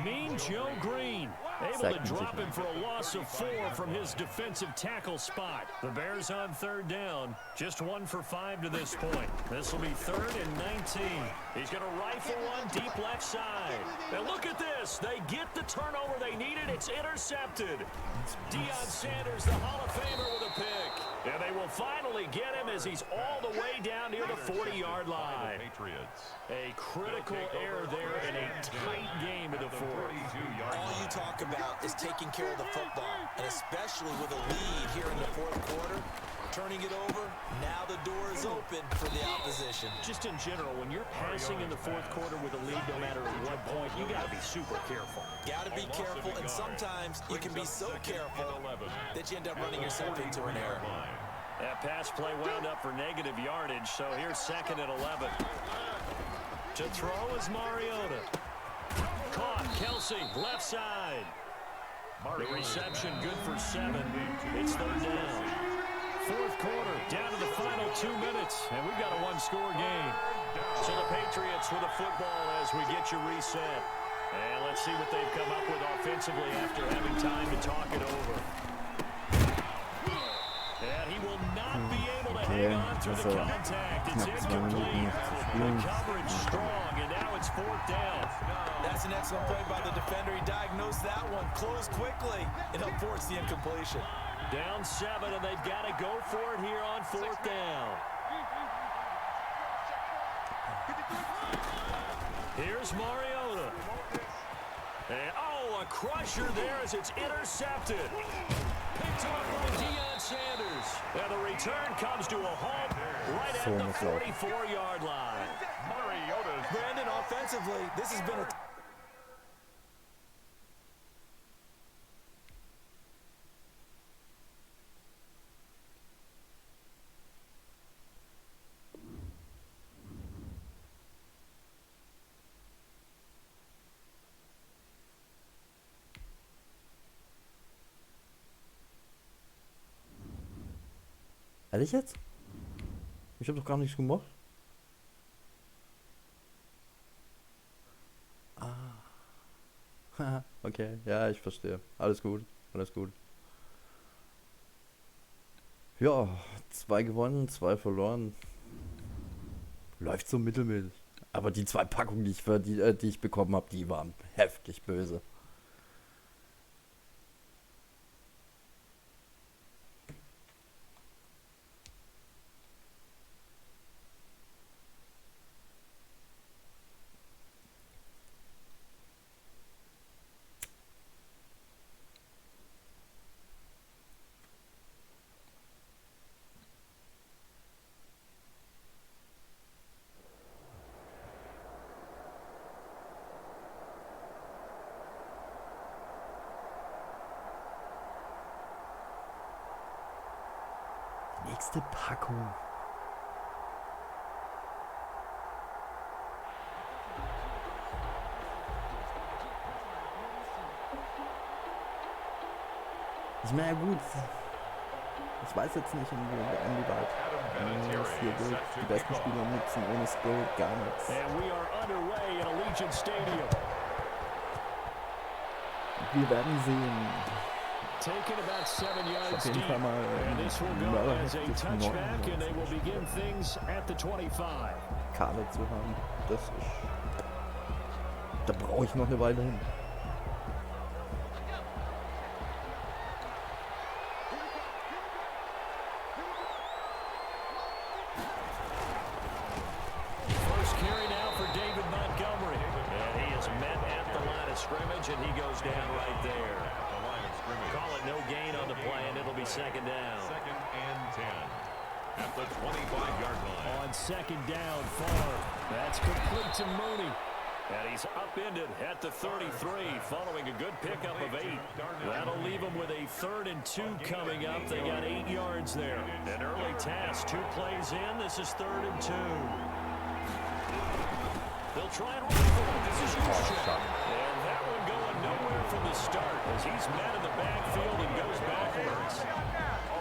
Mean Joe Green able to drop him for a loss of 4 from his defensive tackle spot. The Bears on 3rd down. Just 1 for 5 to this point. This will be 3rd and 19. He's going to rifle one deep left side. And look at this. They get the turnover they needed. It's intercepted. Deion Sanders, the Hall of Famer, with a pick. And they will finally get him as he's all the way down near the 40-yard line. A critical error there in a tight game in the 4th. All you talk about is taking care of the football, and especially with a lead here in the 4th quarter. Turning it over, now the door is open for the opposition. Just in general, when you're passing in the 4th quarter with a lead, no matter at what point, you got to be super careful. Got to be careful, and sometimes you can be so careful that you end up running yourself into an error. That pass play wound up for negative yardage, so here's 2nd and 11. To throw is Mariota. Caught, Kelsey, left side. The reception good for 7. It's 3rd down. 4th quarter, down to the final 2 minutes, and we've got a 1-score game. So the Patriots with the football as we get you reset. And let's see what they've come up with offensively after having time to talk it over. And he will not be able to hang on through the contact. It's incomplete. The coverage strong, and now it's 4th down. That's an excellent play by the defender. He diagnosed that one, closed quickly, and helped force the incompletion. Down 7, and they've got to go for it here on 4th down. Here's Mariota. And, a crusher there as it's intercepted. Picked off by Deion Sanders. And the return comes to a halt right at the 44-yard line. Brandon, offensively, this has been a... Ehrlich jetzt? Ich habe doch gar nichts gemacht. Ah. Okay, ja, ich verstehe. Alles gut, alles gut. Ja, 2 gewonnen, 2 verloren. Läuft so mittelmäßig. Aber die 2 Packungen, die ich bekommen habe, die waren heftig böse. Nächste Packung. Ich meine, ja gut. Ich weiß jetzt nicht, inwieweit es hier geht. Die besten Spieler nutzen ohne Skill gar nichts. Wir werden sehen. Auf jeden Fall mal Kader zu haben. Das ist Da brauche ich noch eine Weile hin. First carry now for David Montgomery. And he is met at the line of scrimmage, and he goes down right there. Call it no gain on the play, and it'll be second down. Second and 10 at the 25-yard line. On second down, Favre. That's complete to Mooney. And he's upended at the 33 following a good pickup of 8. That'll leave him with a 3rd and 2 coming up. They got 8 yards there. An early task, 2 plays in. This is 3rd and 2. They'll try and run for it. This is Juszczyk. And that one going nowhere from the start as he's met in the backfield and goes backwards.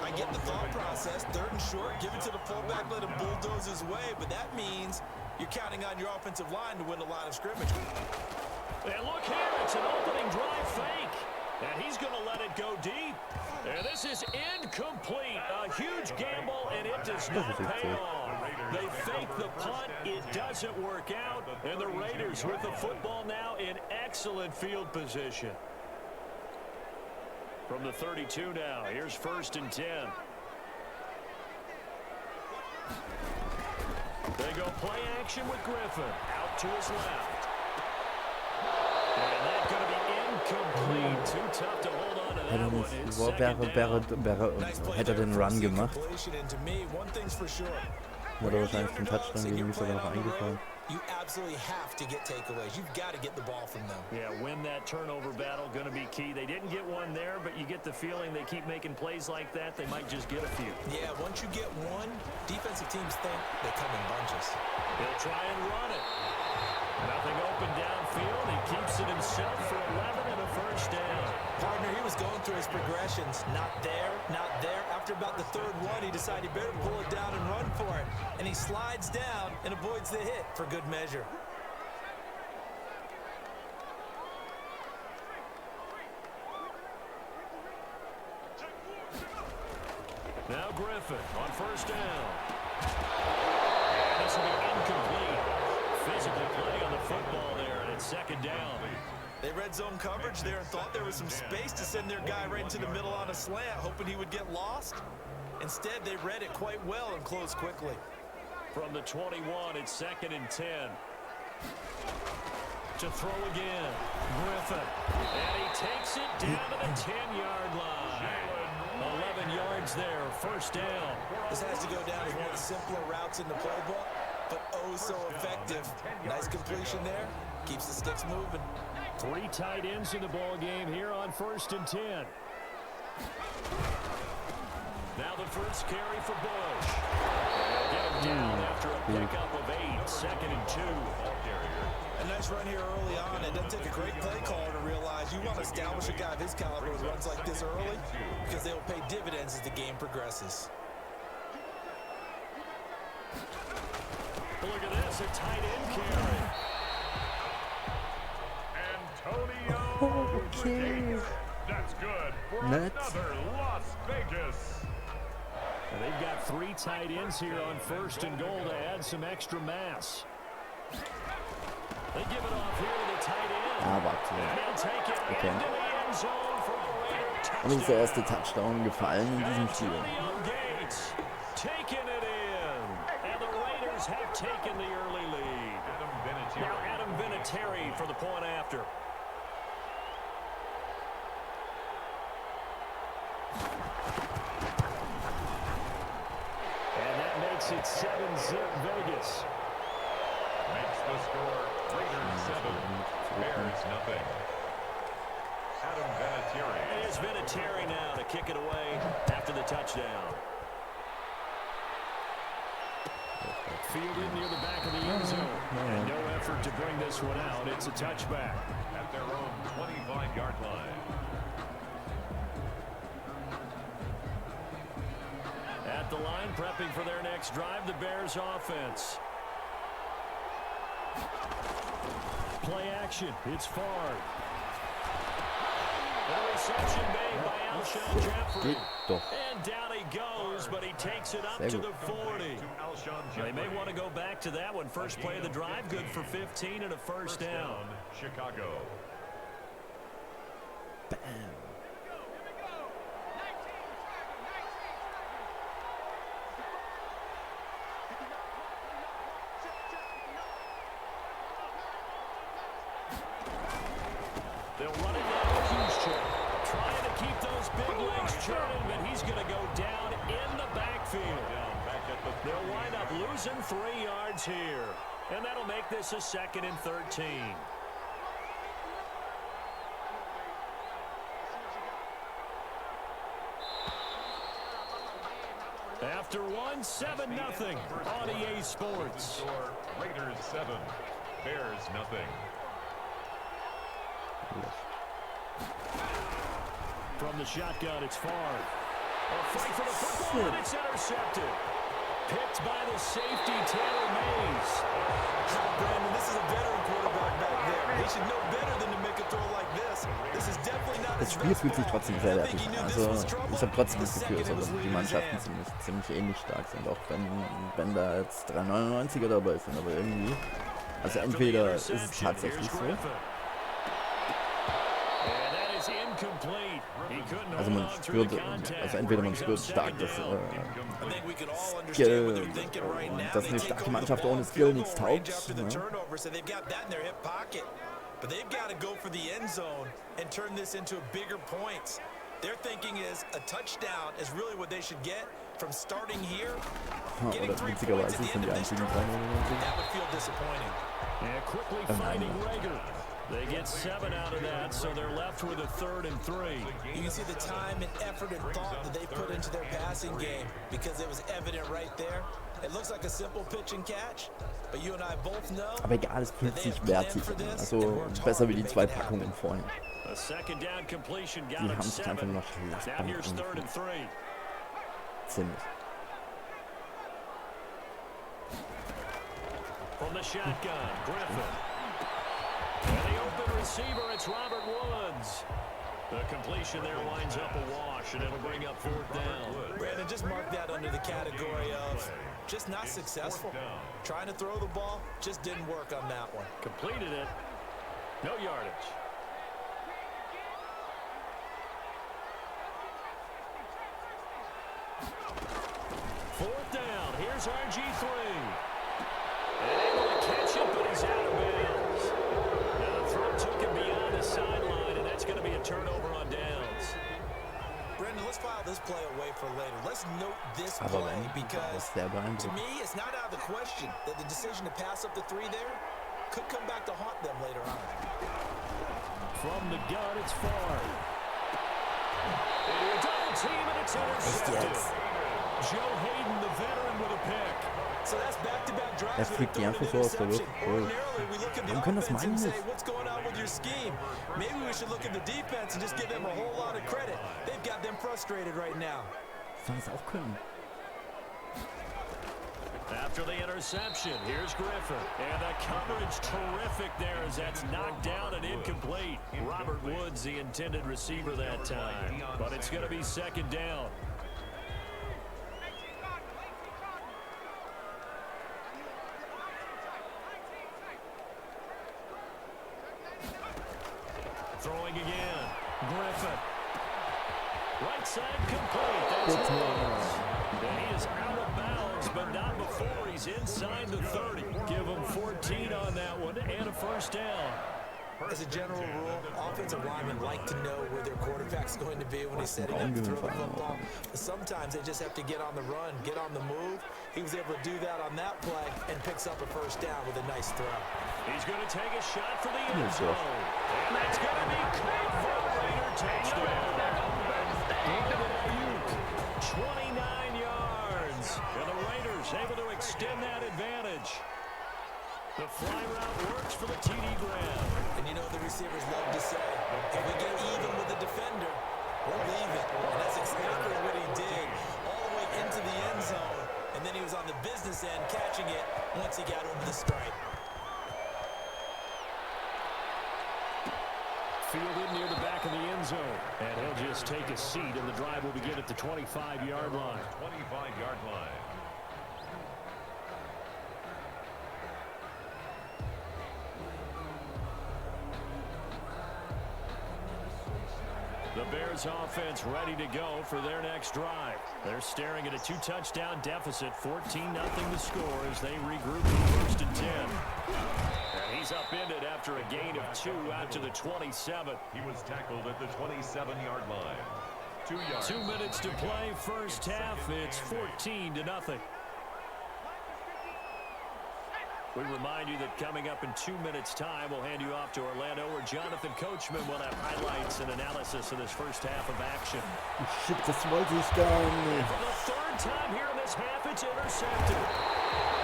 I get the thought process. 3rd and short, give it to the fullback, let him bulldoze his way, but that means you're counting on your offensive line to win the line of scrimmage. And look here, it's an opening drive fake. And he's going to let it go deep. And this is incomplete. A huge gamble, and it does not pay off. They fake the punt. It doesn't work out. And the Raiders with the football now in excellent field position. From the 32 now, here's 1st and 10. They go play action with Griffin. Out to his left. And that's going to be incomplete. Too tough to hold on to that one. It's second down. Hätte er den Run gemacht, And to me, one thing's for sure. hätte er wahrscheinlich den Touchdown gegen mich sogar noch eingefallen. You absolutely have to get takeaways. You've got to get the ball from them. Yeah, win that turnover battle, going to be key. They didn't get one there, but you get the feeling they keep making plays like that, they might just get a few. Yeah, once you get one, defensive teams think they come in bunches. They'll try and run it. Nothing open downfield. He keeps it himself for 11 and a 1st down. Partner, he was going through his progressions. Not there, not there. After about the 3rd one, he decided he better pull it down and run for it. And he slides down and avoids the hit for good measure. Now Griffin on 1st down. And this will be incomplete. Physical play on the football there, and it's 2nd down. They read zone coverage there and thought there was some space to send their guy right into the middle on a slant, hoping he would get lost. Instead, they read it quite well and closed quickly. From the 21, it's 2nd and 10. To throw again, Griffin. And he takes it down to the 10-yard line. 11 yards there, 1st down. This has to go down as one of the simpler routes in the playbook, but oh so effective. Nice completion there. Keeps the sticks moving. 3 tight ends in the ball game here on 1st and 10. Now the first carry for Bush. Get him down after a pickup of 8. 2nd and 2. A nice run here early on. It doesn't take a great play caller to realize you want to establish a guy of his caliber who runs like this early because they'll pay dividends as the game progresses. Look at this, a tight end carry. Antonio Okay. That's good for Nuts. another Las Vegas. And they've got 3 tight ends here on 1st and goal to add some extra mass. They give it off here to the tight end. warte. And they'll take it Okay. into the end zone for a Raider Und uns der touchdown. erste Touchdown gefallen in diesem Spiel. Antonio Gates taking it in. And the Raiders have taken the early lead. Now Adam Vinatieri for the point after. And that makes it 7-zip Vegas. Makes the score Raiders 7, Bears nothing. Adam Vinatieri. And here's Vinatieri now to kick it away after the touchdown. Fielded near the back of the end zone. And no effort to bring this one out. It's a touchback. At their own 25-yard line. At the line, prepping for their next drive, the Bears offense. Play action. It's Favre. And he interception made by Alshon Jeffrey. Geht doch. And down he goes, but he takes it up Sehr to gut. the 40. They may want to go back to that one. First play of the drive, good for 15 and a first down. Chicago. Bam. They'll run it down to Houston. Trying to keep those big legs churning, but he's going to go down in the backfield. They'll wind up losing 3 yards here. And that'll make this a 2nd and 13. After 1, 7-0 on EA Sports. Raiders 7, Bears nothing. From the shotgun, it's Favre. A fight for the football, and it's intercepted. Picked by the safety, Taylor Mays. Brandon, this is a veteran quarterback back there. He should know better than to make a throw like this. This is definitely not Das Spiel fühlt sich trotzdem sehr wertig an. Also ich habe trotzdem das Gefühl, dass die Mannschaften ziemlich ähnlich stark sind, auch wenn da jetzt 3 99er dabei sind, aber irgendwie, also entweder ist es tatsächlich so, also man spürt, also entweder man spürt stark, dass Skill, dass eine starke Mannschaft ohne Skill nichts taugt. But they've got to go for the end zone and turn this into bigger points. Their thinking is a touchdown is really what they should get from starting here. Getting 3 points at the end of this drive, that would feel disappointing. And quickly finding Rager. They get 7 out of that, so they're left with a 3rd and 3. You can see the time and effort and thought that they put into their passing game because it was evident right there. It looks like a simple pitch and catch, but you and I both know. Aber egal, es fühlt sich wertig an. Also besser wie die 2 Packungen vorhin. A 2nd down completion, Die got him haben sich einfach 7. noch Now lastbar here's 3rd and 3. Ziemlich. From the shotgun, Griffin. And the open receiver, it's Robert Woods. The completion there winds up a wash, and it'll bring up 4th down. Brandon, just mark that under the category of just not successful. Trying to throw the ball, just didn't work on that one. Completed it. No yardage. Fourth down. Here's RG3. And able to catch it, but he's out of bounds. Now the throw took him beyond the sideline, and that's going to be a turnover on downs. Brandon, let's file this play away for later. Let's note this play because, to me, it's not out of the question that the decision to pass up the 3 there could come back to haunt them later on. From the gun, it's Favre. A double team, and it's intercepted. Joe Hayden, the veteran, with a pick. So that's back-to-back drives. Er fliegt die einfach so aus der Luft. Warum können das meinen nicht? What's going on with your scheme? Maybe we should look at the defense and just give them a whole lot of credit. They've got them frustrated right now. Soll es auch können. After the interception, here's Griffin. And the coverage terrific there as that's knocked down and incomplete. Robert Woods, the intended receiver that time. But it's going to be 2nd down. Throwing again. Griffin. Right side complete. That's Woods. And he is out of bounds, but not before he's inside the 30. Give him 14 on that one and a first down. As a general rule, offensive linemen like to know where their quarterback's going to be when he's setting up to throw the football. Sometimes they just have to get on the run, get on the move. He was able to do that on that play and picks up a first down with a nice throw. He's going to take a shot for the end zone. And that's going to be caught for a Raider touchdown. David Ayuk, 29 yards. And the Raiders able to extend that advantage. The fly route works for the TD grab. And you know the receivers love to say, if we get even with the defender, we'll leave it. And that's exactly what he did, all the way into the end zone. And then he was on the business end catching it once he got over the stripe. Fielded near the back of the end end zone. And he'll just take a seat, and the drive will begin at the 25-yard line. 25-yard line. The Bears offense ready to go for their next drive. They're staring at a 2-touchdown deficit, 14-0 the score as they regroup in 1st and 10. And he's upended after a gain of 2 out to the 27. He was tackled at the 27-yard line. 2 yards. 2 minutes to play, first half. It's 14-0. We remind you that coming up in 2 minutes' time, we'll hand you off to Orlando, where Jonathan Coachman will have highlights and analysis of this first half of action. Shit, das wollte ich gar nicht. For the 3rd time here in this half, it's intercepted.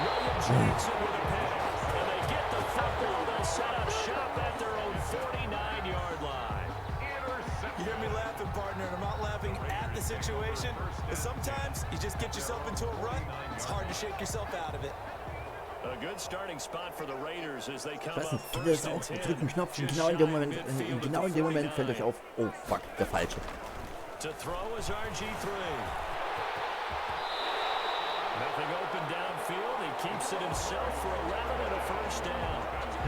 William Jackson with a pass, and they get the football. They'll set up shop at their own 49-yard line. You hear me laughing, partner, and I'm not laughing at the situation, but sometimes you just get yourself into a rut. It's hard to shake yourself out of it. A good starting spot for the Raiders as they come Ich weiß up nicht, Kinder ist 1st auch and 10. gedrückt einen Knopf und genau in dem Moment fällt euch auf, oh fuck, der falsche. To throw is RG3. Nothing open downfield. He keeps it himself for 11 and a first down.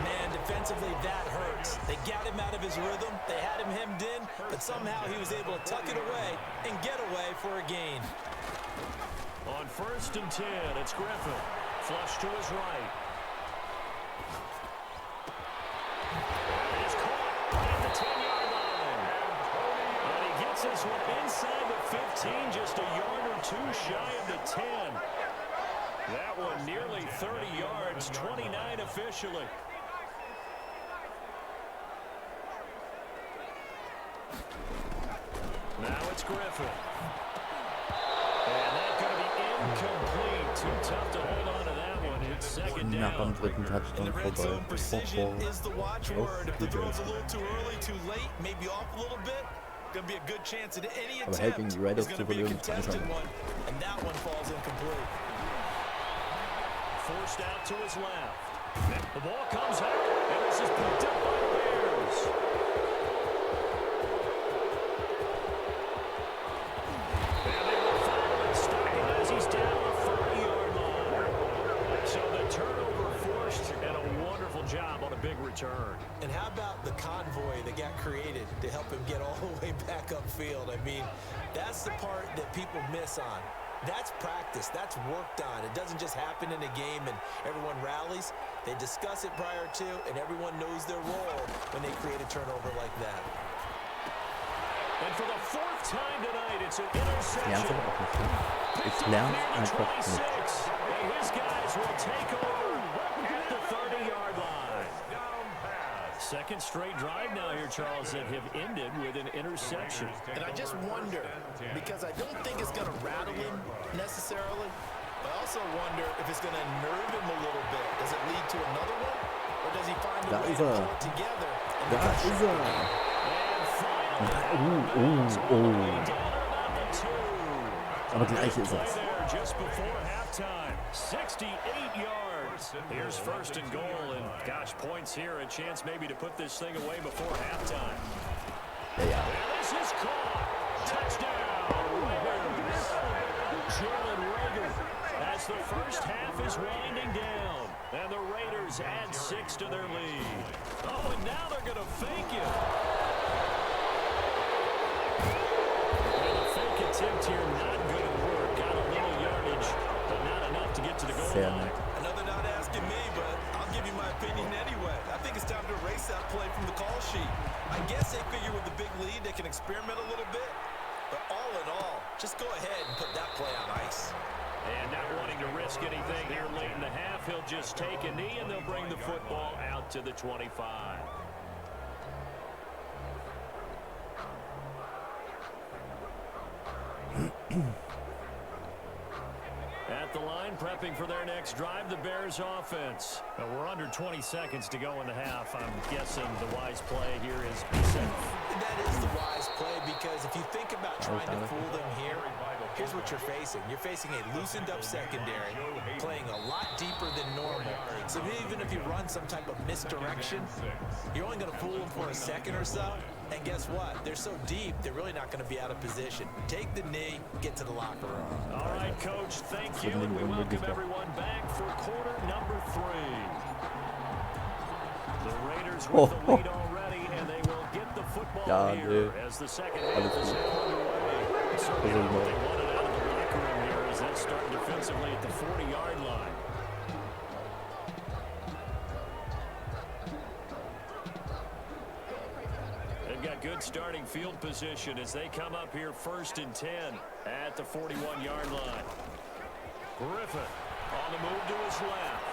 Man, defensively, that hurts. They got him out of his rhythm. They had him hemmed in, but somehow he was able to tuck it away and get away for a gain. On 1st and 10, it's Griffin. Flush to his right. He's caught at the 10-yard line. And he gets this one inside the 15, just a yard or 2 shy of the 10. That one nearly 30 yards, 29 officially. Now it's Griffin. And that's going to be incomplete. Too tough to hold on to that one. It's 2nd Nach down. dem dritten Touchdown In the red vorbei. zone, precision is the watchword. If the Gute. throw's a little too early, too late, maybe off a little bit, gonna be a good chance at any Aber halt gegen attempt die Raiders is zu gonna be a verlieren, ist contested einfach. one, and that one falls incomplete. Forced out to his left. The ball comes out, and this is picked up by the Bears. And they will follow and stop him as he's down the 30-yard line. So the turnover forced, and a wonderful job on a big return. And how about the convoy that got created to help him get all the way back upfield? I mean, that's the part that people miss on. That's practice. That's worked on. It doesn't just happen in a game and everyone rallies. They discuss it prior to, and everyone knows their role when they create a turnover like that. And for the 4th time tonight, it's an interception. Lern's aber auch nicht, ne? Ich lern's einfach nicht. 26. And his guys will take over at the 30-yard line. 2nd straight drive now here, Charles, that have ended with an interception. And I just wonder, because I don't think it's going to rattle him necessarily, but I also wonder if it's going to nerve him a little bit. Does it lead to another one? Or does he find a Da way ist to er. pull it together? And Da become ist sharp? er. And Oh. down about the 2. Aber gleich ist Play es. there just before halftime. 68 yards. Here's 1st and goal, and gosh, points here, a chance maybe to put this thing away before halftime. Ja. And this is caught. Touchdown, Raiders. Jalen Rager as the first half is winding down. And the Raiders add 6 to their lead. Oh, and now they're going to fake it. And the fake attempt here, not going to work. Got a little yardage, but not enough to get to the goal Sehr line. nett. Another not asking me, but I'll give you my opinion anyway. I think it's time to erase that play from the call sheet. I guess they figure with the big lead they can experiment a little bit. But all in all, just go ahead and put that play on ice. And not wanting to risk anything here late in the half, he'll just take a knee and they'll bring the football out to the 25. At the line, prepping for their next drive, the Bears offense. Now, we're under 20 seconds to go in the half. I'm guessing the wise play here is be safe. That is the wise play, because if you think about trying to fool them here, here's what you're facing. You're facing a loosened up secondary, playing a lot deeper than normal. So even if you run some type of misdirection, you're only going to fool them for a second or so. And guess what? They're so deep, they're really not going to be out of position. Take the knee, get to the locker room. All right, Coach, thank you. And we welcome everyone back for quarter number 3. The Raiders with the lead already, and they will get the football here as the second half is now underway. Certainly not what they wanted out of the locker room here as they start defensively at the 40-yard line. They've got good starting field position as they come up here 1st and 10 at the 41-yard line. Griffith on the move to his left.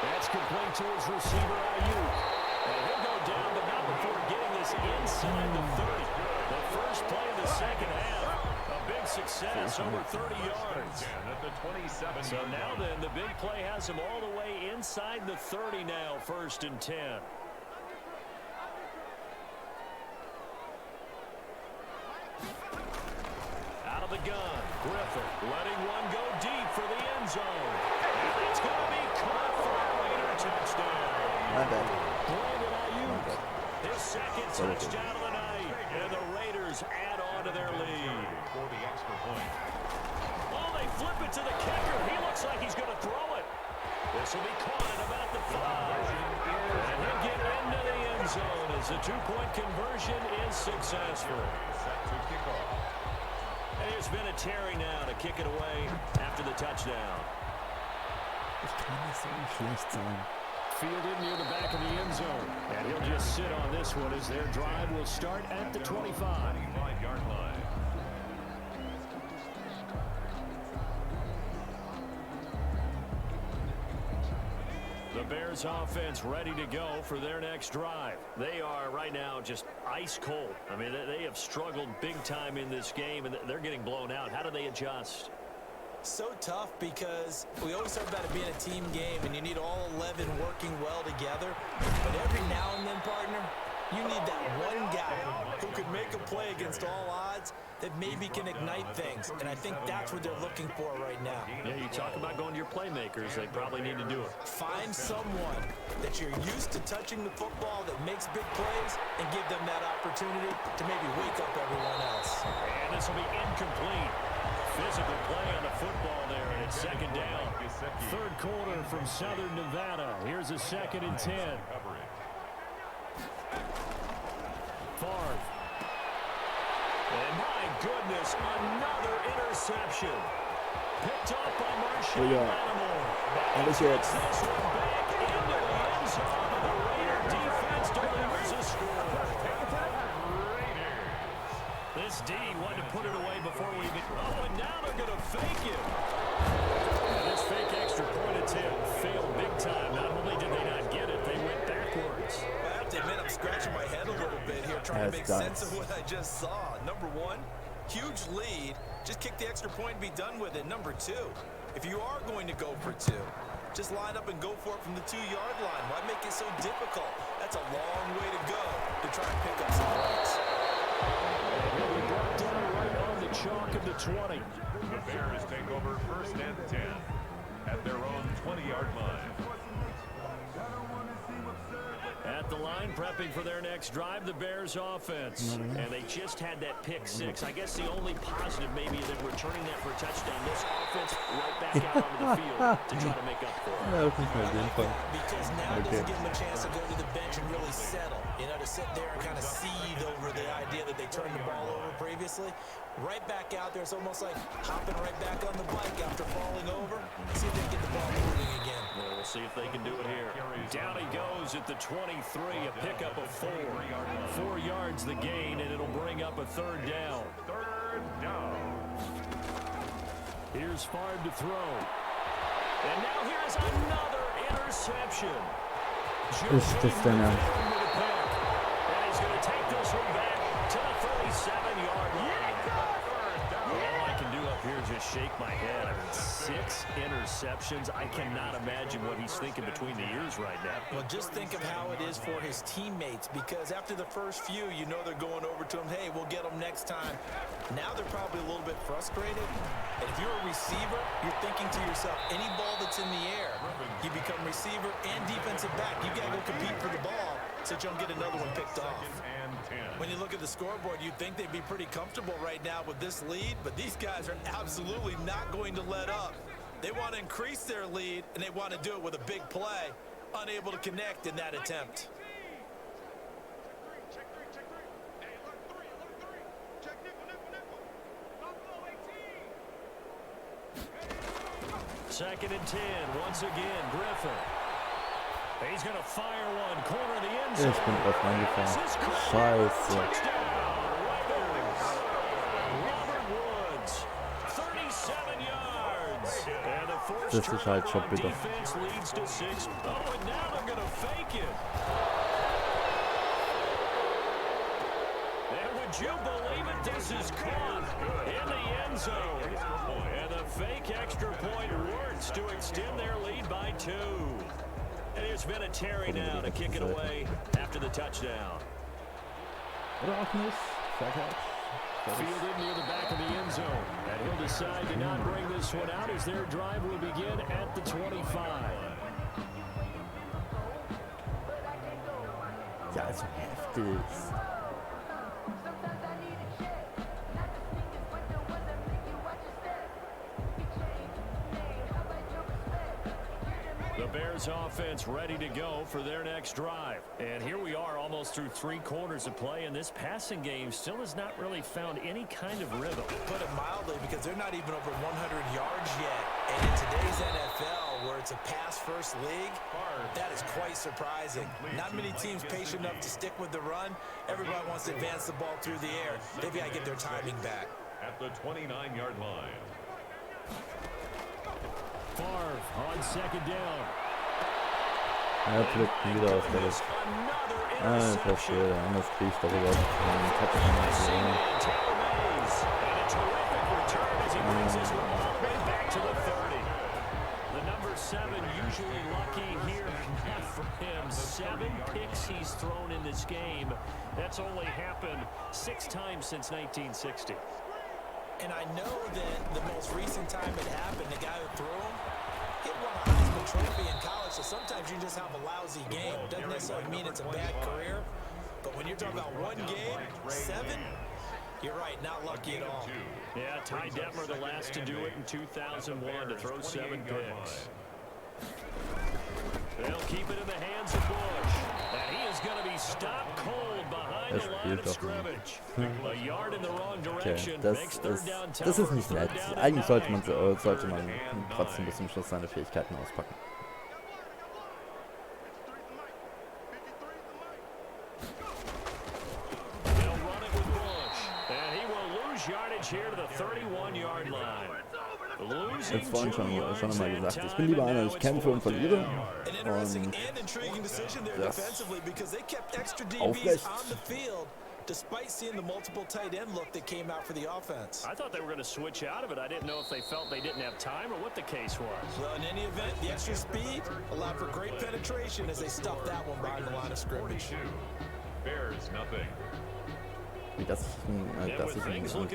That's complete to his receiver, Ayuk. And he'll go down, but not before getting this inside the 30. The first play of the second half. A big success, over 30 yards. So now then, the big play has him all the way inside the 30 now, 1st and 10. Out of the gun, Griffith letting one go deep for the end zone. And it's going to be caught for a Raider touchdown. Brandon Ayuk, his second touchdown of the night. And the Raiders add on to their lead. For the extra point. Oh, they flip it to the kicker. He looks like he's going to throw it. This will be caught at about the 5. And he'll get into the end zone as the 2-point conversion is successful. Set to kick off. And there's been a Terry now to kick it away after the touchdown. Fielded near the back of the end zone. And he'll just sit on this one as their drive will start at the 25. 25-yard line. The Bears offense ready to go for their next drive. They are right now just ice cold. I mean, they have struggled big time in this game, and they're getting blown out. How do they adjust? So tough because we always talk about it being a team game, and you need all 11 working well together. But every now and then, partner, you need that one guy who could make a play against all odds that maybe can ignite things. And I think that's what they're looking for right now. Yeah, you talk about going to your playmakers. They probably need to do it. Find someone that you're used to touching the football that makes big plays and give them that opportunity to maybe wake up everyone else. And this will be incomplete. Physical play on the football there, and it's 2nd down. 3rd quarter from Southern Nevada. Here's a 2nd and 10. Favre. And my goodness, another interception. Picked up by Marshall Lattimore. This one back into the end zone. The Raider defense delivers a score. This D wanted to put it away before we even... Oh, and now they're going to fake it. And this fake extra point attempt failed big time. Not only did they not get it, they went backwards. I have to admit, I'm scratching my head a little bit here, trying to make sense of what I just saw. Number 1, huge lead. Just kick the extra point and be done with it. Number 2, if you are going to go for 2, just line up and go for it from the 2-yard line. Why make it so difficult? That's a long way to go to try and pick up some points. He'll be brought down right on the chalk of the 20. The Bears take over 1st and 10 at their own 20-yard line. At the line, prepping for their next drive, the Bears offense. And they just had that pick 6. I guess the only positive maybe is that returning that for a touchdown. This offense right back out onto the field to try to make up for it. Because now it doesn't give them a chance to go to the bench and really settle. You know, to sit there and kind of seethe over the idea that they turned the ball over previously. Right back out there, it's almost like hopping right back on the bike after falling over. See if they can get the ball moving again. Well, we'll see if they can do it here. Down he goes at the 23, a pickup of 4. 4 yards the gain, and it'll bring up a 3rd down. 3rd down. Here's Favre to throw. And now here's another interception. And he's going to take this one back to the 37-yard line. All I can do up here is just shake my head. I mean, 6 interceptions. I cannot imagine what he's thinking between the ears right now. Well, just think of how it is for his teammates, because after the first few, you know they're going over to him, hey, we'll get them next time. Now they're probably a little bit frustrated. And if you're a receiver, you're thinking to yourself, any ball that's in the air, you become receiver and defensive back. You got to go compete for the ball so you don't get another one picked off. And When you look at the scoreboard, you'd think they'd be pretty comfortable right now with this lead, but these guys are absolutely not going to let up. They want to increase their lead, and they want to do it with a big play. Unable to connect in that attempt. Second and 10, once again, Griffin. He's going to fire one, corner of the end zone. Ich bin drauf reingefahren. Scheiße. Robert Woods, 37 yards. And the first Das ist halt schon bitter. defense leads to 6. Oh, and now they're going to fake it. And would you believe it? This is caught in the end zone. And the fake extra point works to extend their lead by 2. And here's Vinatieri now to kick it away after the touchdown. Oder auch nicht. Fielded near the back of the end zone. And he'll decide to not bring this one out as their drive will begin at the 25. Ja, also heftig. The Bears offense ready to go for their next drive. And here we are almost through 3 quarters of play, and this passing game still has not really found any kind of rhythm. Put it mildly, because they're not even over 100 yards yet. And in today's NFL, where it's a pass-first league, that is quite surprising. Not many teams patient enough to stick with the run. Everybody wants to advance the ball through the air. They've got to get their timing back. At the 29-yard line. Favre on second down. Ja, fliegt wieder aus der Luft. Das war schön. Anders kriege ich darüber einen Touchdown. The number 7 usually lucky here. Not for him. 7 picks he's thrown in this game. That's only happened 6 times since 1960. And I know that the most recent time it happened, the guy who threw him, he won a Heisman Trophy in college, so sometimes you just have a lousy game. Doesn't necessarily mean it's a bad career, but when you're talking about one game, 7, you're right, not lucky at all. Yeah, Ty Detmer, the last to do it in 2001, to throw 7 picks. They'll keep it in the hands of Bush. And he is going to be stopped cold behind the line of scrimmage. A yard in the wrong direction. Makes third down tougher. Das ist nicht nett. Eigentlich sollte man trotzdem bis zum Schluss seine Fähigkeiten auspacken. They'll run it with Bush. And he will lose yardage here to the 31-yard line. Ich habe vorhin schon einmal gesagt, ich bin lieber einer, ich kämpfe und verliere. Und das aufrecht. Despite seeing the multiple tight end look that came out for the offense. I thought they were going to switch out of it. I didn't know if they felt they didn't have time or what the case was. Well, in any event, the extra speed allowed for great penetration as they stuffed that one behind the line of scrimmage. Bears nothing. Wie das ich in Spielen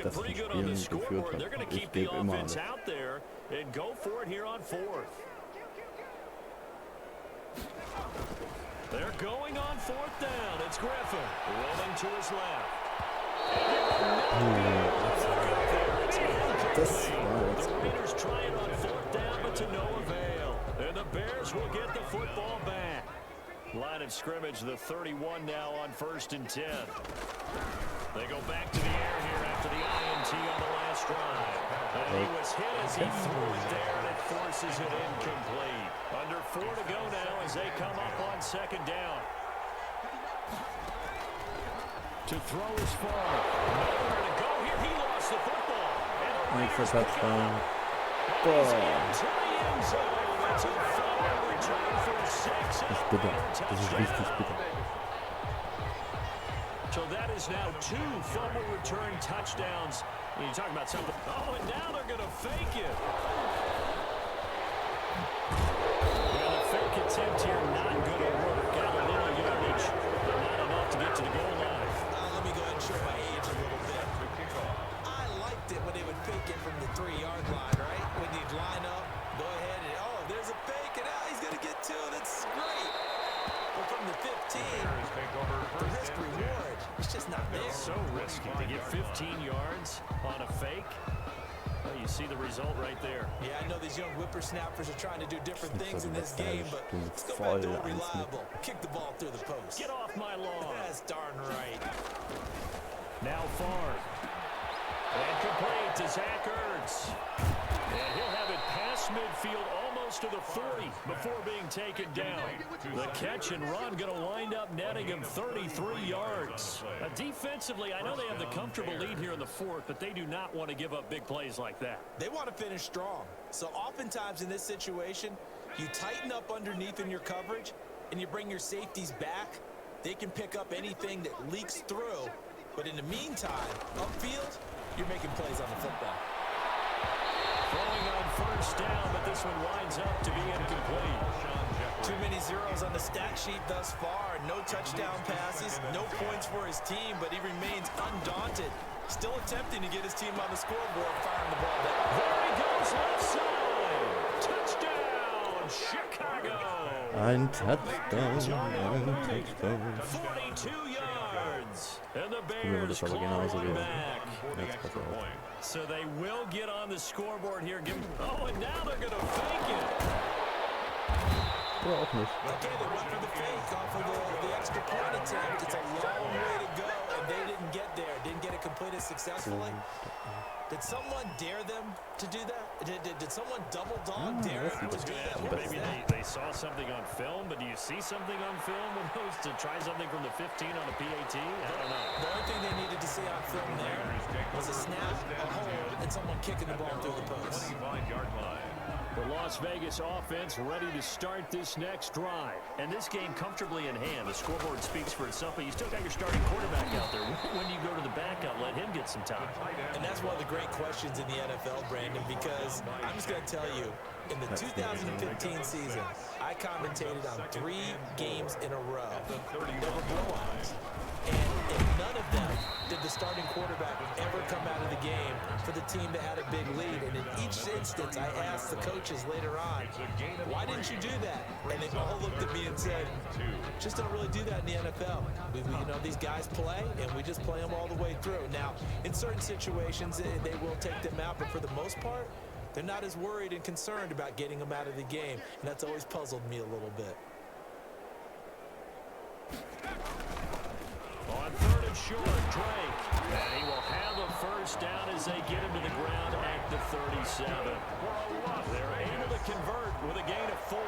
geführt habe. Ich gebe immer alles. They're going on 4th down. It's Griffin rolling to his left. Das war jetzt Raiders trying on 4th down, but to no avail. And the Bears will get the football back. Line of scrimmage, the 31 now on 1st and 10. They go back to the air here after the INT on the last drive. And he was hit as he threw it there, and it forces it incomplete. Under 4 to go now as they come up on 2nd down. To throw is far. Nowhere to go here. He lost the football. nächster Touchdown. Das ist bitter. Das ist richtig bitter. So that is now 2 fumble return touchdowns. And you're talking about something. Oh, and now they're going to fake it. Well, the fake attempt here not going to work. Got a little yardage, but not enough to get to the goal line. Let me go ahead and show my age a little bit. I liked it when they would fake it from the 3-yard line, right? When you'd line up, go ahead and, oh, there's a fake, and he's going to get 2. That's great. But from the 15, the risk reward, it's just not there. so risky to get 15 yards on a fake. Well, you see the result right there. Yeah, I know these young whippersnappers are trying to do different things in this game, but let's go back to a reliable. Kick the ball through the post. Get off my lawn. That's darn right. Now far. And complete to Zach Ertz. And he'll have it past midfield almost to the 40 before being taken down. The catch and run going to wind up netting him 33 yards. Defensively, I know they have the comfortable lead here in the fourth, but they do not want to give up big plays like that. They want to finish strong. So oftentimes in this situation, you tighten up underneath in your coverage and you bring your safeties back. They can pick up anything that leaks through. But in the meantime, upfield, you're making plays on the football. Throwing on first down, but this one winds up to be incomplete. Too many zeros on the stat sheet thus far. No touchdown passes, no points for his team, but he remains undaunted. Still attempting to get his team on the scoreboard, firing the ball down. There he goes, left side. Touchdown, Chicago. Ein Touchdown, 42 yards. And the Bears claw one back. So they will get on the scoreboard here. Oh, and now they're going to fake it. Oder auch nicht. Okay, they went for the fake off of the extra point attempt. It's a long way to go, and they didn't get there. Didn't get it completed successfully. Did someone dare them to do that? Did someone double dog dare them to do that? Well, maybe they saw something on film, but do you see something on film when those to try something from the 15 on a PAT? I don't know. The only thing they needed to see on film there was a snap, a hold, and someone kicking the ball through the post. 25-yard line. The Las Vegas offense ready to start this next drive. And this game comfortably in hand. The scoreboard speaks for itself, but you still got your starting quarterback out there. When you go to the backup, let him get some time. And that's one of the great questions in the NFL, Brandon, because I'm just going to tell you, in the 2015 season, I commentated on 3 games in a row. There were blowouts. And in none of them did the starting quarterback ever come out of the game for the team that had a big lead. And in each instance, I asked the coaches later on, why didn't you do that? And they all looked at me and said, just don't really do that in the NFL. You know, these guys play, and we just play them all the way through. Now, in certain situations, they will take them out, but for the most part, they're not as worried and concerned about getting them out of the game. And that's always puzzled me a little bit. On third and short, Drake. And he will have a first down as they get him to the ground at the 37. They're able to convert with a gain of 4.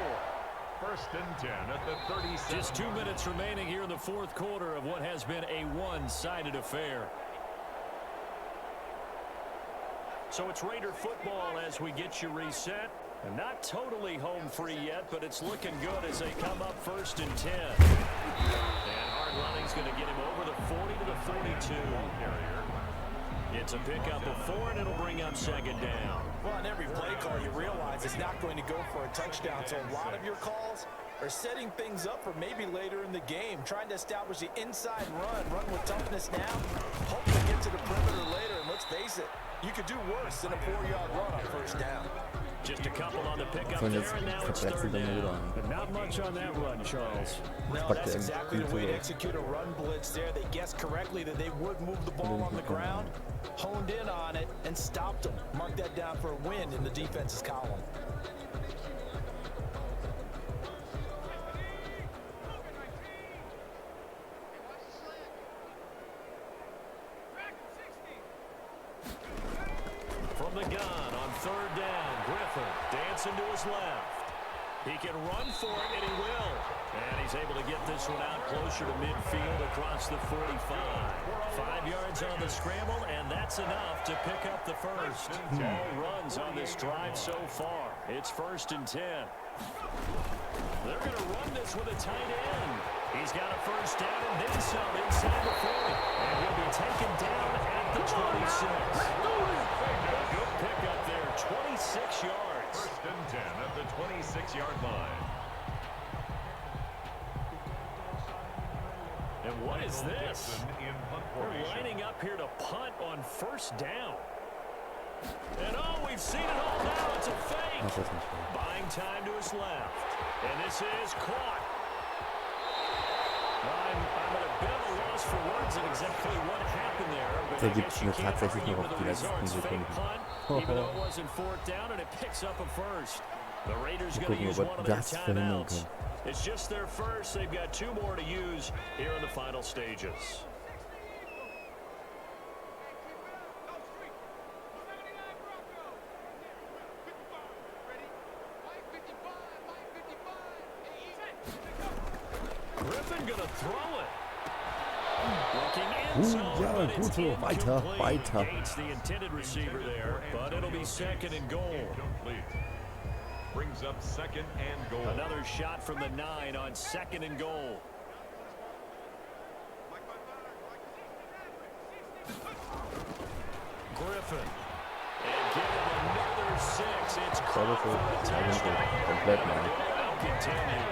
First and 10 at the 37. Just 2 minutes remaining here in the fourth quarter of what has been a one-sided affair. So it's Raider football as we get you reset. And not totally home free yet, but it's looking good as they come up first and 10. And hard running's going to get him over the 40 to the 42. It's a pickup of 4, and it'll bring up second down. Well, on every play call, you realize it's not going to go for a touchdown. So a lot of your calls are setting things up for maybe later in the game, trying to establish the inside run with toughness now, hope to get to the perimeter later. And let's face it, you could do worse than a 4-yard run on first down. Just a couple on the pickup there, and now it's third down. But not much on that run, Charles. No, that's exactly the way to execute a run blitz there. They guessed correctly that they would move the ball on the ground, honed in on it, and stopped them. Mark that down for a win in the defense's column. From the gun on third down, Griffin dancing to his left. He can run for it, and he will. And he's able to get this one out closer to midfield across the 45. 5 yards on the scramble, and that's enough to pick up the first. All runs on this drive so far. It's first and 10. They're going to run this with a tight end. He's got a first down and then some inside the 40. And he'll be taken down at the 26. Good pickup there, 26 yards. First and 10 at the 26-yard line. And what is this? We're lining up here to punt on first down. And oh, we've seen it all now. It's a fake. Buying time to his left. And this is caught. I'm at a bit of a loss for words at exactly what happened there. But Der I gibt guess you mir can't tatsächlich argue noch auf with die the letzten results. Fake Sekunden. punt, even though it wasn't fourth down, and it picks up a first. The Raiders Mal going to gucken, use ob one wir of their das verhindern timeouts. können. It's just their first. They've got 2 more to use here in the final stages. Griffin going to throw it. Ja, gut so, weiter, weiter. Gates, the intended receiver there, but it'll be second and goal. Complete. Brings up second and goal. Another shot from the 9 on second and goal. Griffin. And give him another 6. It's caught for a touchdown. Komplett And the neu. blowout continues.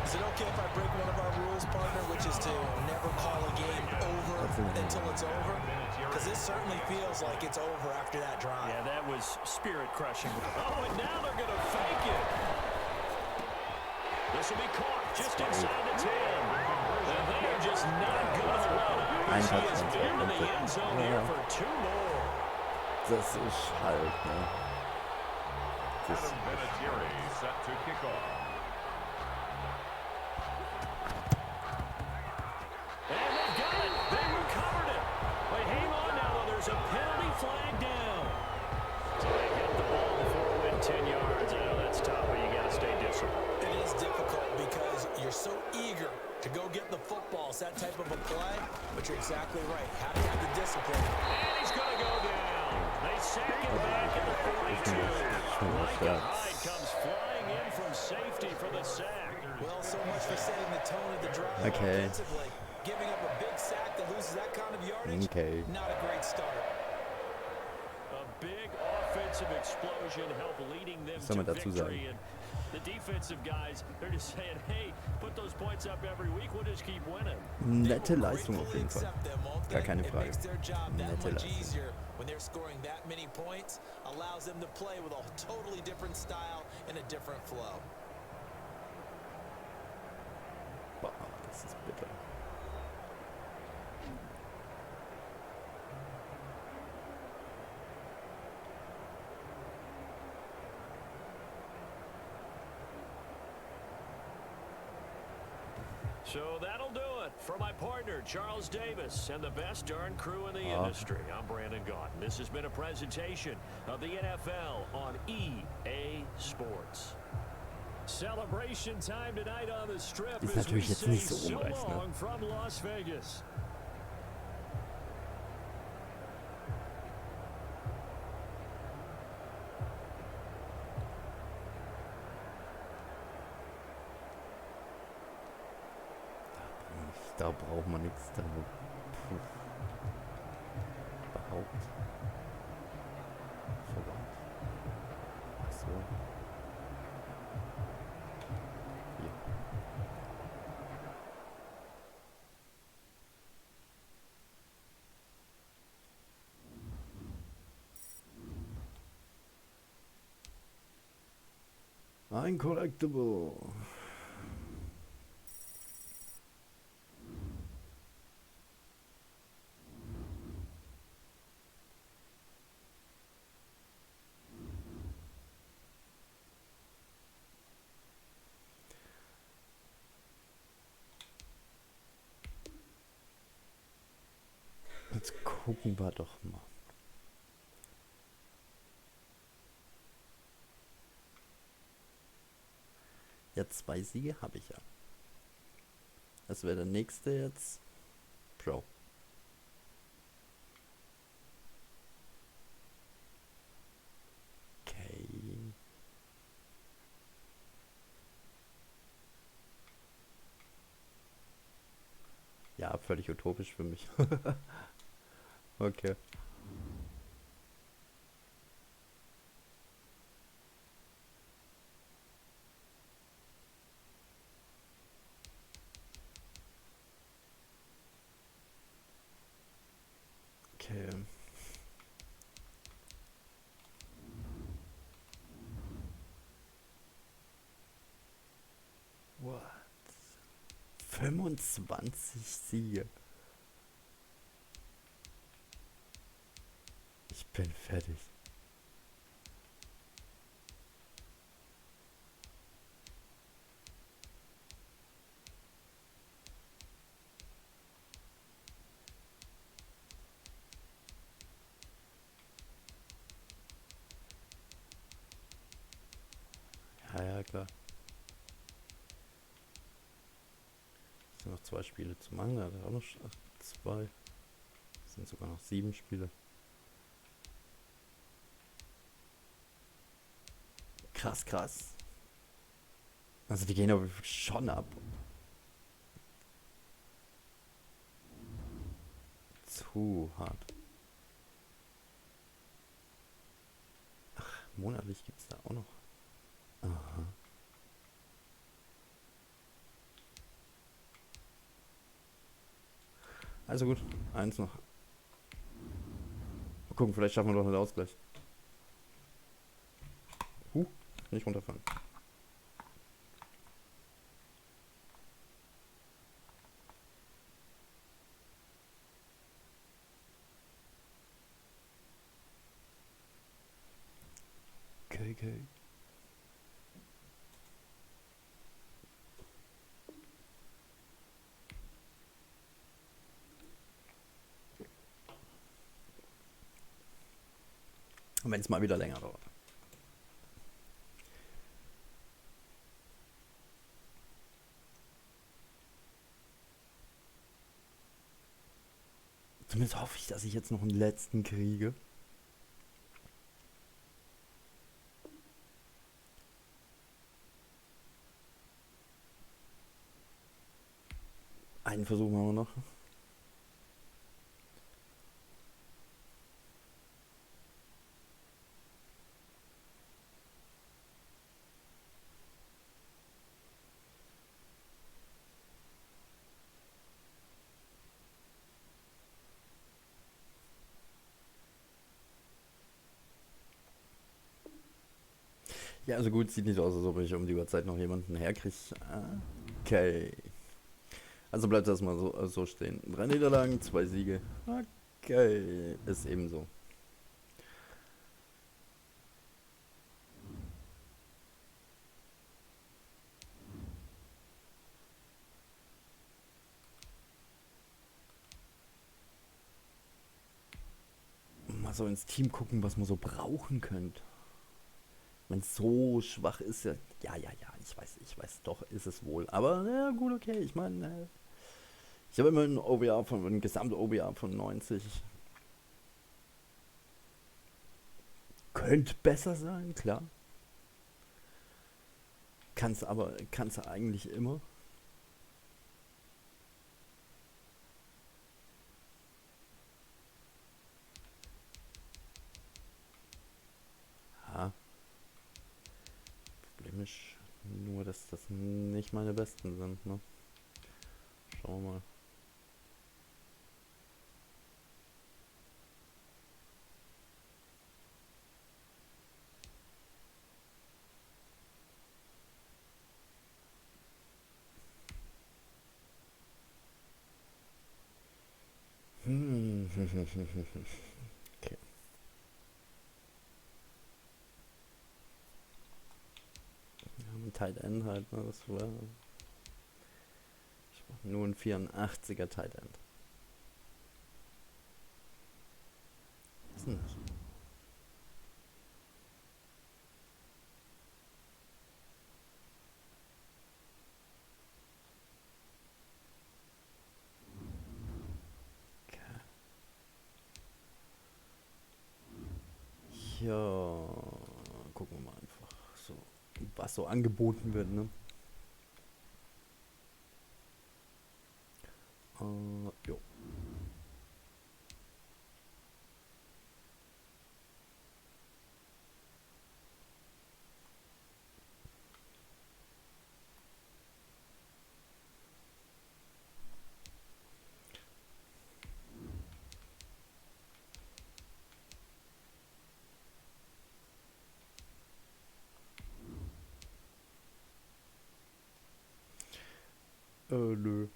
Is it okay if I break one of our rules, partner, which is to never call a game over until it's over? Because this certainly feels like it's over after that drive. Yeah, that was spirit-crushing. Oh, and now they're going to fake it. This will be caught just inside the 10. And they are just not going to let up. Ein He is Touchdown, into the end zone here for 2 more. Das ist halt, ne? Das Adam Vinatieri set to kick off. And they got it. They recovered it. But hang on now, though. There's a penalty flag down. So they hit the ball before it went 10 yards. I know that's tough, but you got to stay disciplined. It is difficult because you're so eager to go get the football. It's that type of a play, but you're exactly right. Have to have the discipline. And he's going to go down. They sack him back at the 42. Micah Hyde comes flying in from safety for the sack. Well, so much for setting the tone of the drive offensively. Giving up a big sack that loses that kind of yardage, not a great start. A big offensive explosion helped leading them soll man to dazu victory. sagen? And the defensive guys, they're just saying, hey, put those points up every week, we'll just keep winning. Nette Leistung auf jeden Fall. Gar keine Frage. Nette Leistung. Easier when they're scoring that many points, allows them to play with a totally different style and a different flow. Boah, das ist bitter. So that'll do it for my partner, Charles Davis, and the best darn crew in the industry. I'm Brandon Gaudin. This has been a presentation of the NFL on EA Sports. Celebration time tonight on the Strip Ist as we natürlich jetzt say nicht so so unreich, ne? long from Las Vegas. Da braucht man nichts da. Überhaupt. Vorbei. Ach so. Hier. Ein Collectible. Jetzt gucken wir doch mal. Ja, 2 Siege habe ich ja. Das wäre der nächste jetzt. Pro. Okay. Ja, völlig utopisch für mich. Okay. Okay. What? 25 Siege. bin fertig. Ja, ja, klar. Es sind noch 2 Spiele zu machen, da hat er auch noch 2. Es sind sogar noch 7 Spiele. Krass, krass. Also die gehen aber schon ab. Zu hart. Ach, monatlich gibt's da auch noch. Aha. Also gut, 1 noch. Mal gucken, vielleicht schaffen wir doch einen Ausgleich. Nicht runterfallen. Okay. Und wenn es mal wieder länger dauert. Zumindest hoffe ich, dass ich jetzt noch einen letzten kriege. Einen Versuch machen wir noch. Ja, also gut, sieht nicht aus, als ob ich um die Uhrzeit noch jemanden herkriege. Okay. Also bleibt das mal so stehen. 3 Niederlagen, 2 Siege. Okay, ist ebenso. Mal so ins Team gucken, was man so brauchen könnte. Wenn es so schwach ist, ja, ich weiß, doch ist es wohl. Aber ja, gut, okay, ich meine, ich habe immer ein Gesamt-OBA von 90. Könnte besser sein, klar. Kannst du eigentlich immer. Ja. Problem ist nur, dass das nicht meine besten sind, ne? Schauen wir mal. Okay. Ja, mit Tight End halt, ne? Das war. Ich brauche nur ein 84er Tight End. Was ist denn das? Ja, gucken wir mal einfach so, was so angeboten wird, ne? Jo. Nö.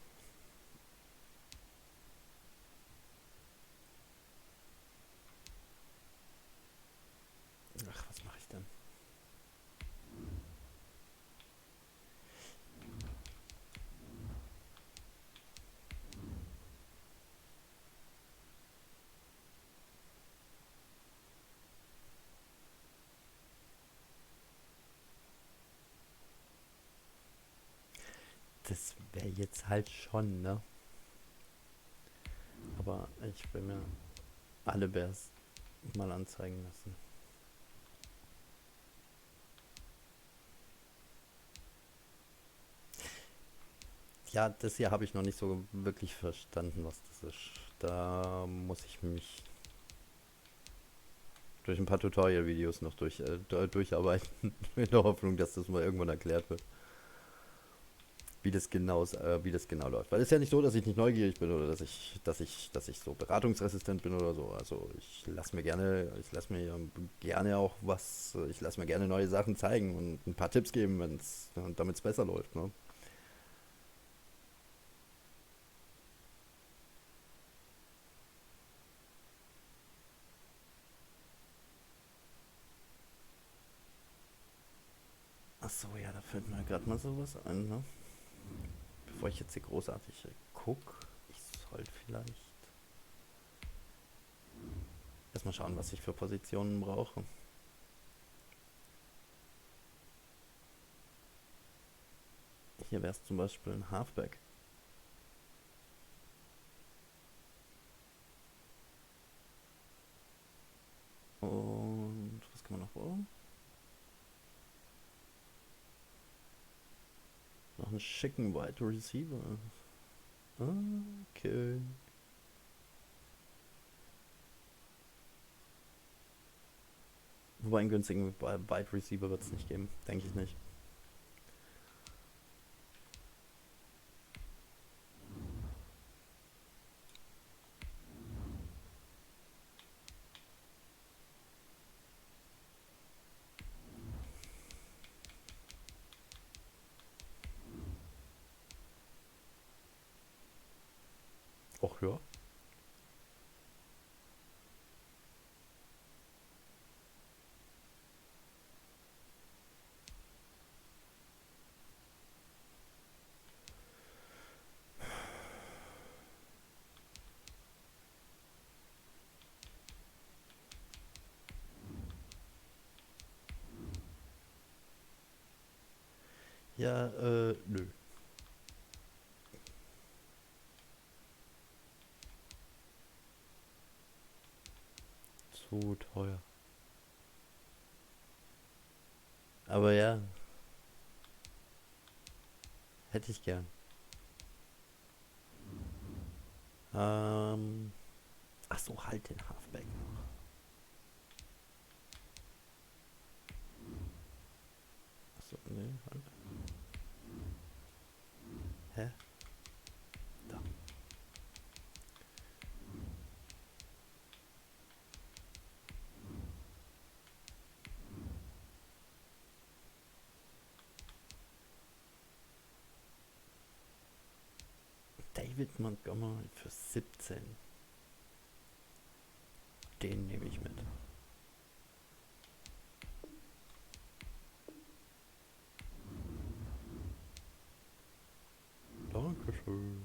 das wäre jetzt halt schon, ne? Aber ich will mir alle Bears mal anzeigen lassen. Ja, das hier habe ich noch nicht so wirklich verstanden, was das ist. Da muss ich mich durch ein paar Tutorial-Videos noch durcharbeiten, in der Hoffnung, dass das mal irgendwann erklärt wird, wie das genau läuft. Weil es ist ja nicht so, dass ich nicht neugierig bin oder dass ich so beratungsresistent bin oder so. Also ich lasse mir gerne auch ich lasse mir gerne neue Sachen zeigen und ein paar Tipps geben, damit es besser läuft, ne? Achso, ja, da fällt mir gerade mal sowas ein, ne? Bevor ich jetzt hier großartig gucke, ich sollte vielleicht erstmal schauen, was ich für Positionen brauche. Hier wäre es zum Beispiel ein Halfback. Und was kann man noch brauchen? Noch einen schicken Wide Receiver. Okay. Wobei einen günstigen Wide Receiver wird es nicht geben. Denke ich nicht. Och ja. Ja, nö. Zu teuer. Aber ja, hätte ich gern. Ach so, halt den Halfback noch. Ach so, nee, halt. Hä? Da. David Montgomery für 17. Den nehme ich mit. Dankeschön.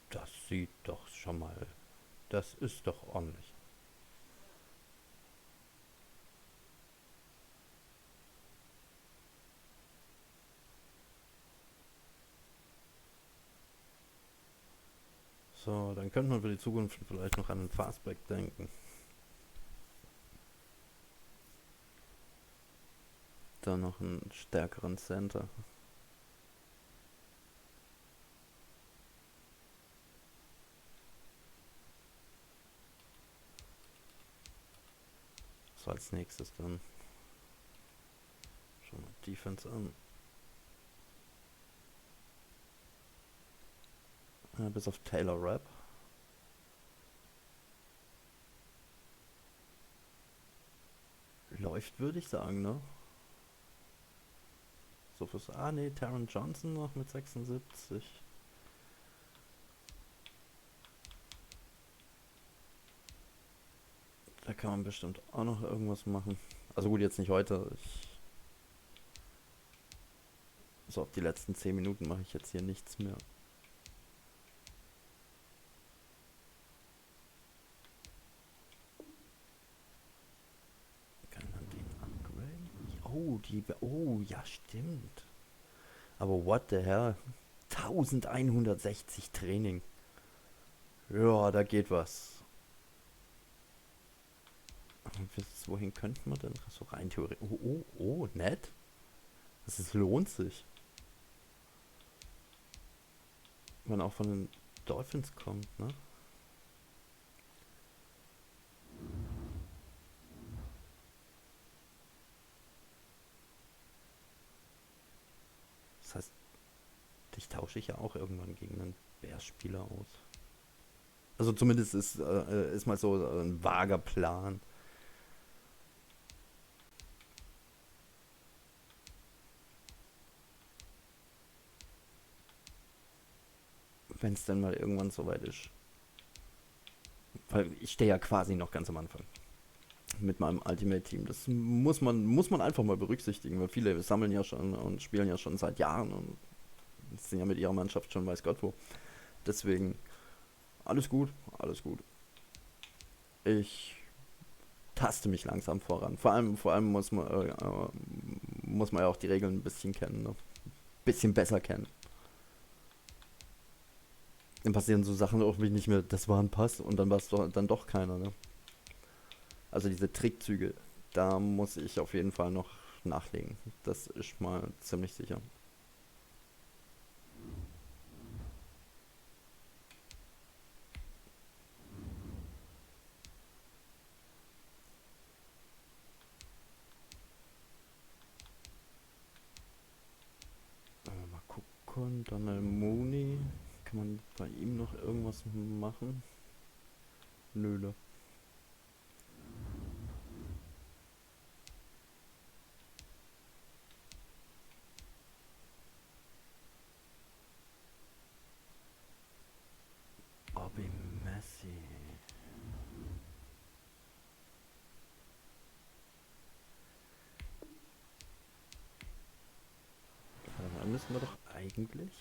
Das sieht doch schon mal. Das ist doch ordentlich. So, dann könnte man für die Zukunft vielleicht noch an den Fastback denken. Dann noch einen stärkeren Center. So, als nächstes dann schon mal Defense an. Bis auf Taylor Rapp. läuft, würde ich sagen, ne? So fürs... Ah, ne, Taron Johnson noch mit 76. Da kann man bestimmt auch noch irgendwas machen. Also gut, jetzt nicht heute. So auf die letzten 10 Minuten mache ich jetzt hier nichts mehr. Kann man den upgraden? Oh, ja, stimmt. Aber what the hell? 1160 Training. Ja, da geht was. Wohin könnten wir denn? So rein theoretisch. Oh, nett. Das lohnt sich. Wenn auch von den Dolphins kommt, ne? Das heißt, dich tausche ich ja auch irgendwann gegen einen Bears-Spieler aus. Also zumindest ist mal so ein vager Plan. Wenn es dann mal irgendwann soweit ist. Weil ich stehe ja quasi noch ganz am Anfang mit meinem Ultimate-Team. Das muss man einfach mal berücksichtigen, weil viele sammeln ja schon und spielen ja schon seit Jahren und sind ja mit ihrer Mannschaft schon weiß Gott wo. Deswegen alles gut, alles gut. Ich taste mich langsam voran. Vor allem muss man ja auch die Regeln ein bisschen kennen, ne? Bisschen besser kennen. Dann passieren so Sachen auch wie nicht mehr, das war ein Pass und dann war es dann doch keiner, ne? Also diese Trickzüge, da muss ich auf jeden Fall noch nachlegen. Das ist mal ziemlich sicher. Mal gucken, Donald Mooney. Kann man bei ihm noch irgendwas machen? Nö, ne? Bobby Messi. Dann müssen wir doch eigentlich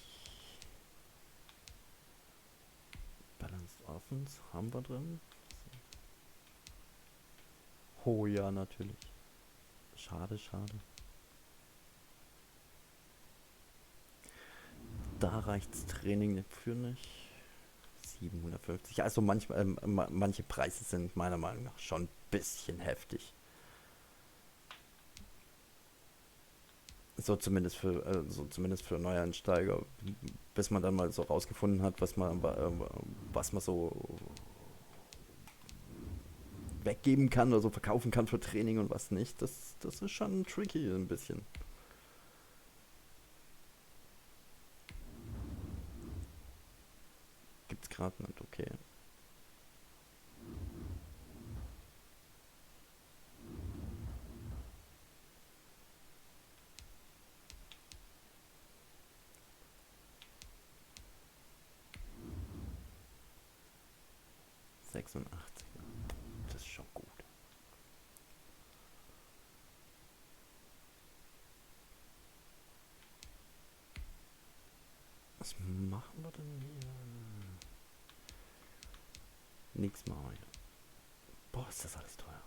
Balanced Offense haben wir drin. Oh ja, natürlich. Schade. Da reicht's Training für nicht. 750. Also manche Preise sind meiner Meinung nach schon ein bisschen heftig. So zumindest für Neueinsteiger, bis man dann mal so rausgefunden hat, was man so weggeben kann oder so verkaufen kann für Training und was nicht. Das ist schon tricky ein bisschen. Gibt's gerade nicht, okay. Das ist schon gut. Was machen wir denn hier? Nix machen wir hier. Boah, ist das alles teuer.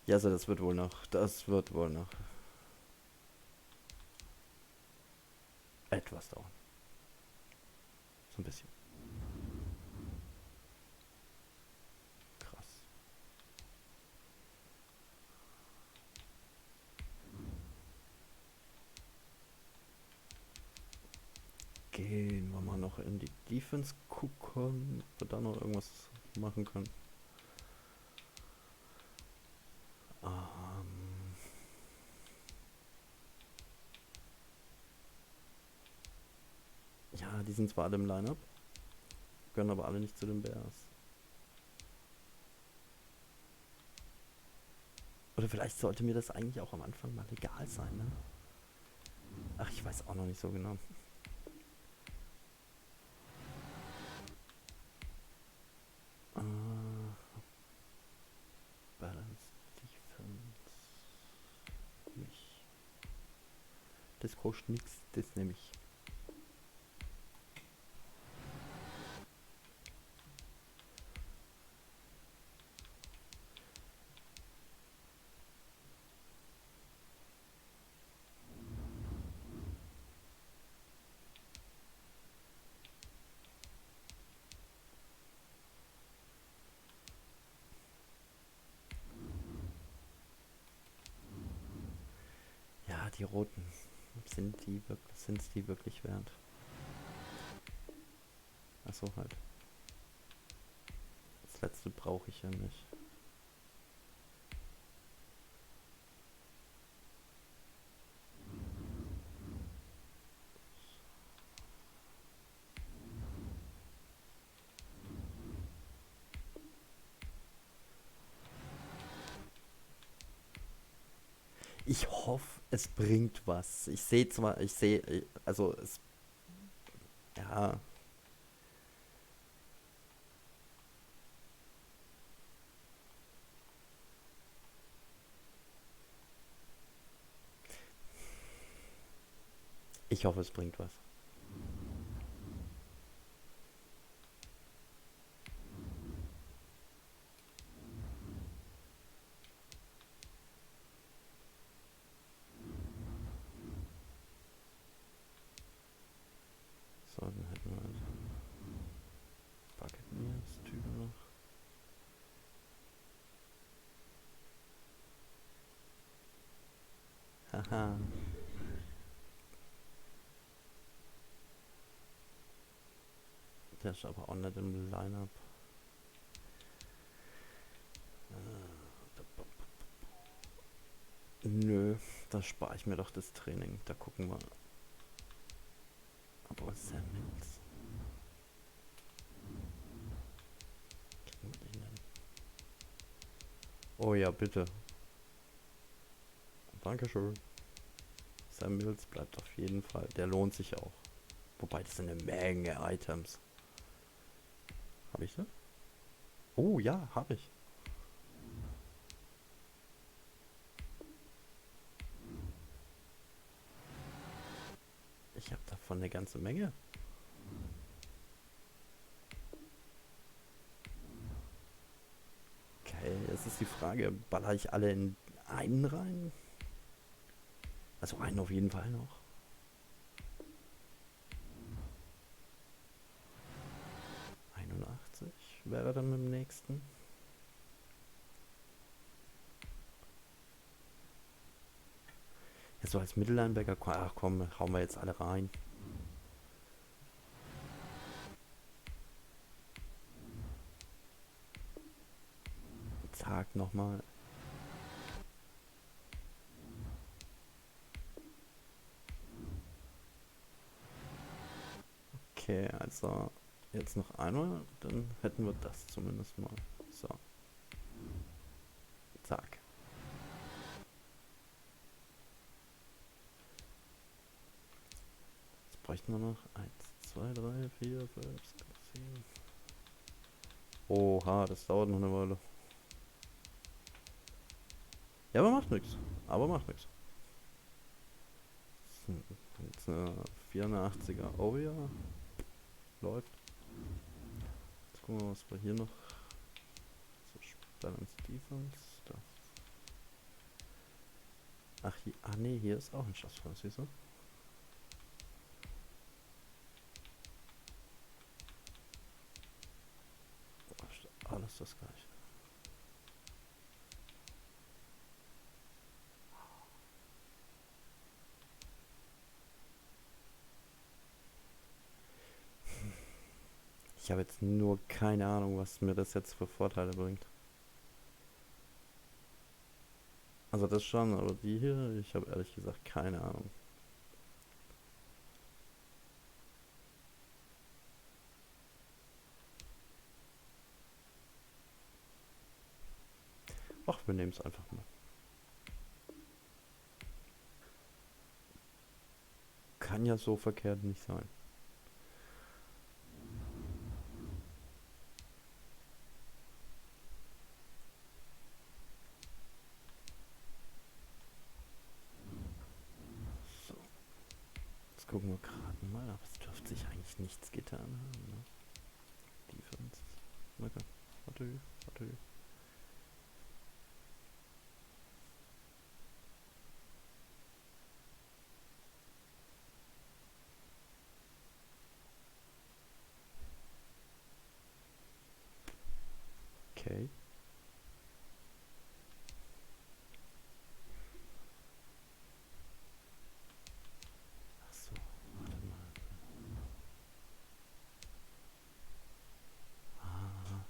Ja, also das wird wohl noch etwas dauern. So ein bisschen. Krass. Gehen wir mal noch in die Defense gucken, ob wir da noch irgendwas machen können. Ja, die sind zwar alle im Line-Up, gehören aber alle nicht zu den Bears. Oder vielleicht sollte mir das eigentlich auch am Anfang mal egal sein, ne? Ach, ich weiß auch noch nicht so genau. Balance Defense. Mich. Das kostet nichts, das nehme ich. Ja, die roten. Sind es die wirklich wert? Achso, halt. Das letzte brauche ich ja nicht. Ich hoffe, es bringt was. Also es, ja. Ich hoffe, es bringt was. So, dann hätten wir also Buccaneers-Typen noch. Haha. Der ist aber auch nicht im Line-Up. Nö, da spare ich mir doch das Training. Da gucken wir. Aber Sam Mills. Kriegen wir den denn? Oh ja, bitte. Dankeschön. Sam Mills bleibt auf jeden Fall. Der lohnt sich auch. Wobei, das sind eine Menge Items. Habe ich das? Oh ja, habe ich. Ich habe davon eine ganze Menge. Okay, jetzt ist die Frage, baller ich alle in einen rein? Also einen auf jeden Fall noch. Wäre dann mit dem nächsten. Ja, so als Mittellinebacker, ach komm, hauen wir jetzt alle rein. Zack, nochmal. Okay, also jetzt noch einmal, dann hätten wir das zumindest mal. So. Zack. Jetzt bräuchten wir noch 1, 2, 3, 4, 5, 6, 7. Oha, das dauert noch eine Weile. Ja, aber macht nichts. Jetzt eine 84er. Oh ja. Läuft. Jetzt gucken wir, was wir hier noch. So, Balance Defense. Da. Ach, hier. Ah, nee, hier ist auch ein Schussfall, siehst du? Alles das gleiche. Ich habe jetzt nur keine Ahnung, was mir das jetzt für Vorteile bringt. Also das schon, aber die hier, ich habe ehrlich gesagt keine Ahnung. Ach, wir nehmen es einfach mal. Kann ja so verkehrt nicht sein. So. Jetzt gucken wir gerade mal, aber es dürfte sich eigentlich nichts getan haben. Ne? Defense. Okay. Warte. Okay. Ach so, warte mal. Ah.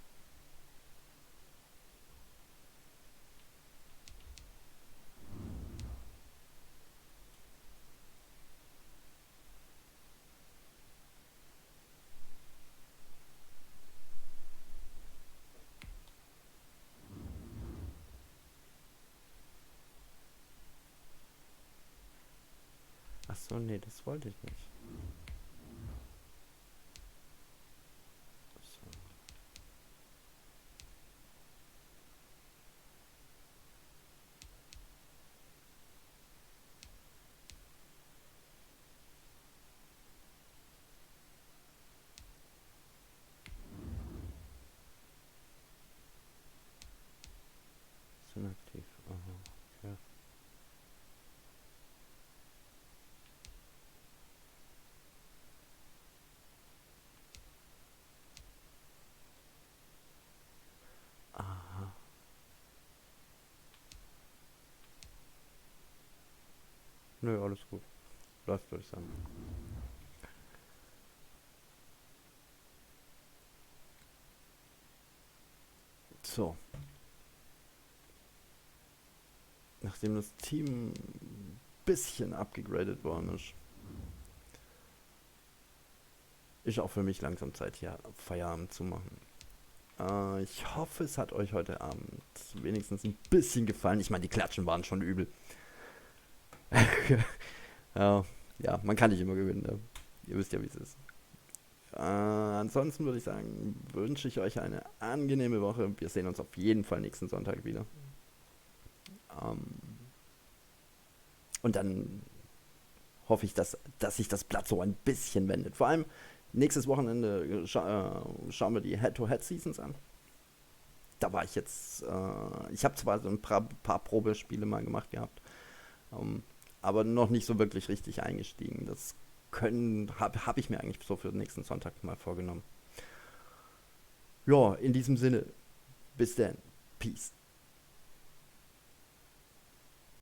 Ach so, nee, das wollte ich nicht. So. Sind aktiv. Aha, okay. Aha. Nö, alles gut. Läuft, würde ich sagen. So. Nachdem das Team ein bisschen abgegradet worden ist, ist auch für mich langsam Zeit, hier Feierabend zu machen. Ich hoffe, es hat euch heute Abend wenigstens ein bisschen gefallen. Ich meine, die Klatschen waren schon übel. Ja, man kann nicht immer gewinnen. Ne? Ihr wisst ja, wie es ist. Ansonsten würde ich sagen, wünsche ich euch eine angenehme Woche. Wir sehen uns auf jeden Fall nächsten Sonntag wieder. Und dann hoffe ich, dass sich das Blatt so ein bisschen wendet. Vor allem nächstes Wochenende schauen wir die Head-to-Head-Seasons an. Da war ich jetzt, ich habe zwar so ein paar Probespiele mal gemacht gehabt, aber noch nicht so wirklich richtig eingestiegen. Das habe ich mir eigentlich so für den nächsten Sonntag mal vorgenommen. Ja, in diesem Sinne, bis dann. Peace.